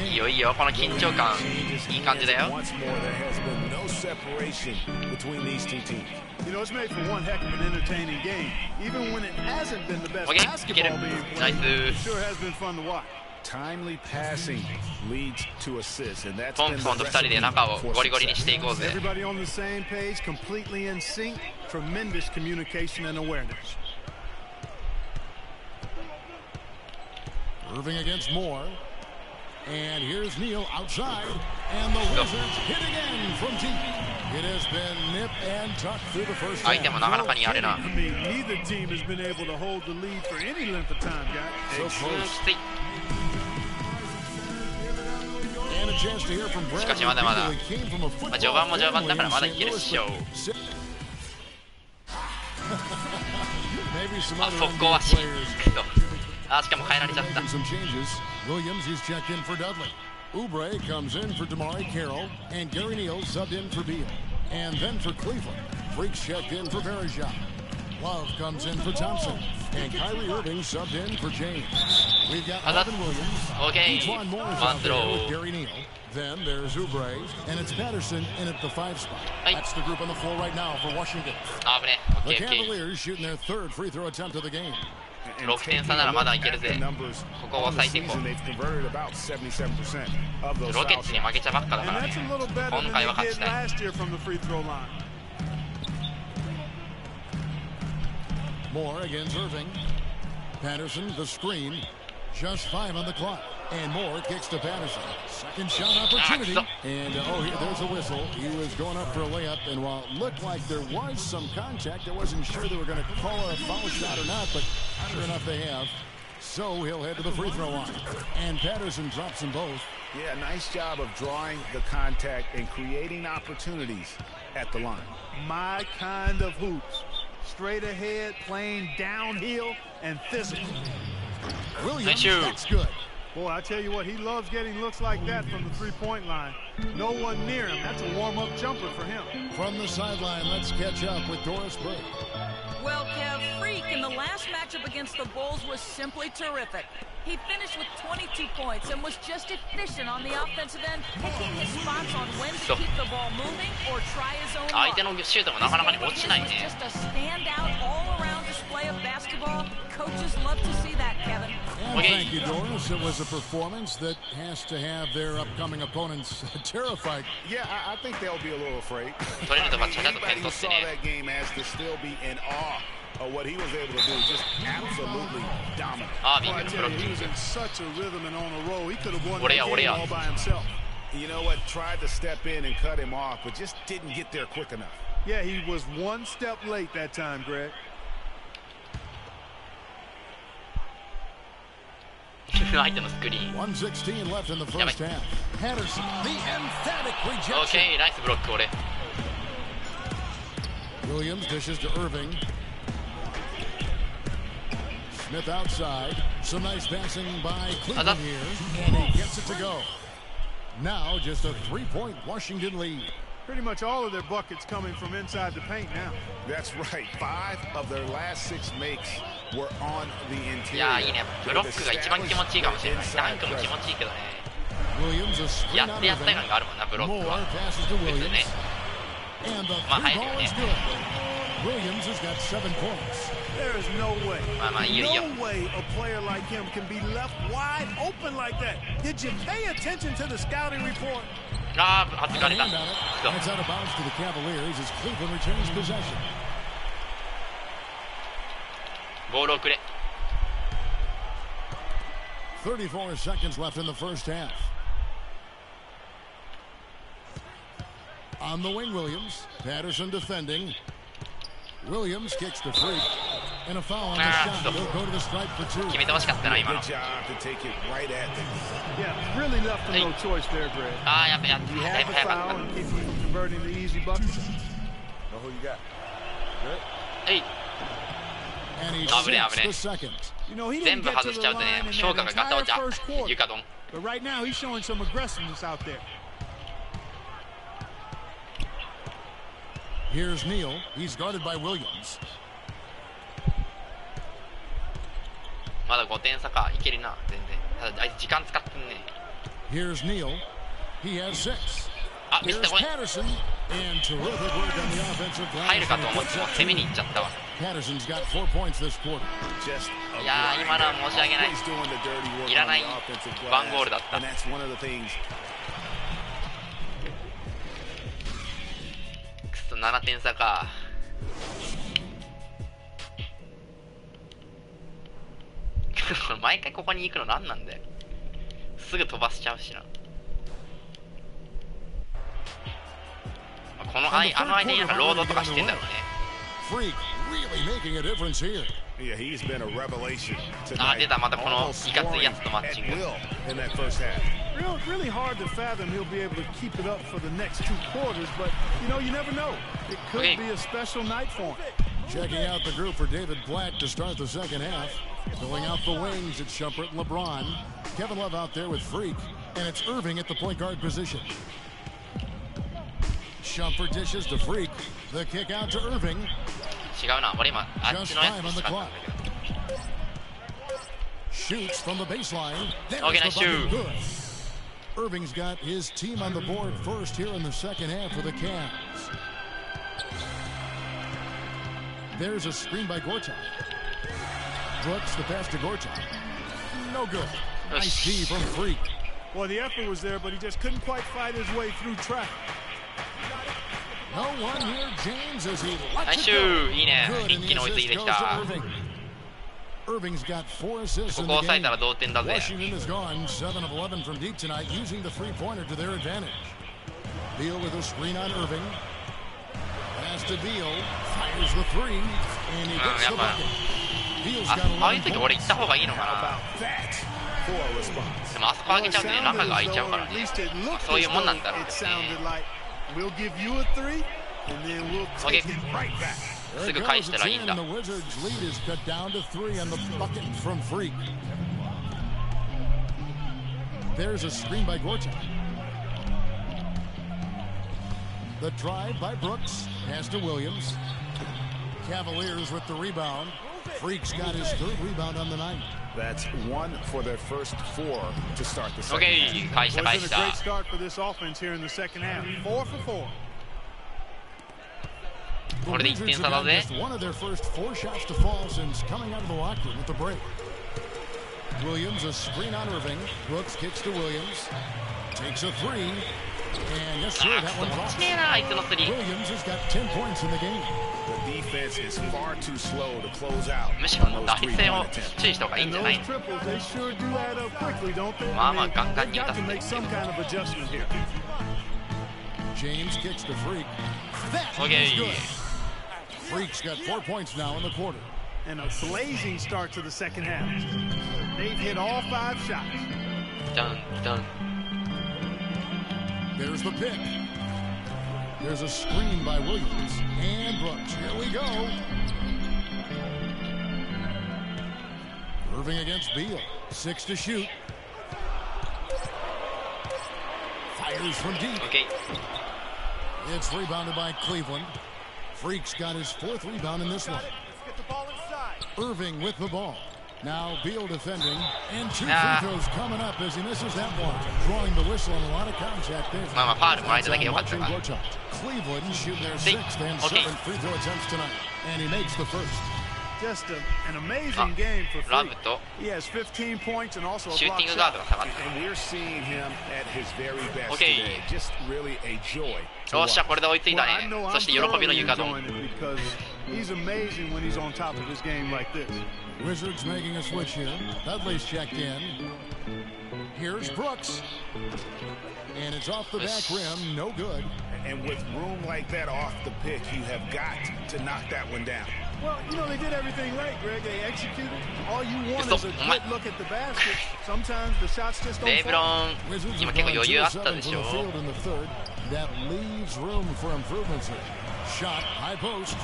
いいよいいよ、この緊張感いい感じだよ。You know, it's made for one heck of an entertaining game. Even when it hasn't been the best basketball being played, it sure has been fun to watch. Timely passing leads to assists, and that's トンプソンと2人で中をゴリゴリにしていこうぜ。 Everybody on the same page, completely in sync, tremendous communication and awareness. Irving against Moore. And here's Neal outside. And the Wizards hit again from deep. It has been nip and tuck through the first half. 相手もなかなかにあれな。 I mean, neither team has been able to hold the lead for any length of time, guys. So close. しかしまだまだ、序盤も序盤だからまだいけるっしょ。あ、速攻はしあ、しかも変えられちゃった。Williams is checked in for Dudley. Oubre comes in for Damari Carroll, and Gary Neal subbed in for Beal. And then for Cleveland, Freaks checked in for Verejao. Love comes in for Thompson, and Kyrie Irving subbed in for James. We've got Evan Williams. Okay. Antoine Moore's out there with Gary Neal. Then there's Oubre, and it's Patterson in at the 5 spot. That's the group on the floor right now for Washington. The Cavaliers shooting their third free throw attempt of the game. 6点差ならまだいけるぜ。ここを抑えていこう。ロケッツに負けちゃばっかだからね。今回は勝ちたい。Moore against Irving. Patterson the screen. Just 5 on the clock. And Moore kicks to Patterson. Second shot opportunity. And there's a whistle. He was going up for a layup. And while it looked like there was some contact, I wasn't sure they were going to call a foul shot or not. But sure enough, they have. So he'll head to the free throw line. And Patterson drops them both. Yeah, nice job of drawing the contact and creating opportunities at the line. My kind of hoops. Straight ahead, playing downhill, and physical. Williams, that's good. Boy, I tell you what, he loves getting looks like that from the three-point line. No one near him. That's a warm-up jumper for him. From the sideline, let's catch up with Doris Burke. Well, Kev, Freak week, and the last matchup against the Bulls was simply terrific. He finished with 22 points and was just efficient on the offensive end, picking his spots on when to keep the ball moving or try his own mark. His game was just a standout all-around display of basketball. Coaches love to see that, Kevin. And thank you, Doris. It was a performance that has to have their upcoming opponents terrified. Yeah, I think they'll be a little afraid. Anybody who saw that game has to still be in awe of what he was able to do. Just absolutely dominant. He was in such a rhythm and on a roll. He could have won the game all by himself. You know what? Tried to step in and cut him off, but just didn't get there quick enough. Yeah, he was one step late that time, Greg. 相手のスクリーン。116 left in the first half. Patterson, the emphatic rejection. Okay, ナイスブロック俺。Williams dishes to Irving. Smith outside. Some nice passing by Cleveland here, and he gets it to go. Now just a 3-point Washington lead. Pretty much all of their buckets coming from inside the paint now. That's right. 5 of their last 6 makes were on the interior. いやいいね。ブロックが一番気持ちいいかもしれない。ダンクも気持ちいいけどね。やってやった感があるもんなブロックは。別にね。まあ入るよね。Williams has got 7 points. There is no way. まあまあいいよいいよ。 No way a player like him can be left wide open like that. Did you pay attention to the scouting report? ああ、外れた。It's out of bounds to the Cavaliers as Cleveland returns possession. ボールをくれ。34 seconds left in the first half. On the wing, Williams. Patterson defending. Williams kicks to Freak. And a foul on the shot. He'll go to the stripe for 2. 決めてほしかったな今の。 Yeah, really left him no choice there, Greg. ああやっぱやっ He だ had いぶ the 早か foul っ and keep him from converting the easy buckets. Know who you got? Good. た。はい。 And he 危ね sinks 危ね。 the second. You know, he 全 didn't 部 get 外 to し the ちゃうと line ね in 評価が that ガタ entire 落ちゃ first quarter. 床ドン。 But right now, he's showing some aggressiveness out there. Here's Neal. He's guarded by Williams. まだ5点差かいけるな全然。ただあいつ時間使ってんね。 Here's Neal. He has 6. あ見せ Here's てこい。 Patterson. And terrific work on the offensive glass. 入るかと思っても攻めに行っちゃったわ。 Patterson's got 4 points this quarter. いやー今のは申し訳ない。いらないワンゴールだった。くそ7点差か。毎回ここに行くの何なんだよ。すぐ飛ばしちゃうしな。このあの間になんかロードとかしてんだろうね。Freak really making a difference here. Yeah, he's been a revelation あ tonight. 出たまたこのいかついやつとマッチング。 In that first half. Really hard to fathom he'll be able to keep it up for the next 2 quarters, but you know, you never know. It could be a special night for him. Checking out the group for David Black to start the second half. Filling out the wings, it's Shumpert and LeBron. Kevin Love out there with Freak, and it's Irving at the point guard position. Shumpert dishes to Freak. The kick out to Irving. 違うな俺今あっ Just ちのや 5 on つ the 使ったん clock. だけど。 Shoots from the baseline. There's Okay, the nice bucket. shoot. Good. Irving's got his team on the board first here in the second half for the Cavs. There's a screen by Gortat. Brooks the pass to Gortat. No good. Nice D from Freak. Well, the effort was there, but he just couldn't quite fight his way through traffic. No one here, James, as he ナイ lets ス it go. いいね Good, 一 and 気に the 追いつい assist てき goes た to Irving. Irving's got 4 assists こ in こ the 抑え game. たら同点だぜ Washington is gone 7 of 11 from deep tonight, using the three-pointer to their advantage. Beal with a screen on Irving. Pass to Beal. Fires the 3, and he gets the bucket. Beal's got ああいう 11 時俺行った方がいいのか How な about that for a response? でもあそこ上げちゃうとね中が空いちゃうからね At least it looked そういう as もんなん though だろう it ね sounded like we'll give you a 3, and then we'll take it right back. There す it ぐ goes, 返したら it's いいん in. だ The Wizards' lead is cut down to 3 on the bucket from Freak. There's a screen by Gortat. The drive by Brooks. Pass to Williams. Cavaliers with the rebound. Freak's got his third rebound on the night. That's one for their first 4 to start the second OK 返した返し Wasn't a た great start for this offense here in the second half. 4 for 4. これで1点差だぜ One of their first 4 shots to fall since coming out of the locker room with the break. Williams, a screen on Irving. Brooks kicks to Williams. Takes a 3. And yes, sir, あ that ーく one そ持 falls. ちねえなあいつのスリー Williams has got 10 points in the game. The defense is far too slow to close out むしろ on もう those 打率戦を 3-point attempts. 注意した方がいいん And じゃない those の triples, they sure do add up quickly, don't they? まあまあ I mean, ガンガン they've に打た got せ to て make some kind of adjustment here. James kicks to Freak. That OK is good. Freak's got 4 points now in the quarter. And a blazing start to the second half. They've hit all 5 shots. ダウンダウン There's the pick. There's a screen by Williams. And Brooks. Here we go. Irving against Beal. 6 to shoot. Fires from deep. OK It's rebounded by Cleveland. Freak's got his 4th rebound in this one. Irving with the ball. Now Beal defending. And 2 free throws coming up as he misses that one. Drawing the whistle and a lot of contact there. まあまあファウルもらえただけ良かったか Cleveland shooting their 6th and 7th free throw attempts tonight. And he makes the first. Just an amazing game for ラ Freak. ブと He has 15 points and also a シュー block ティングガード shot. が下がった And we're seeing him at his very best OK today. Just really a joy to よっしゃ watch. これで追いつい Well, た I ね know そ I'm して喜びの thoroughly 床ドン enjoying it because he's amazing when he's on top of his game like this. Wizards making a switch here. Dudley's checked in. Here's Brooks. And it's off the back rim. No good. And with room like that off the pick, you have got to knock that one down. Well, you know, they did everything right, Greg. They executed. All you want Stop. is a good look at the basket. Sometimes the shots just don't レイブロ fall. ン Wizards 今 have 結構 gone 余裕あった 2-7 で from し the ょ field in the third. That leaves room for improvements here. Shot, high post.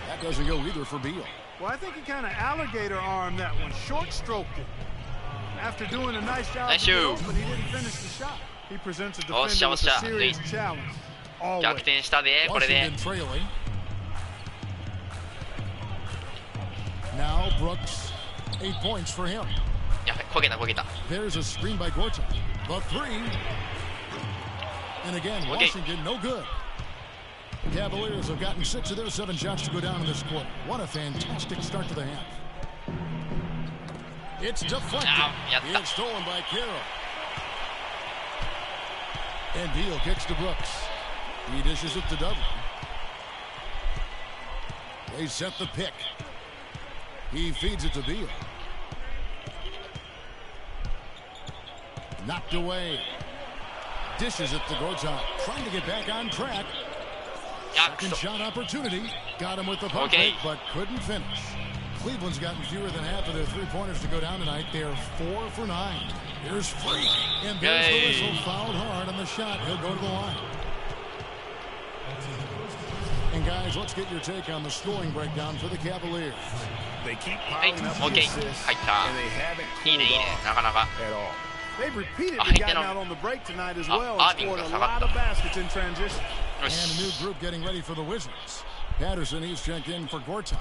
That doesn't go either for Beal. Well, I think he kind of alligator armed that one, short stroked it. After doing a nice job, Nice to get shoot. open, he didn't finish the shot. He presents a Oh, defender with a shot. serious Nice. challenge. 逆 Always. 転したでこれで Washington trailing. Now Brooks, 8 points for him. やばい焦げた焦げた There's a screen by Gortat. The 3. And again, Okay. Washington, no good. The Cavaliers have gotten 6 of their 7 shots to go down in this quarter. What a fantastic start to the half. It's deflected. yatta. It's stolen by Carroll. And Beal kicks to Brooks. He dishes it to Dudley. They set the pick. He feeds it to Beal. Knocked away. Dishes it to Gortat. Trying to get back on track. やく Second そ shot opportunity. Got him with the pump Okay. fake, but couldn't finish. Cleveland's gotten fewer than half of their 3-pointers to go down tonight. They're 4 for 9. Here's Freak. And there's the Yay. whistle. Fouled hard on the shot. He'll go to the line. And guys, let's get your take on the scoring breakdown for the Cavaliers. They keep piling up the Okay. assists, 入った and they haven't いいねいい cooled ね off なかなか at all. They've repeatedly I gotten don't- out on the break tonight as Ah, well and Irving scored a got lot of baskets in transition. よ And a し new group getting ready for the Wizards. Patterson, he's checked in for Gortat.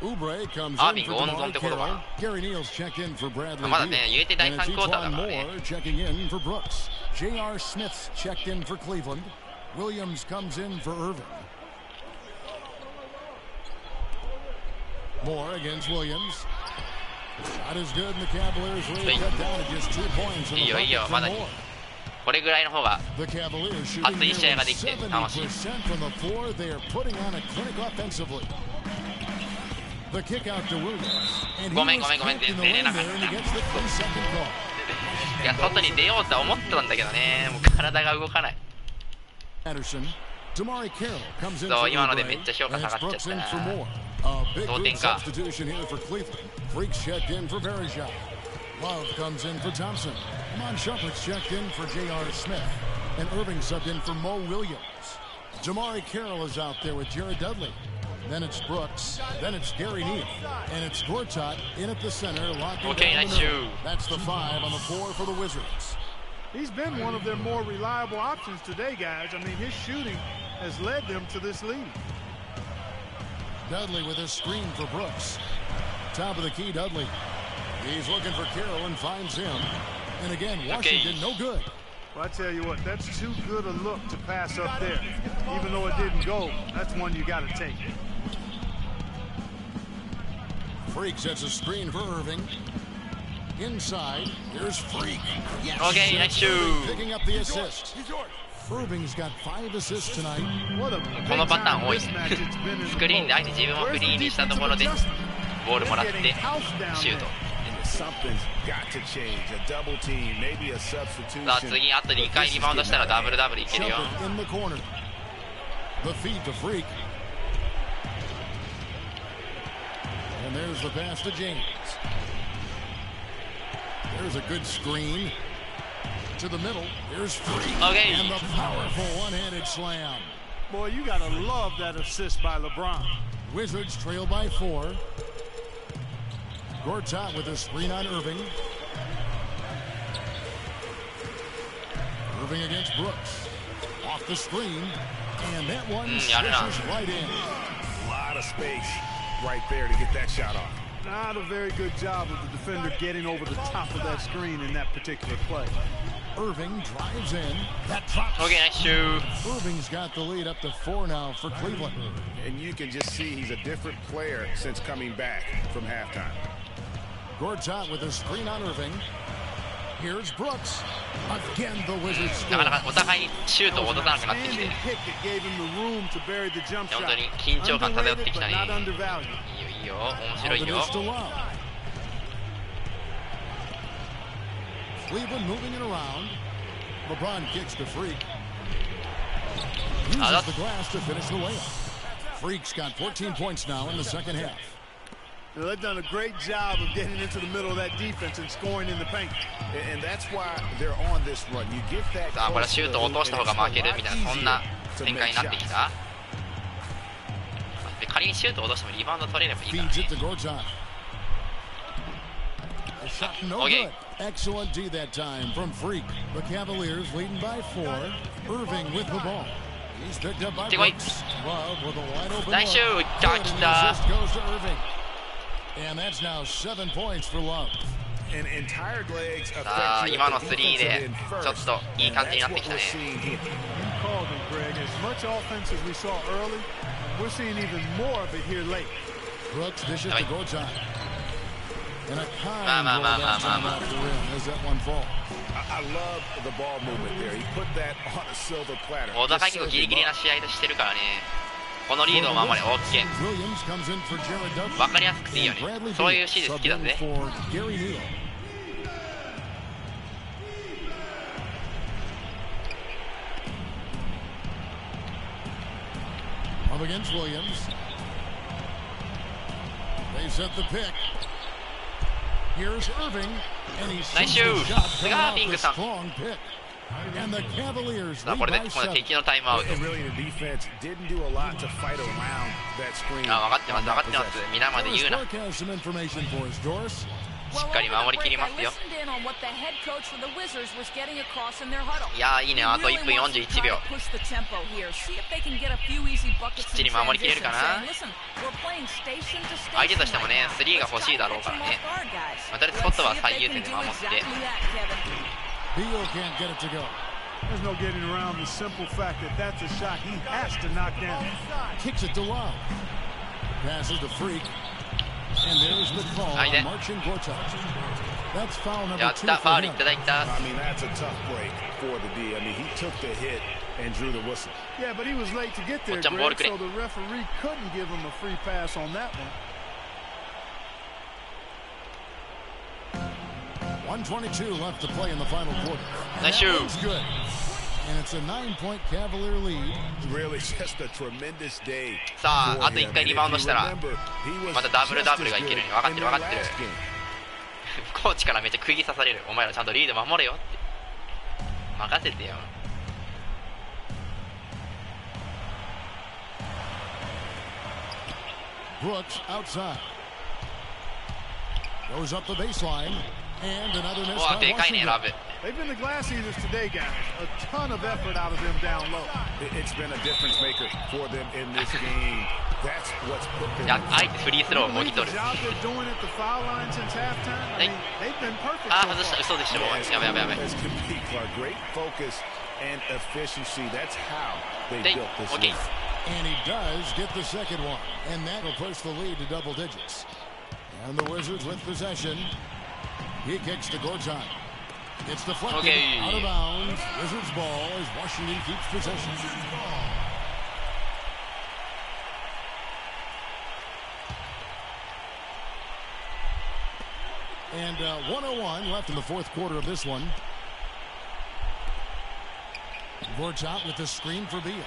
Oubre comes in Irving for 温存 DeMar ってことか Carroll. Gary Neal's checked in for Bradley まだね Beal. 言えて第 And it's 3クォーターだ Equan からね Moore checking in for Brooks. J.R. Smith's checked in for Cleveland. Williams comes in for Irving. Moore against Williams. Shot is good, and the Cavaliers really Hey. cut down to just 2 points. And いい the よいいよ bucket ま from だ Moore. これぐらいの方が The Cavaliers shooting 熱い試合ができて nearly 楽しい 70% from the floor. They are putting on a clinic offensively. The kick out to Williams. And he ごめん was ごめんごめん caught in the 出れ lane なかっ there, た and he gets the 3-second call. いや外に出ようとは思ってたんだけどねもう体が動かない Patterson. DeMar Carroll comes in そ for う今ので Oubre, めっちゃ評価 and 下 it's がっちゃ Brooks った in な for Moore. A big Don't group think up. substitution here for Cleveland. Freaks checked in for Bergeron. Love comes in for Thompson. Amon Shumpert's checked in for J.R. Smith. And Irving subbed in for Mo Williams. Jamari Carroll is out there with Jared Dudley. Then it's Brooks. Then it's Gary Neal. And it's Gortat in at the center, locking Okay, down nice the middle. shoot. That's the 5 on the floor for the Wizards. He's been one of their more reliable options today, guys. I mean, his shooting has led them to this lead. Dudley with a screen for Brooks. top of the key, Dudley. He's looking for Carroll and finds him. And again, Washington, no good. Well, I tell you what, that's too good a look to pass up there. Even though it didn't go, that's one you got to take. Freak sets a screen for Irving. Inside, here's Freak. Yes. Okay, nice shoot. Picking up the assist. Irving's got 5 assists tonight. このパターン多い。スクリーンで相手自分をフリーにしたところでボールもらってシュート。さあ次あと2回リバウンドしたらダブルダブルいけるよ。The feed to Freak. And there's the pass to James. There's a good screen. To the middle. Here's Freak. Okay. And the powerful one-handed slam. Boy, you gotta love that assist by LeBron. Wizards trail by 4. Gortat with a screen on Irving. Irving against Brooks. Off the screen. And that one swishes right in. A lot of space right there to get that shot off. Not a very good job of the defender getting over the top of that screen in that particular play. Irving drives in. That drops. Okay, nice shoot. Irving's got the lead up to 4 now for Cleveland. And you can just see he's a different player since coming back from halftime. Gortat with a screen on Irving. Here's Brooks. Again, the Wizards score. なかなかお互いシュートを落とさなくなってきて、本当に緊張感漂ってきたね。いいよいいよ、面白いよ。Cleveland moving it around. LeBron kicks to Freak. Uses the glass to finish the layup. Freak's got 14 points now in the second half. They've done a great job of getting into the middle of that defense and scoring in the paint. And that's why they're on this run. You get that. さあこれシュートを落とした方が負けるみたいなそんな展開になってきた。で仮にシュートを落としてもリバウンド取れればいいからね。Okay. Excellent D that time from Freak. The Cavaliers leading by 4. Irving with the ball. He's picked up by Brooks. Love with a wide open nice shoot. Goes to Irving. And that's now 7 points for Love. さあ今のスリーでちょっといい感じになってきたね。Brooks dishes to Gortat. And a Ma, ma, ma, ma, ma, ma. As that one falls. I love the ball movement there. He put that on a silver platter. お互い結構ギリギリな試合でしてるからね。このリードを守れ、OK。分かりやすくていいよね。そういう指示好きだぜ。Up against Williams. They set the pick. Here's Irving, and he's nice shoot. さすがピンクさん。And the Cavaliers さあこれで今度は敵のタイムアウト。あ、分かってます分かってます。皆まで言うな。しっかり守りきりますよ。いやーいいね。あと1分41秒。きっちり守りきれるかな。相手としてもねスリーが欲しいだろうからね。とりあえずスポットは最優先で守って。Beal can't get it to go. There's no getting around the simple fact that that's a shot he has to knock down. Kicks it to Love. Passes to Freak. And there's the call on Marcin Gortat. That's foul number 2 for him. I mean, that's a tough break for the D. I mean, he took the hit and drew the whistle. Yeah, but he was late to get there, Greg, so the referee couldn't give him a free pass on that one. 1:22 left to play in the final quarter. Nice shoot. Good. And it's a 9-point Cavalier lead. Really just a tremendous day. さああと1回リバウンドしたらまたダブルダブルがいけるね。分かってる分かってる。コーチからめっちゃ釘刺される。お前らちゃんとリード守れよって任せてよ。Brooks outside. Goes up the baseline. And another miss by Washington. They've been the glass eaters today, guys. A ton of effort out of them down low. It's been a difference maker for them in this game. That's what's put them. あえてフリースローをもぎ取る。Job they're doing at the foul line since halftime. I mean, they've been perfect. あ、外した。嘘でしょ。やべやべやべ。 Great focus and efficiency. That's how they built this lead. And he does get the second one, and that'll push the lead to double digits. And the Wizards with possession. He kicks to Gorton. It's deflected out of bounds. Wizards ball as Washington keeps possession. And 1:01 left in the fourth quarter of this one. Gorton with the screen for Beal.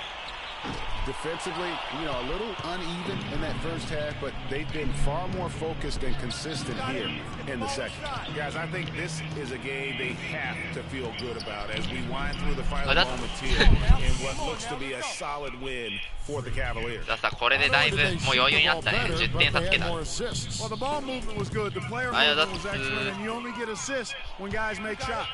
Defensively, a little uneven in that first half, but they've been far more focused and consistent here in the second. Guys, I think this is a game they have to feel good about as we wind through the final moments here in what looks to be a solid win for the Cavaliers. これでだいぶもう余裕になったね。10点差つけた。 Well, the ball movement was good. The player movement was excellent, and you only get assists when guys make shots.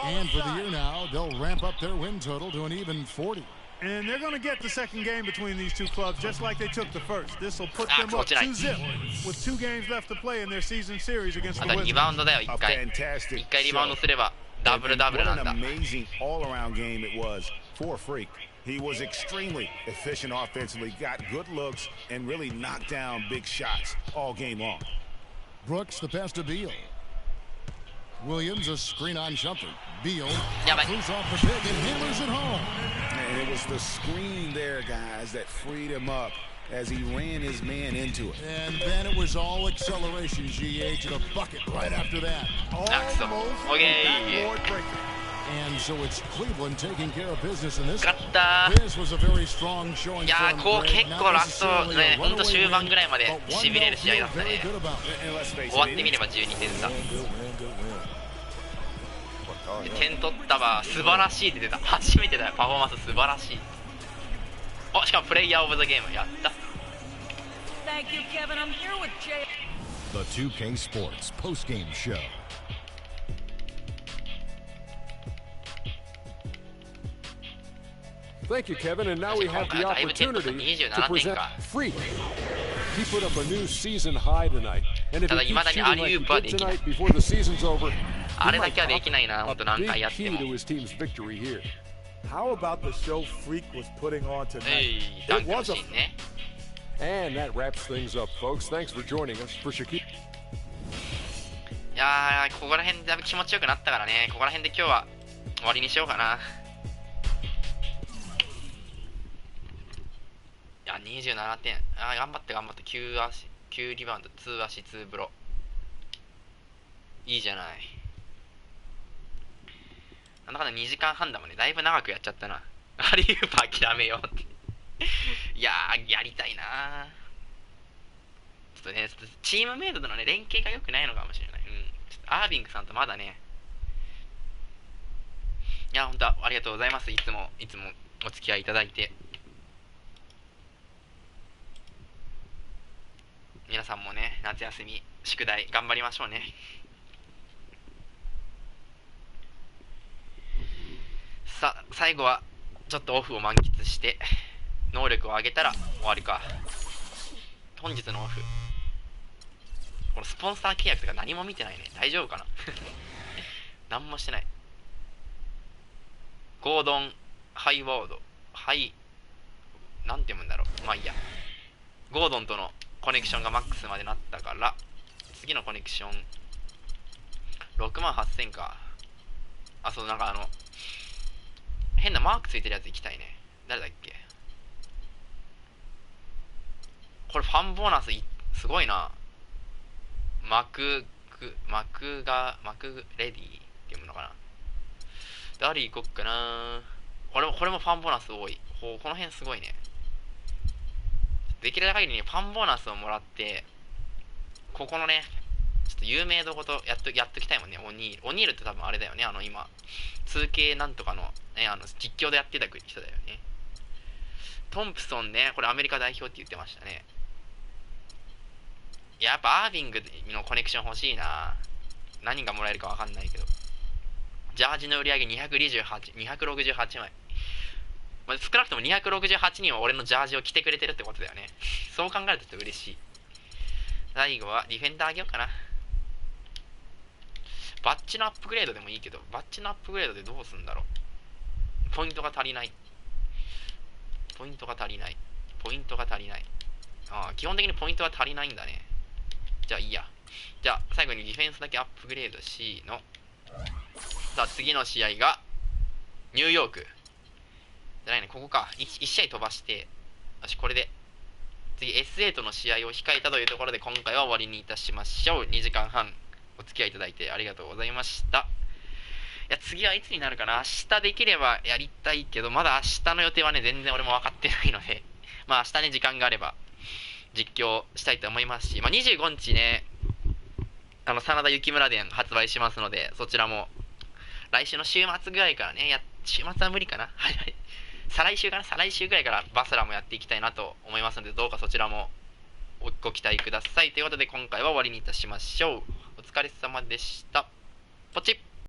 And for the year now, they'll ramp up their win total to an even 40. And they're going to get the second game between these two clubs just like they took the first. This will put them up 2-0 with 2 games left to play in their season series against the Wizards. リバウンドだよ、1回。1回リバウンドすればダブルダブルなんだ。 What an amazing all-around game it was for Freak. He was extremely efficient offensively, got good looks, and really knocked down big shots all game long. Brooks the pass to Beal. Williams a screen on Shumpert. Beal moves off the pick and hammers it home. And it was the screen there, guys, that freed him up as he ran his man into it. And then it was all acceleration, GH, and a bucket right after that. And so it's Cleveland taking care of business in this. This was a very strong showing. いやー、こう結構ラストね、ほんと終盤ぐらいまでしびれる試合だったね。終わってみれば12点差。点取ったわ、素晴らしいって出た。初めてだよ、パフォーマンス素晴らしい。しかもプレイヤーオブザゲームやった。 Thank you, Kevin. I'm here with Jay. The 2K Sports post-game show. Thank you, Kevin. And now we have the opportunity to present Freak. He put up a new season high tonight. And if he keeps shooting like he did tonight before the season's over, he might have a big key to his team's victory here. How about the show Freak was putting on tonight? It was a... And that wraps things up, folks. Thanks for joining us. For Shaquille. いやー、ここら辺だいぶ気持ちよくなったからね。ここら辺で今日は終わりにしようかな。いや、27点。頑張って頑張って。9リバウンド、2アシ、2ブロ。いいじゃない。なんだかんだ2時間半だもんね。だいぶ長くやっちゃったな。アリウープ諦めようって。いやー、やりたいなー。ちょっとね、チームメイトとのね、連携が良くないのかもしれない。ちょっとアービングさんとまだね。いや、ほんとありがとうございます。いつもお付き合いいただいて。皆さんもね、夏休み、宿題頑張りましょうね。さあ、最後はちょっとオフを満喫して能力を上げたら終わりか。本日のオフ、このスポンサー契約とか何も見てないね。大丈夫かな何もしてない。ゴードンハイワードなんて読むんだろう。まあいいや。ゴードンとのコネクションがマックスまでなったから、次のコネクション68000か。そう、なんか変なマークついてるやつ行きたいね。誰だっけ。これファンボーナスすごいな。マクレディっていうのかな。誰行こっかな。これもファンボーナス多い。この辺すごいね。できる限りね、ファンボーナスをもらって、ここのね、ちょっと有名どことやっときたいもんね。オニールって多分あれだよね。今、2K なんとかの、ね、実況でやってた人だよね。トンプソンね、これアメリカ代表って言ってましたね。やっぱアービングのコネクション欲しいな。何がもらえるかわかんないけど。ジャージの売り上げ268枚。まあ、少なくとも268人は俺のジャージを着てくれてるってことだよね。そう考えるとちょっと嬉しい。最後はディフェンダーあげようかな。バッジのアップグレードでもいいけど、バッジのアップグレードでどうすんだろう。ポイントが足りない。ああ、基本的にポイントは足りないんだね。じゃあいいや。じゃあ最後にディフェンスだけアップグレード C の。さあ次の試合がニューヨークじゃないね、ここか。 1試合飛ばして、よし、これで次 S8 の試合を控えたというところで今回は終わりにいたしましょう。2時間半お付き合いいただいてありがとうございました。いや、次はいつになるかな。明日できればやりたいけど、まだ明日の予定はね、全然俺も分かってないので、まあ明日ね、時間があれば実況したいと思いますし、まあ25日ね、真田幸村伝発売しますので、そちらも来週の週末ぐらいからね、週末は無理かな。はいはい。再来週ぐらいからバスラもやっていきたいなと思いますので、どうかそちらもご期待ください。ということで今回は終わりにいたしましょう。お疲れ様でした。ポチッ。